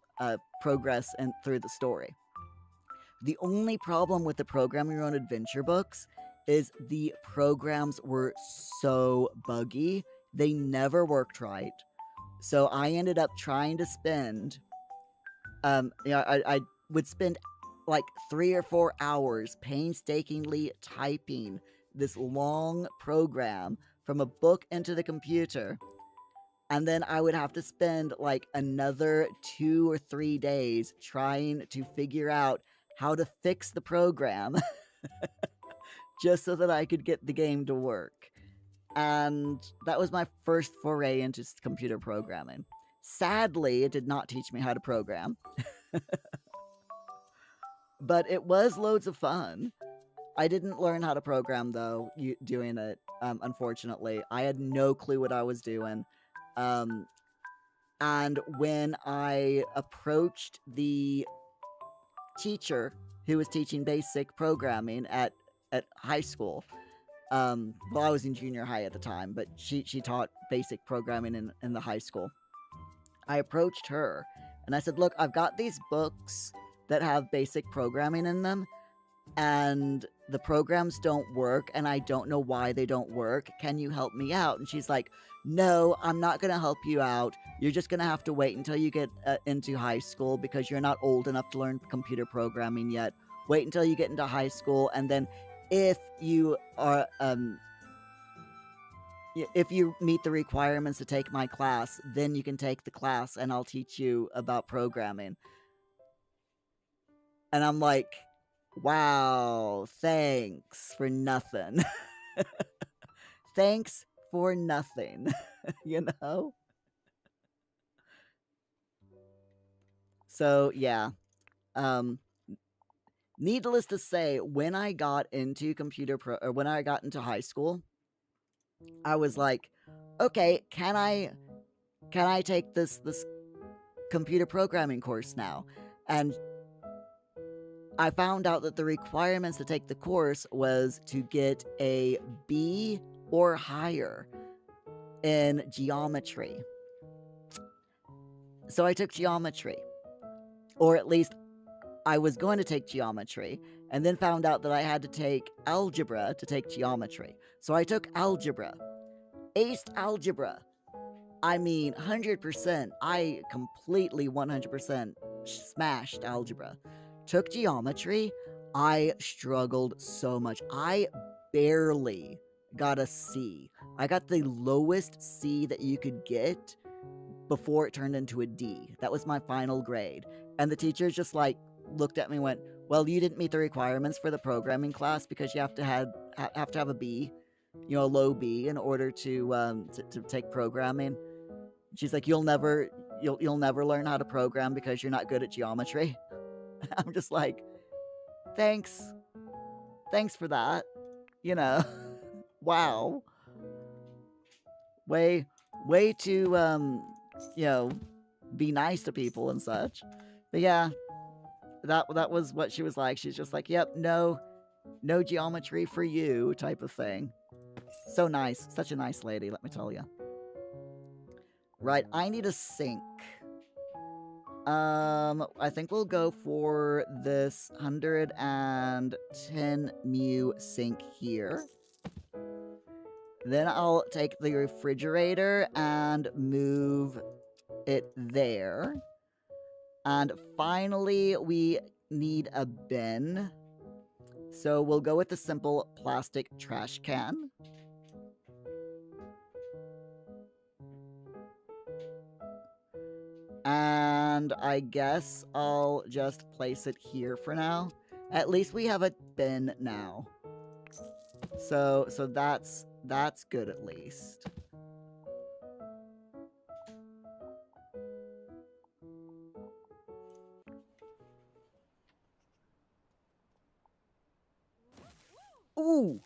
progress and through the story. The only problem with the program your own adventure books is the programs were so buggy. They never worked right. So I ended up trying to spend I would spend like 3 or 4 hours painstakingly typing this long program from a book into the computer, and then I would have to spend like another 2 or 3 days trying to figure out how to fix the program just so that I could get the game to work. And that was my first foray into computer programming. Sadly, it did not teach me how to program, but it was loads of fun. I didn't learn how to program though, doing it. Unfortunately, I had no clue what I was doing. Um, and when I approached the teacher who was teaching basic programming at high school, well, I was in junior high at the time, but she taught basic programming in the high school. I approached her and I said, "Look, I've got these books that have basic programming in them, and the programs don't work, and I don't know why they don't work. Can you help me out?" And she's like, "No, I'm not going to help you out. You're just going to have to wait until you get into high school because you're not old enough to learn computer programming yet. Wait until you get into high school, and then if you are if you meet the requirements to take my class, then you can take the class and I'll teach you about programming." And I'm like, wow, thanks for nothing. Thanks for nothing, you know? So, yeah. Um, Needless to say, when I got into or when I got into high school, I was like, okay, can I take this computer programming course now? And I found out that the requirements to take the course was to get a B or higher in geometry. So I took geometry, or at least I was going to take geometry, and then found out that I had to take algebra to take geometry. So I took algebra, aced algebra. I mean, 100%. I completely 100% smashed algebra. Took geometry. I struggled so much. I barely got a C. I got the lowest C that you could get before it turned into a D. That was my final grade. And the teacher just like looked at me and went, "Well, you didn't meet the requirements for the programming class because you have to have a B, a low B in order to take programming." She's like, you'll never learn how to program because you're not good at geometry." I'm just like, thanks. Thanks for that. You know. Wow. Way way to you know, be nice to people and such. But yeah, that was what she was like. She's just like, "Yep, no geometry for you," type of thing. So nice. Such a nice lady, let me tell you. Right, I need a sink. I think we'll go for this 110 mu sink here. Then I'll take the refrigerator and move it there. And finally, we need a bin. So we'll go with the simple plastic trash can. And I guess I'll just place it here for now. At least we have a bin now. So that's good at least. Ooh.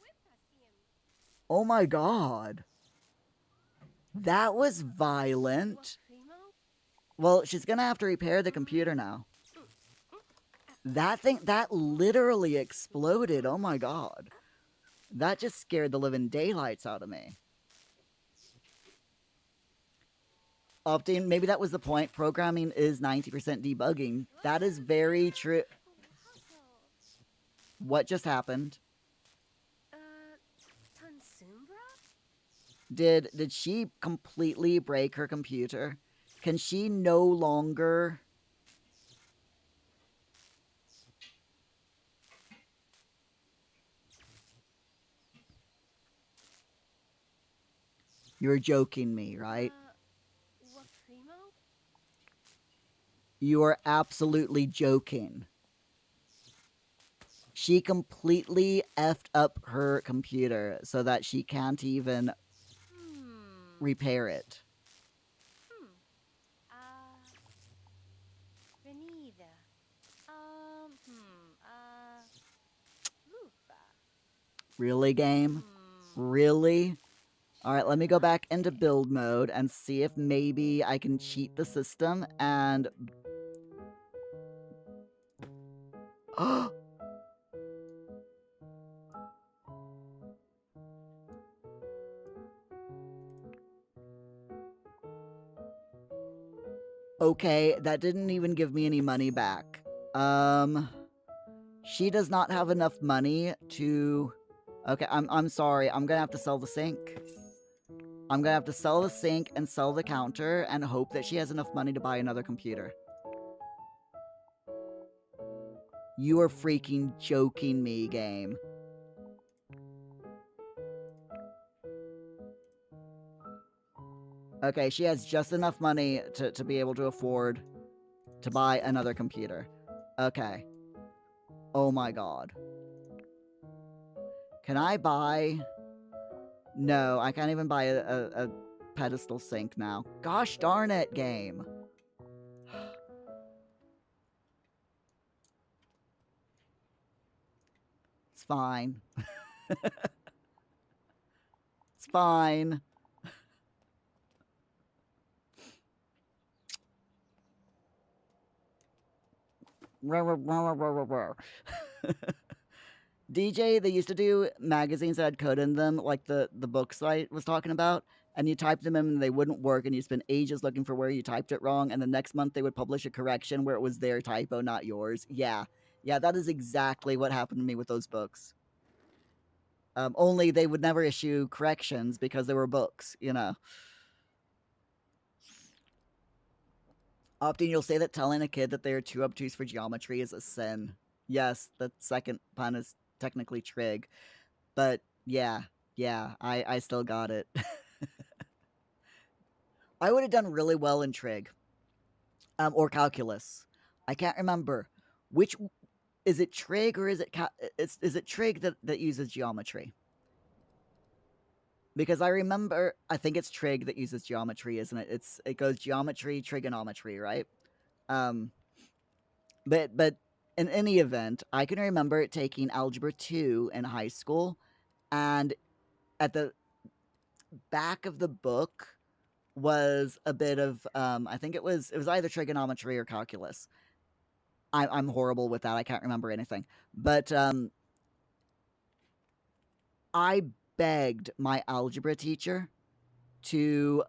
Oh my god. That was violent. Well, she's gonna have to repair the computer now. That thing, that literally exploded. Oh my god. That just scared the living daylights out of me. Opting, maybe that was the point. Programming is 90% debugging. That is very true. What just happened? Tansumbra? Did she completely break her computer? Can she no longer... You're joking me, right? Waprimo? You are absolutely joking. She completely effed up her computer so that she can't even repair it. Venida. Lupa. Really, game? Really? Alright, let me go back into build mode and see if maybe I can cheat the system and... Okay, that didn't even give me any money back. She does not have enough money to... Okay, I'm sorry. I'm gonna have to sell the sink. I'm gonna have to sell the sink and sell the counter and hope that she has enough money to buy another computer. You are freaking joking me, game. Okay, she has just enough money to be able to afford to buy another computer. Okay. Oh my god. Can I buy... No, I can't even buy a pedestal sink now. Gosh darn it, game. It's fine. It's fine. DJ, they used to do magazines that had code in them, like the books I was talking about, and you type them in and they wouldn't work, and you spend ages looking for where you typed it wrong, and the next month they would publish a correction where it was their typo, not yours. Yeah. Yeah, that is exactly what happened to me with those books. Only they would never issue corrections because they were books, you know. Opting, you'll say that telling a kid that they are too obtuse for geometry is a sin. Yes, the second pun is technically trig. But yeah, I still got it. I would have done really well in trig. Or calculus. I can't remember. Which... Is it trig or is it... Is it trig that uses geometry? Because I remember... I think it's trig that uses geometry, isn't it? It goes geometry, trigonometry, right? But in any event, I can remember taking Algebra 2 in high school, and at the back of the book was a bit of I think it was either trigonometry or calculus. I'm horrible with that. I can't remember anything. But I begged my algebra teacher to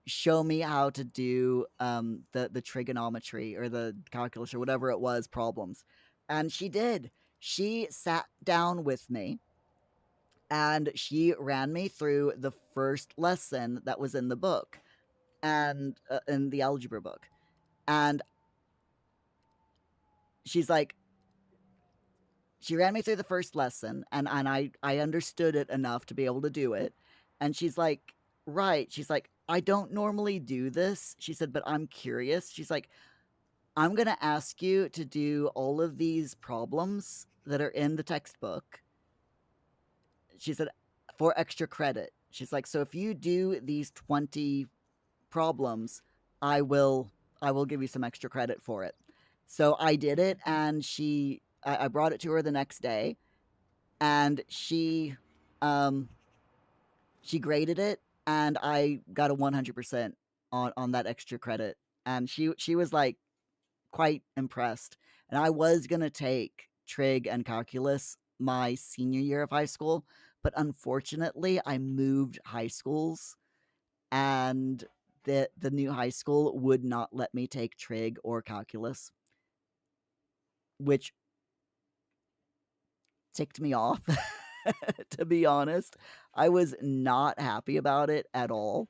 show me how to do the trigonometry or the calculus or whatever it was problems. And she did. She sat down with me and she ran me through the first lesson that was in the book and in the algebra book. And she's like, she ran me through the first lesson and I understood it enough to be able to do it. And she's like, right. She's like, I don't normally do this. She said, but I'm curious. She's like, I'm going to ask you to do all of these problems that are in the textbook. she said, for extra credit. She's like, so if you do these 20 problems, I will I will give you some extra credit for it. So I did it, and I brought it to her the next day, and um she graded it, and I got a 100% on that extra credit, and she was like quite impressed. And I was gonna take trig and calculus my senior year of high school, but unfortunately I moved high schools, and the new high school would not let me take trig or calculus, which ticked me off. To be honest, I was not happy about it at all,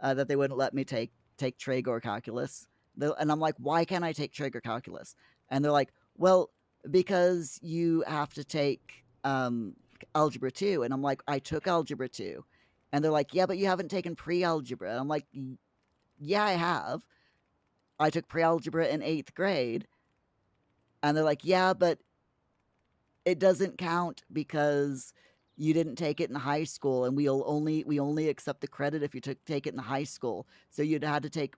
that they wouldn't let me take trig or calculus. And I'm like, why can't I take trig or calculus? And they're like, well, because you have to take algebra 2. And I'm like, I took algebra 2. And they're like, yeah, but you haven't taken pre-algebra. I'm like, yeah, I have. I took pre-algebra in 8th grade. And they're like, yeah, but it doesn't count because you didn't take it in high school, and we only accept the credit if you take it in high school. So you'd had to take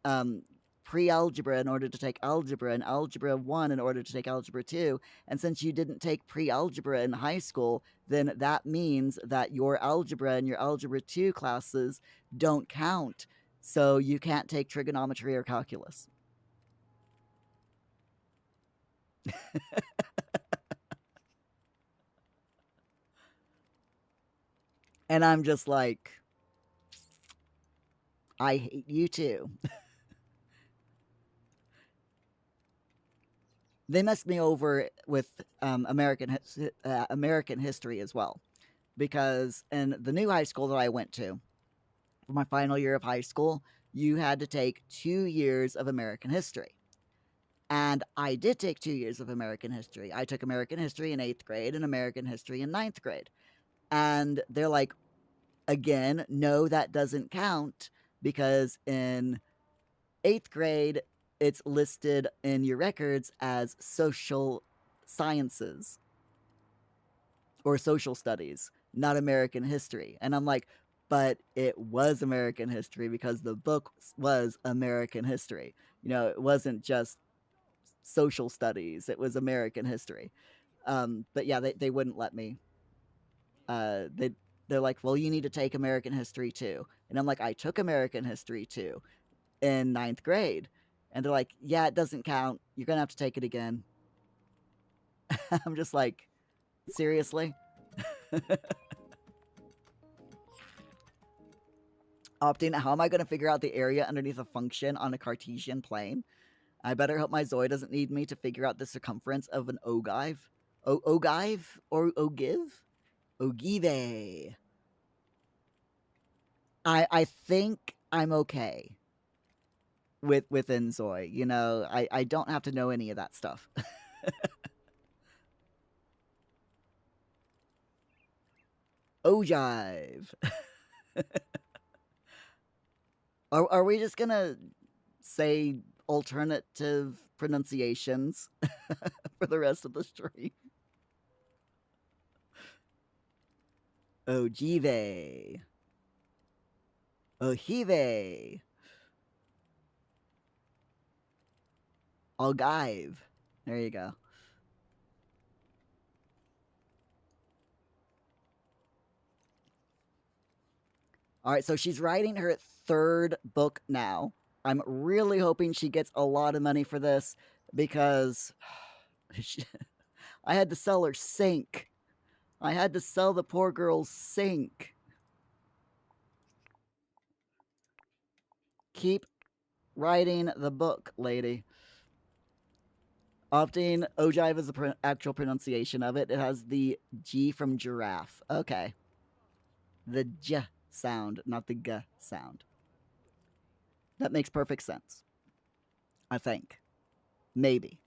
um, pre-algebra in order to take algebra, and algebra 1 in order to take algebra 2. And since you didn't take pre-algebra in high school, then that means that your algebra and your algebra 2 classes don't count. So you can't take trigonometry or calculus. And I'm just like, I hate you too. They messed me over with American history as well, because in the new high school that I went to for my final year of high school, you had to take 2 years of American history. And I did take 2 years of American history. I took American history in 8th grade and American history in ninth grade. And they're like, again, no, that doesn't count, because in 8th grade, it's listed in your records as social sciences or social studies, not American history. And I'm like, but it was American history because the book was American history. It wasn't just social studies, it was American history. But yeah, they wouldn't let me. They're like, well, you need to take American history too. And I'm like, I took American history too in ninth grade. And they're like, yeah, it doesn't count. You're going to have to take it again. I'm just like, seriously? Opting, how am I going to figure out the area underneath a function on a Cartesian plane? I better hope my ZOI doesn't need me to figure out the circumference of an ogive. Ogive? Or ogive? Ogive. I think I'm okay with inZOI. I don't have to know any of that stuff. Ogive. Are we just gonna say alternative pronunciations for the rest of the stream? Ogive. Ohive. Ogive. There you go. All right, so she's writing her third book now. I'm really hoping she gets a lot of money for this, because I had to sell her sink. I had to sell the poor girl's sink. Keep writing the book, lady. Opting, ogive is the actual pronunciation of it. It has the G from giraffe. Okay. The J sound, not the G sound. That makes perfect sense. I think. Maybe.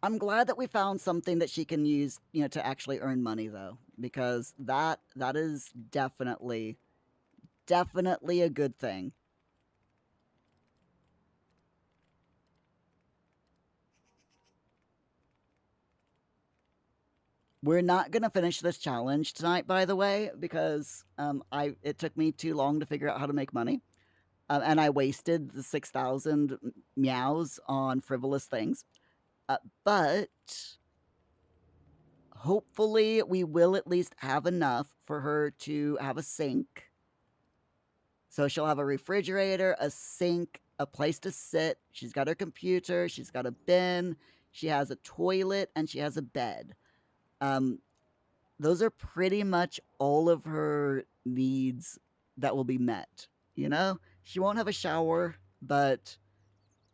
I'm glad that we found something that she can use, to actually earn money, though, because that is definitely a good thing. We're not gonna finish this challenge tonight, by the way, because it took me too long to figure out how to make money, and I wasted the 6,000 meows on frivolous things. But hopefully, we will at least have enough for her to have a sink. So she'll have a refrigerator, a sink, a place to sit. She's got her computer. She's got a bin. She has a toilet, and she has a bed. Those are pretty much all of her needs that will be met. You know, she won't have a shower, but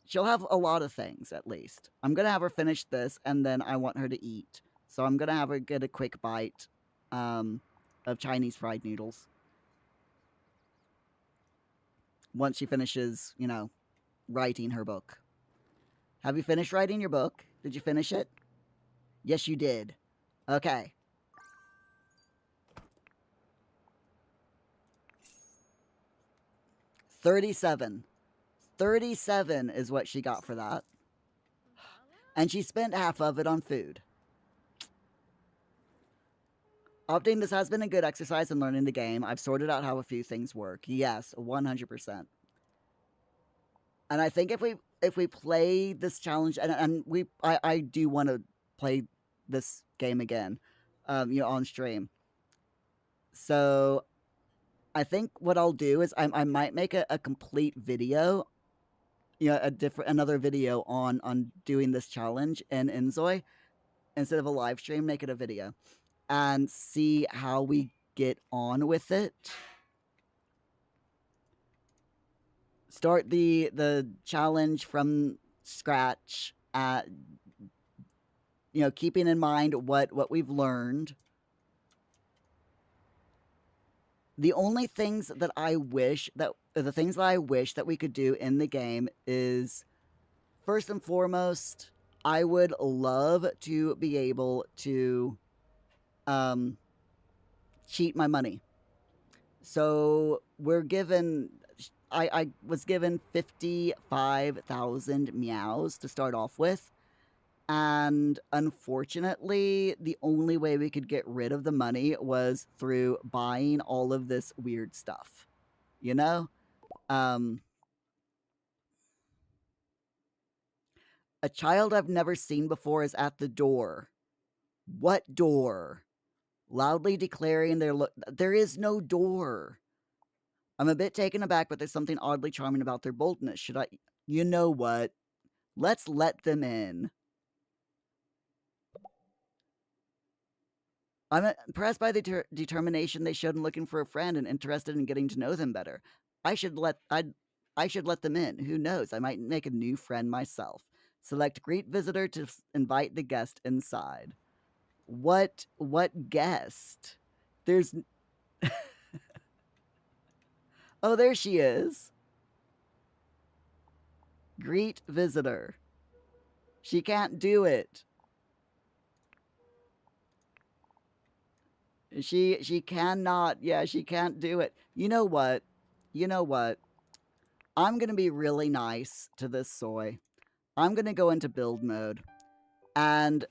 she'll have a lot of things at least. I'm gonna have her finish this, and then I want her to eat. So I'm gonna have her get a quick bite of Chinese fried noodles once she finishes, writing her book. Have you finished writing your book? Did you finish it? Yes, you did. Okay. 37. 37 is what she got for that. And she spent half of it on food. Opting, this has been a good exercise in learning the game. I've sorted out how a few things work. Yes, 100%. And I think if we play this challenge, and I do want to play this game again, on stream. So I think what I'll do is I might make a complete video, another video on doing this challenge in inZOI instead of a live stream. Make it a video and see how we get on with it. Start the challenge from scratch, keeping in mind what we've learned. The only things that I wish that we could do in the game is, first and foremost, I would love to be able to cheat my money. So I was given 55,000 meows to start off with. And unfortunately, the only way we could get rid of the money was through buying all of this weird stuff. You know? A child I've never seen before is at the door. What door? Loudly declaring there is no door. I'm a bit taken aback, but there's something oddly charming about their boldness. Should I? You know what? Let's let them in. I'm impressed by the determination they showed in looking for a friend and interested in getting to know them better. I should let them in. Who knows? I might make a new friend myself. Select greet visitor to invite the guest inside. What guest? There's Oh, there she is. Greet visitor. She can't do it. She cannot. Yeah, she can't do it. You know what? I'm going to be really nice to this soy. I'm going to go into build mode. And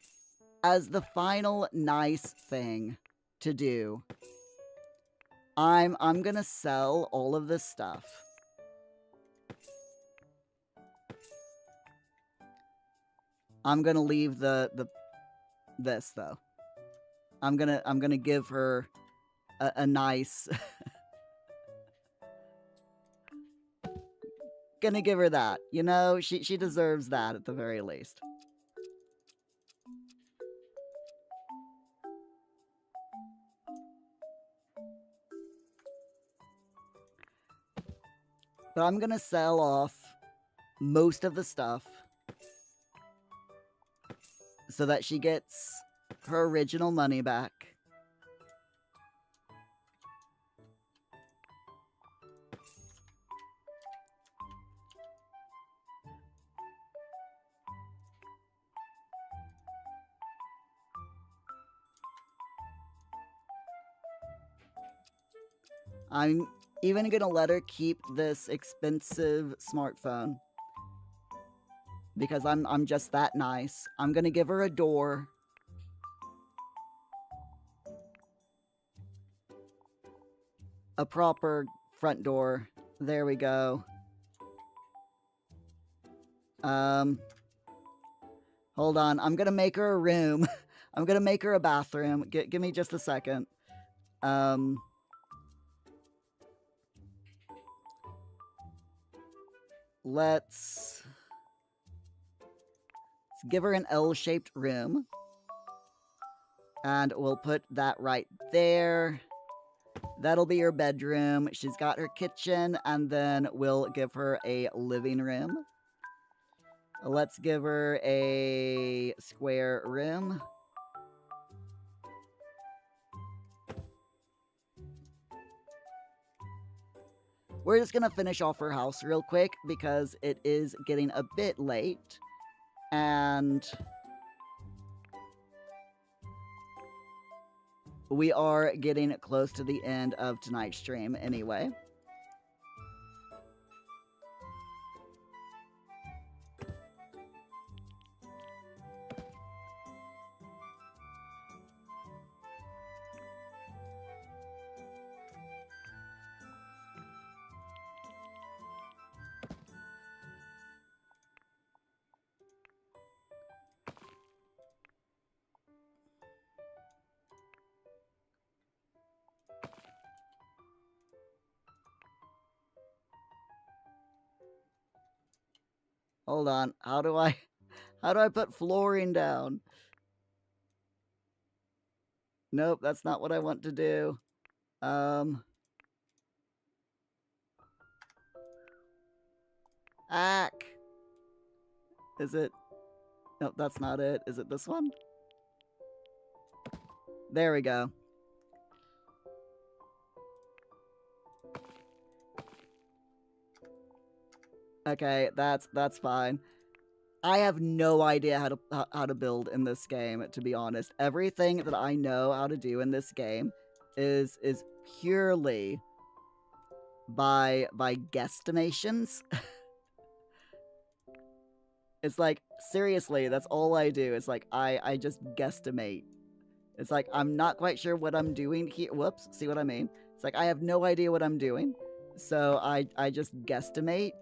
as the final nice thing to do, I'm going to sell all of this stuff. I'm going to leave this though. I'm going to give her a nice gonna give her that. She deserves that at the very least. But I'm gonna sell off most of the stuff so that she gets her original money back. I'm even gonna let her keep this expensive smartphone because I'm just that nice. I'm gonna give her a door. a proper front door. There we go. Hold on. I'm gonna make her a room. I'm gonna make her a bathroom. Give me just a second. Let's give her an L-shaped room. And we'll put that right there. That'll be her bedroom. She's got her kitchen, and then we'll give her a living room. Let's give her a square room. We're just gonna finish off her house real quick because it is getting a bit late. And we are getting close to the end of tonight's stream anyway. Hold on. How do I put flooring down? Nope, that's not what I want to do. Ack. Is it? Nope, that's not it. Is it this one? There we go. Okay, that's fine. I have no idea how to build in this game, to be honest. Everything that I know how to do in this game is purely by guesstimations. It's like, seriously, that's all I do. It's like I just guesstimate. It's like I'm not quite sure what I'm doing here. Whoops, see what I mean? It's like I have no idea what I'm doing. So I just guesstimate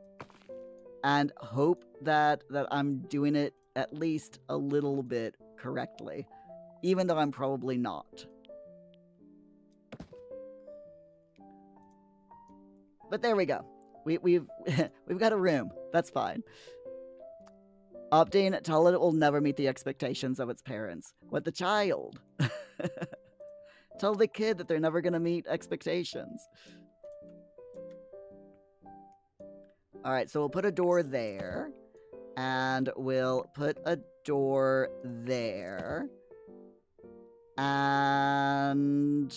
and hope that I'm doing it at least a little bit correctly, even though I'm probably not. But there we go. We've got a room. That's fine. Opting, tell it will never meet the expectations of its parents. What, the child? Tell the kid that they're never gonna meet expectations. Alright, so we'll put a door there. And we'll put a door there. And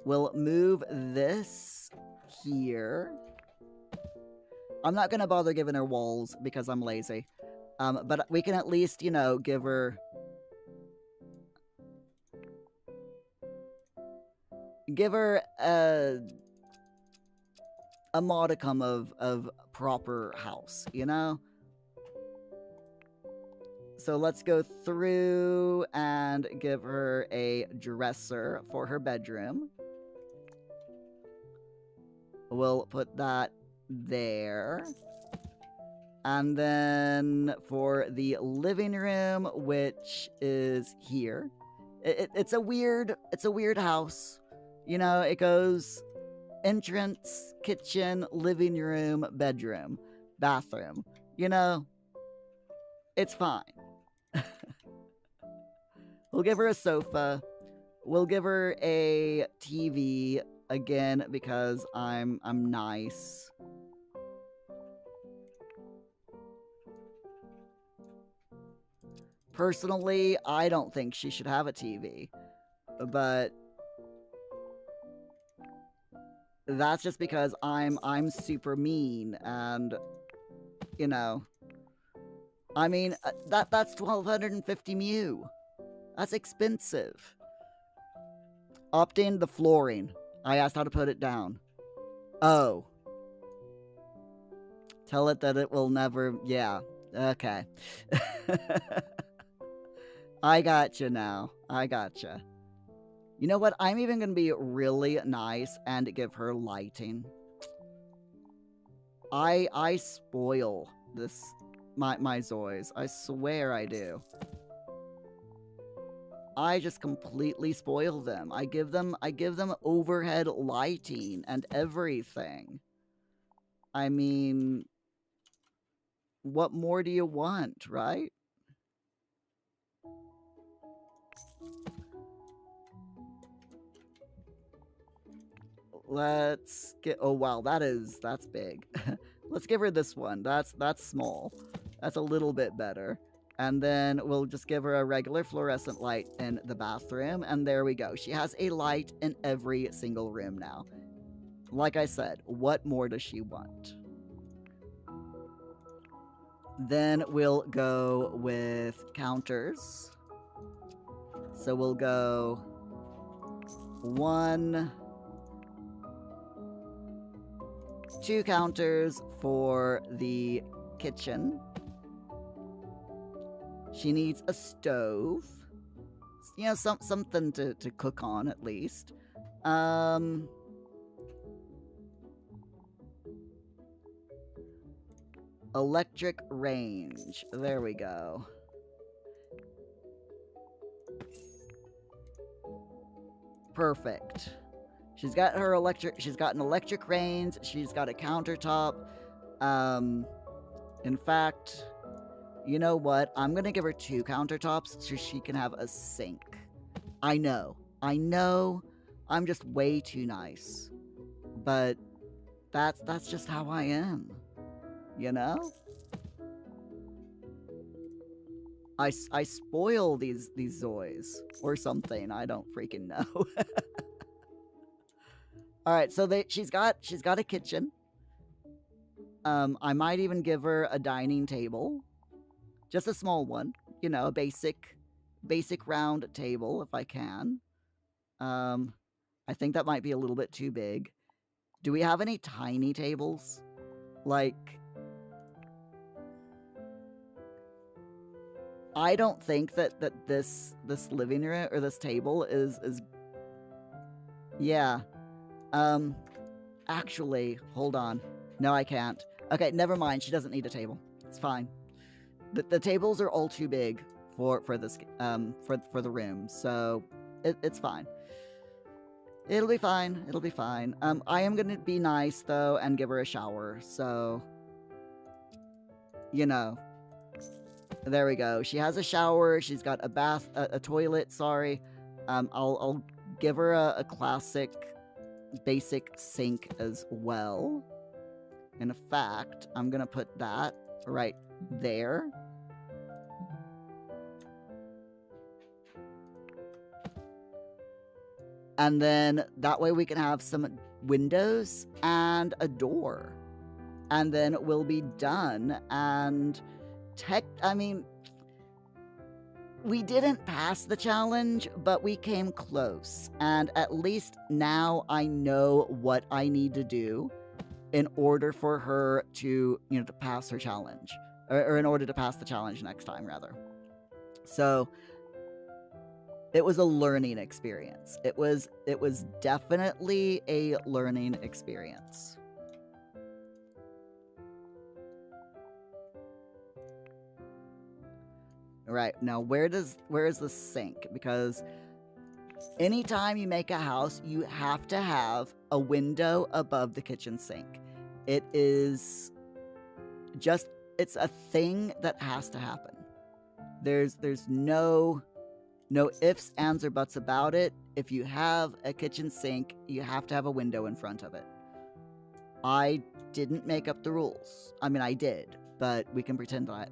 we'll move this here. I'm not gonna bother giving her walls because I'm lazy. But we can at least, you know, give her a modicum of proper house, you know? So let's go through and give her a dresser for her bedroom. We'll put that there. And then for the living room, which is here. It's a weird house. You know, it goes entrance, kitchen, living room, bedroom, bathroom. You know, it's fine. We'll give her a sofa. We'll give her a TV again because I'm nice. Personally, I don't think she should have a TV, but that's just because I'm super mean and, you know, I mean, that's 1,250 mu. That's expensive. Opt in the flooring. I asked how to put it down. Oh. Tell it that it will never, yeah, okay. I gotcha now. I gotcha. You know what? I'm even going to be really nice and give her lighting. I spoil my Zois. I swear I do. I just completely spoil them. I give them overhead lighting and everything. I mean, what more do you want, right? Let's get, oh wow, that's big. Let's give her this one. That's small. That's a little bit better. And then we'll just give her a regular fluorescent light in the bathroom, and there we go. She has a light in every single room now. Like I said, what more does she want? Then we'll go with counters. So we'll go 1, 2 counters for the kitchen. She needs a stove. You know, something to cook on at least. Electric range. There we go. Perfect. She's got an electric range, she's got a countertop. In fact, you know what? I'm gonna give her 2 countertops so she can have a sink. I know. I'm just way too nice. But that's just how I am. You know? I spoil these Zois or something. I don't freaking know. All right, so she's got a kitchen. I might even give her a dining table, just a small one. You know, a basic round table if I can. I think that might be a little bit too big. Do we have any tiny tables? Like, I don't think that this living room or this table is yeah. Actually, hold on. No, I can't. Okay, never mind. She doesn't need a table. It's fine. The tables are all too big for this for the room, so it's fine. It'll be fine. It'll be fine. I am gonna be nice though and give her a shower. So, you know, there we go. She has a shower. She's got a bath, a toilet. Sorry. I'll give her a classic, basic sink as well. In fact, I'm gonna put that right there. And then that way we can have some windows and a door. And then we'll be done. And I mean, we didn't pass the challenge, but we came close. And at least now I know what I need to do in order for her to, you know, to pass her challenge. Or in order to pass the challenge next time, rather. So it was a learning experience. It was definitely a learning experience. Right, now where is the sink? Because anytime you make a house, you have to have a window above the kitchen sink. It is just, it's a thing that has to happen. There's no ifs, ands, or buts about it. If you have a kitchen sink, you have to have a window in front of it. I didn't make up the rules. I mean, I did, but we can pretend that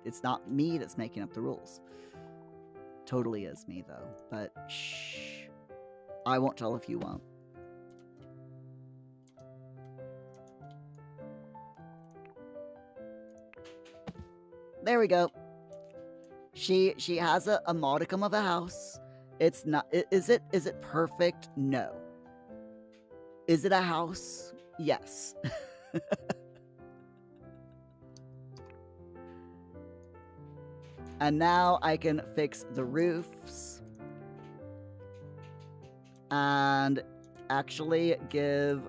it's not me that's making up the rules. Totally is me, though. But shh. I won't tell if you won't. There we go. She has a modicum of a house. It's not. Is it perfect? No. Is it a house? Yes. And now I can fix the roofs. and actually give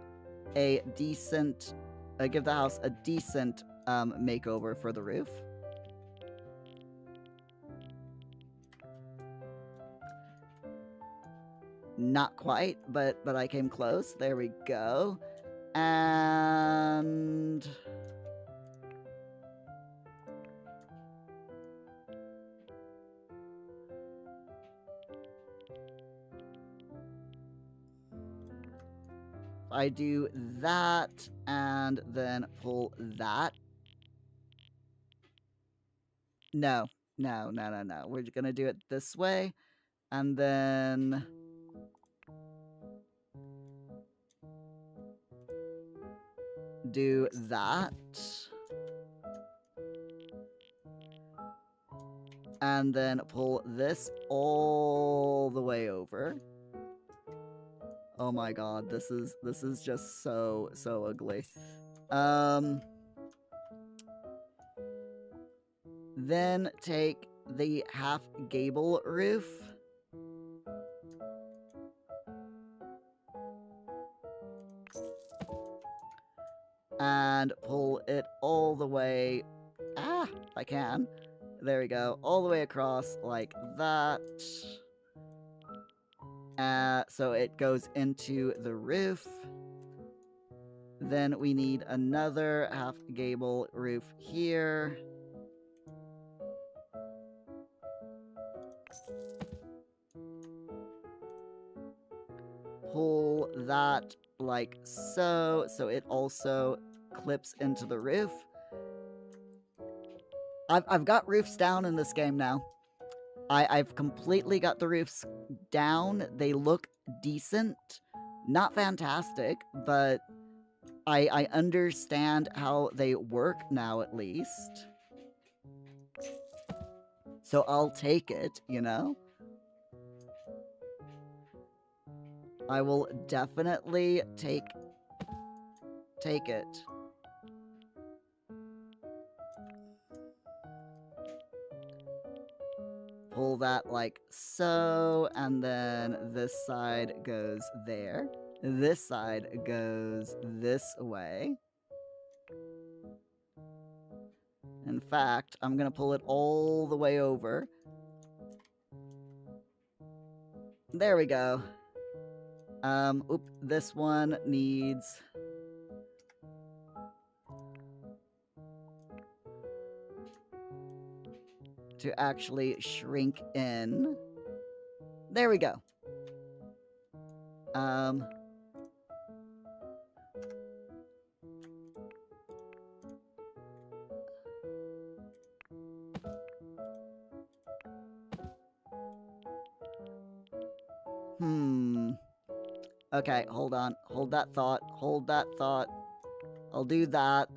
a decent, give the house a decent makeover for the roof. Not quite, but I came close. There we go. And I do that and then pull that. No. We're gonna do it this way and then do that. And then pull this all the way over. Oh my god, this is just so ugly. Then take the half gable roof and pull it all the way. I can. There we go. All the way across like that. So it goes into the roof. Then we need another half gable roof here. Pull that like so, so it also clips into the roof. I've got roofs down in this game now. I've completely got the roofs down. They look decent. Not fantastic, but I understand how they work now at least. So I'll take it, you know? I will definitely take it. Pull that like so, and then this side goes there. This side goes this way. In fact, I'm gonna pull it all the way over. There we go. This one needs to actually shrink in. There we go. Okay, hold on. Hold that thought. Hold that thought. I'll do that.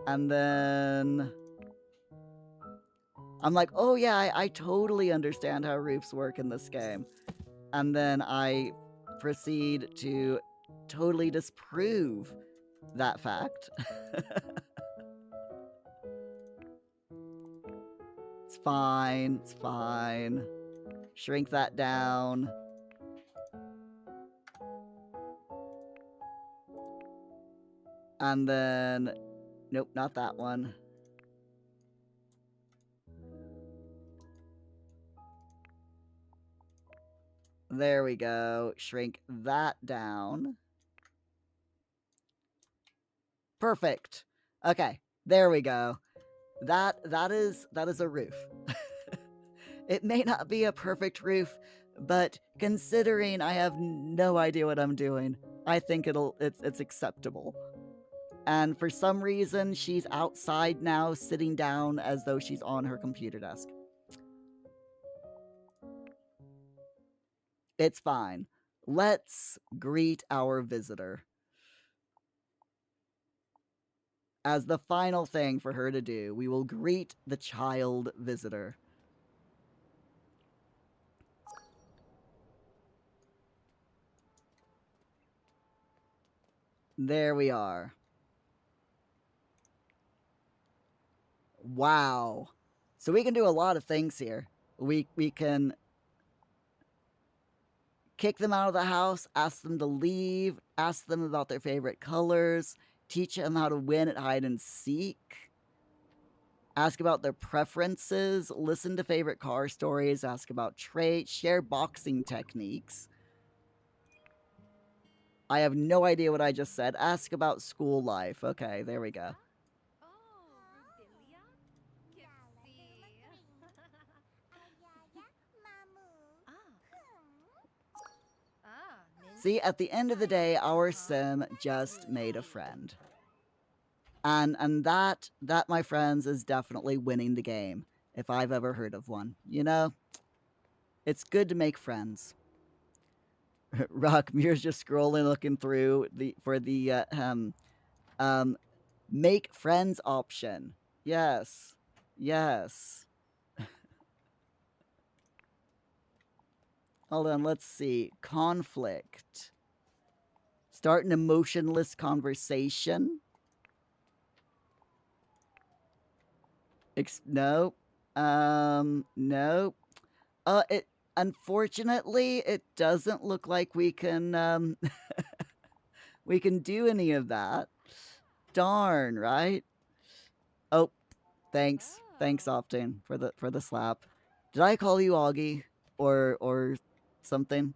And then I'm like, oh yeah, I totally understand how roofs work in this game. And then I proceed to totally disprove that fact. It's fine. It's fine. Shrink that down. And then, nope, not that one. There we go. Shrink that down. Perfect. Okay, there we go. That is a roof. It may not be a perfect roof, but considering I have no idea what I'm doing, I think it's acceptable. And for some reason, she's outside now, sitting down as though she's on her computer desk. It's fine. Let's greet our visitor. As the final thing for her to do, we will greet the child visitor. There we are. Wow. So we can do a lot of things here. We can Kick them out of the house, ask them to leave, ask them about their favorite colors, teach them how to win at hide and seek, ask about their preferences, listen to favorite car stories, ask about traits, share boxing techniques. I have no idea what I just said. Ask about school life. Okay, there we go. Rudelia? Oh, Rudelia? Kipsy. Ah, See, Mindy? at the end of the day, our Uh-huh. sim just made a friend. And that, my friends, is definitely winning the game, if I've ever heard of one. You know, it's good to make friends. Rock Muir's just scrolling, looking through um make friends option. Yes. Yes. Hold on, let's see. Conflict. Start an emotionless conversation. No. No. It unfortunately it doesn't look like we can we can do any of that. Darn, right? Oh, thanks. Thanks, Oh. Optin, for the slap. Did I call you Augie or something?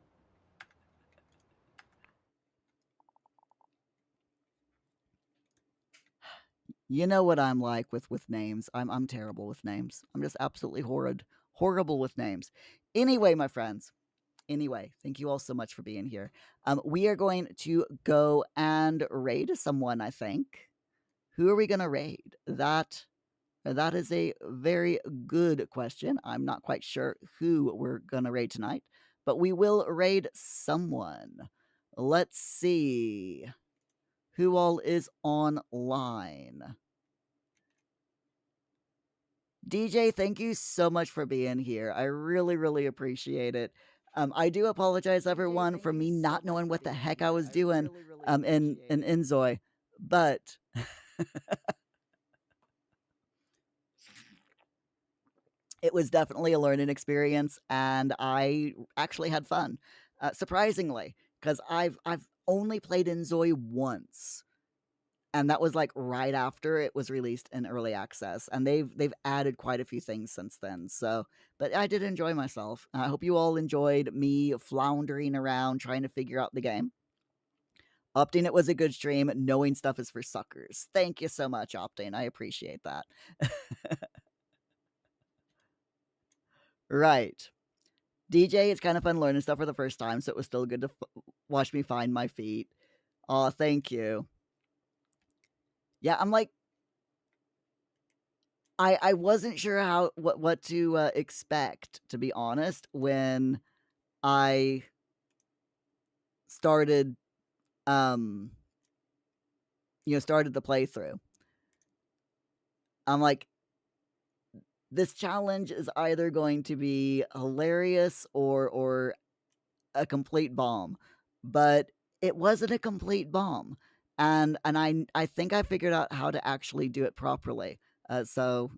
You know what I'm like with names. I'm terrible with names. I'm just absolutely horrible with names. Anyway, my friends. Anyway, thank you all so much for being here. We are going to go and raid someone, I think. Who are we going to raid? That is a very good question. I'm not quite sure who we're going to raid tonight, but we will raid someone. Let's see who all is online. DJ, thank you so much for being here. I really, really appreciate it. I do apologize, everyone, for me not knowing what the heck I was doing in inZOI, but it was definitely a learning experience, and I actually had fun, surprisingly, because I've only played inZOI once, and that was like right after it was released in early access, and they've added quite a few things since then. So, but I did enjoy myself. I hope you all enjoyed me floundering around trying to figure out the game. Opting, it was a good stream. Knowing stuff is for suckers. Thank you so much, Opting. I appreciate that. Right. DJ, it's kind of fun learning stuff for the first time, so it was still good to watch me find my feet. Oh, thank you. Yeah, I'm like, I wasn't sure what to expect, to be honest, when I started started the playthrough. I'm like, this challenge is either going to be hilarious or a complete bomb. But it wasn't a complete bomb. And I think I figured out how to actually do it properly. So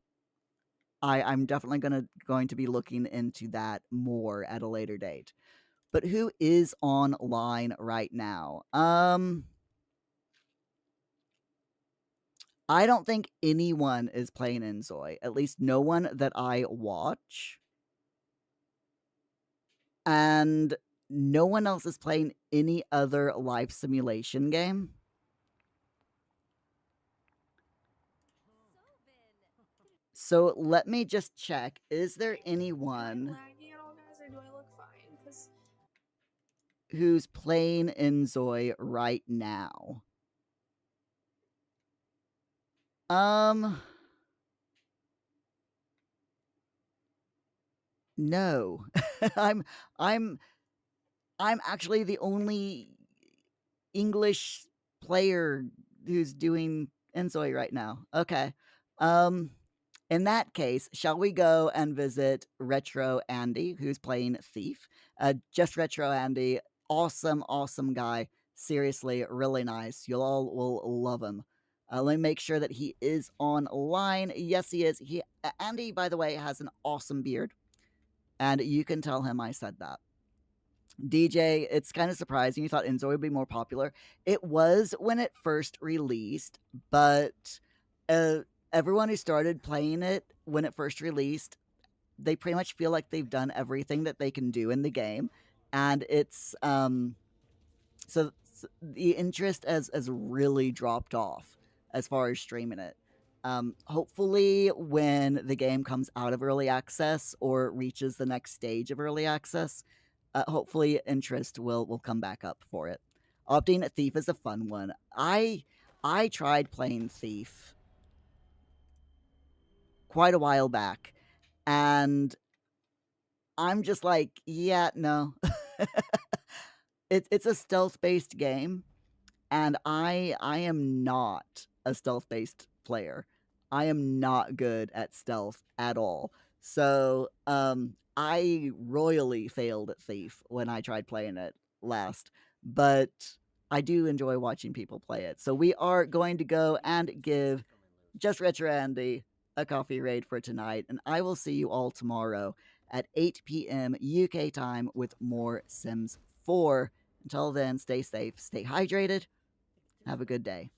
I'm definitely going to be looking into that more at a later date. But who is online right now? I don't think anyone is playing inZOI. At least no one that I watch. And no one else is playing any other life simulation game. So let me just check. Is there Am I anyone lagging at all, guys, or do I look fine? Because who's playing inZOI right now? Um, no. I'm I'm I'm actually the only English player who's doing inZOI right now. Okay. Um, in that case, shall we go and visit Retro Andy, who's playing Thief? Just Retro Andy, awesome, awesome guy. Seriously, really nice. You all will love him. Let me make sure that he is online. Yes, he is. Andy, by the way, has an awesome beard, and you can tell him I said that. DJ, it's kind of surprising you thought inZOI would be more popular. It was when it first released, but uh, everyone who started playing it when it first released, they pretty much feel like they've done everything that they can do in the game, and it's so the interest has really dropped off as far as streaming it. Hopefully, when the game comes out of early access or reaches the next stage of early access, hopefully interest will come back up for it. Opting Thief is a fun one. I tried playing Thief quite a while back, and I'm just like, yeah, no. It's a stealth based game, and I am not a stealth based player. I am not good at stealth at all. So I royally failed at Thief when I tried playing it last, but I do enjoy watching people play it. So we are going to go and give Just Retro Andy a coffee raid for tonight, and I will see you all tomorrow at 8 p.m. UK time with more Sims 4. Until then, stay safe, stay hydrated, have a good day.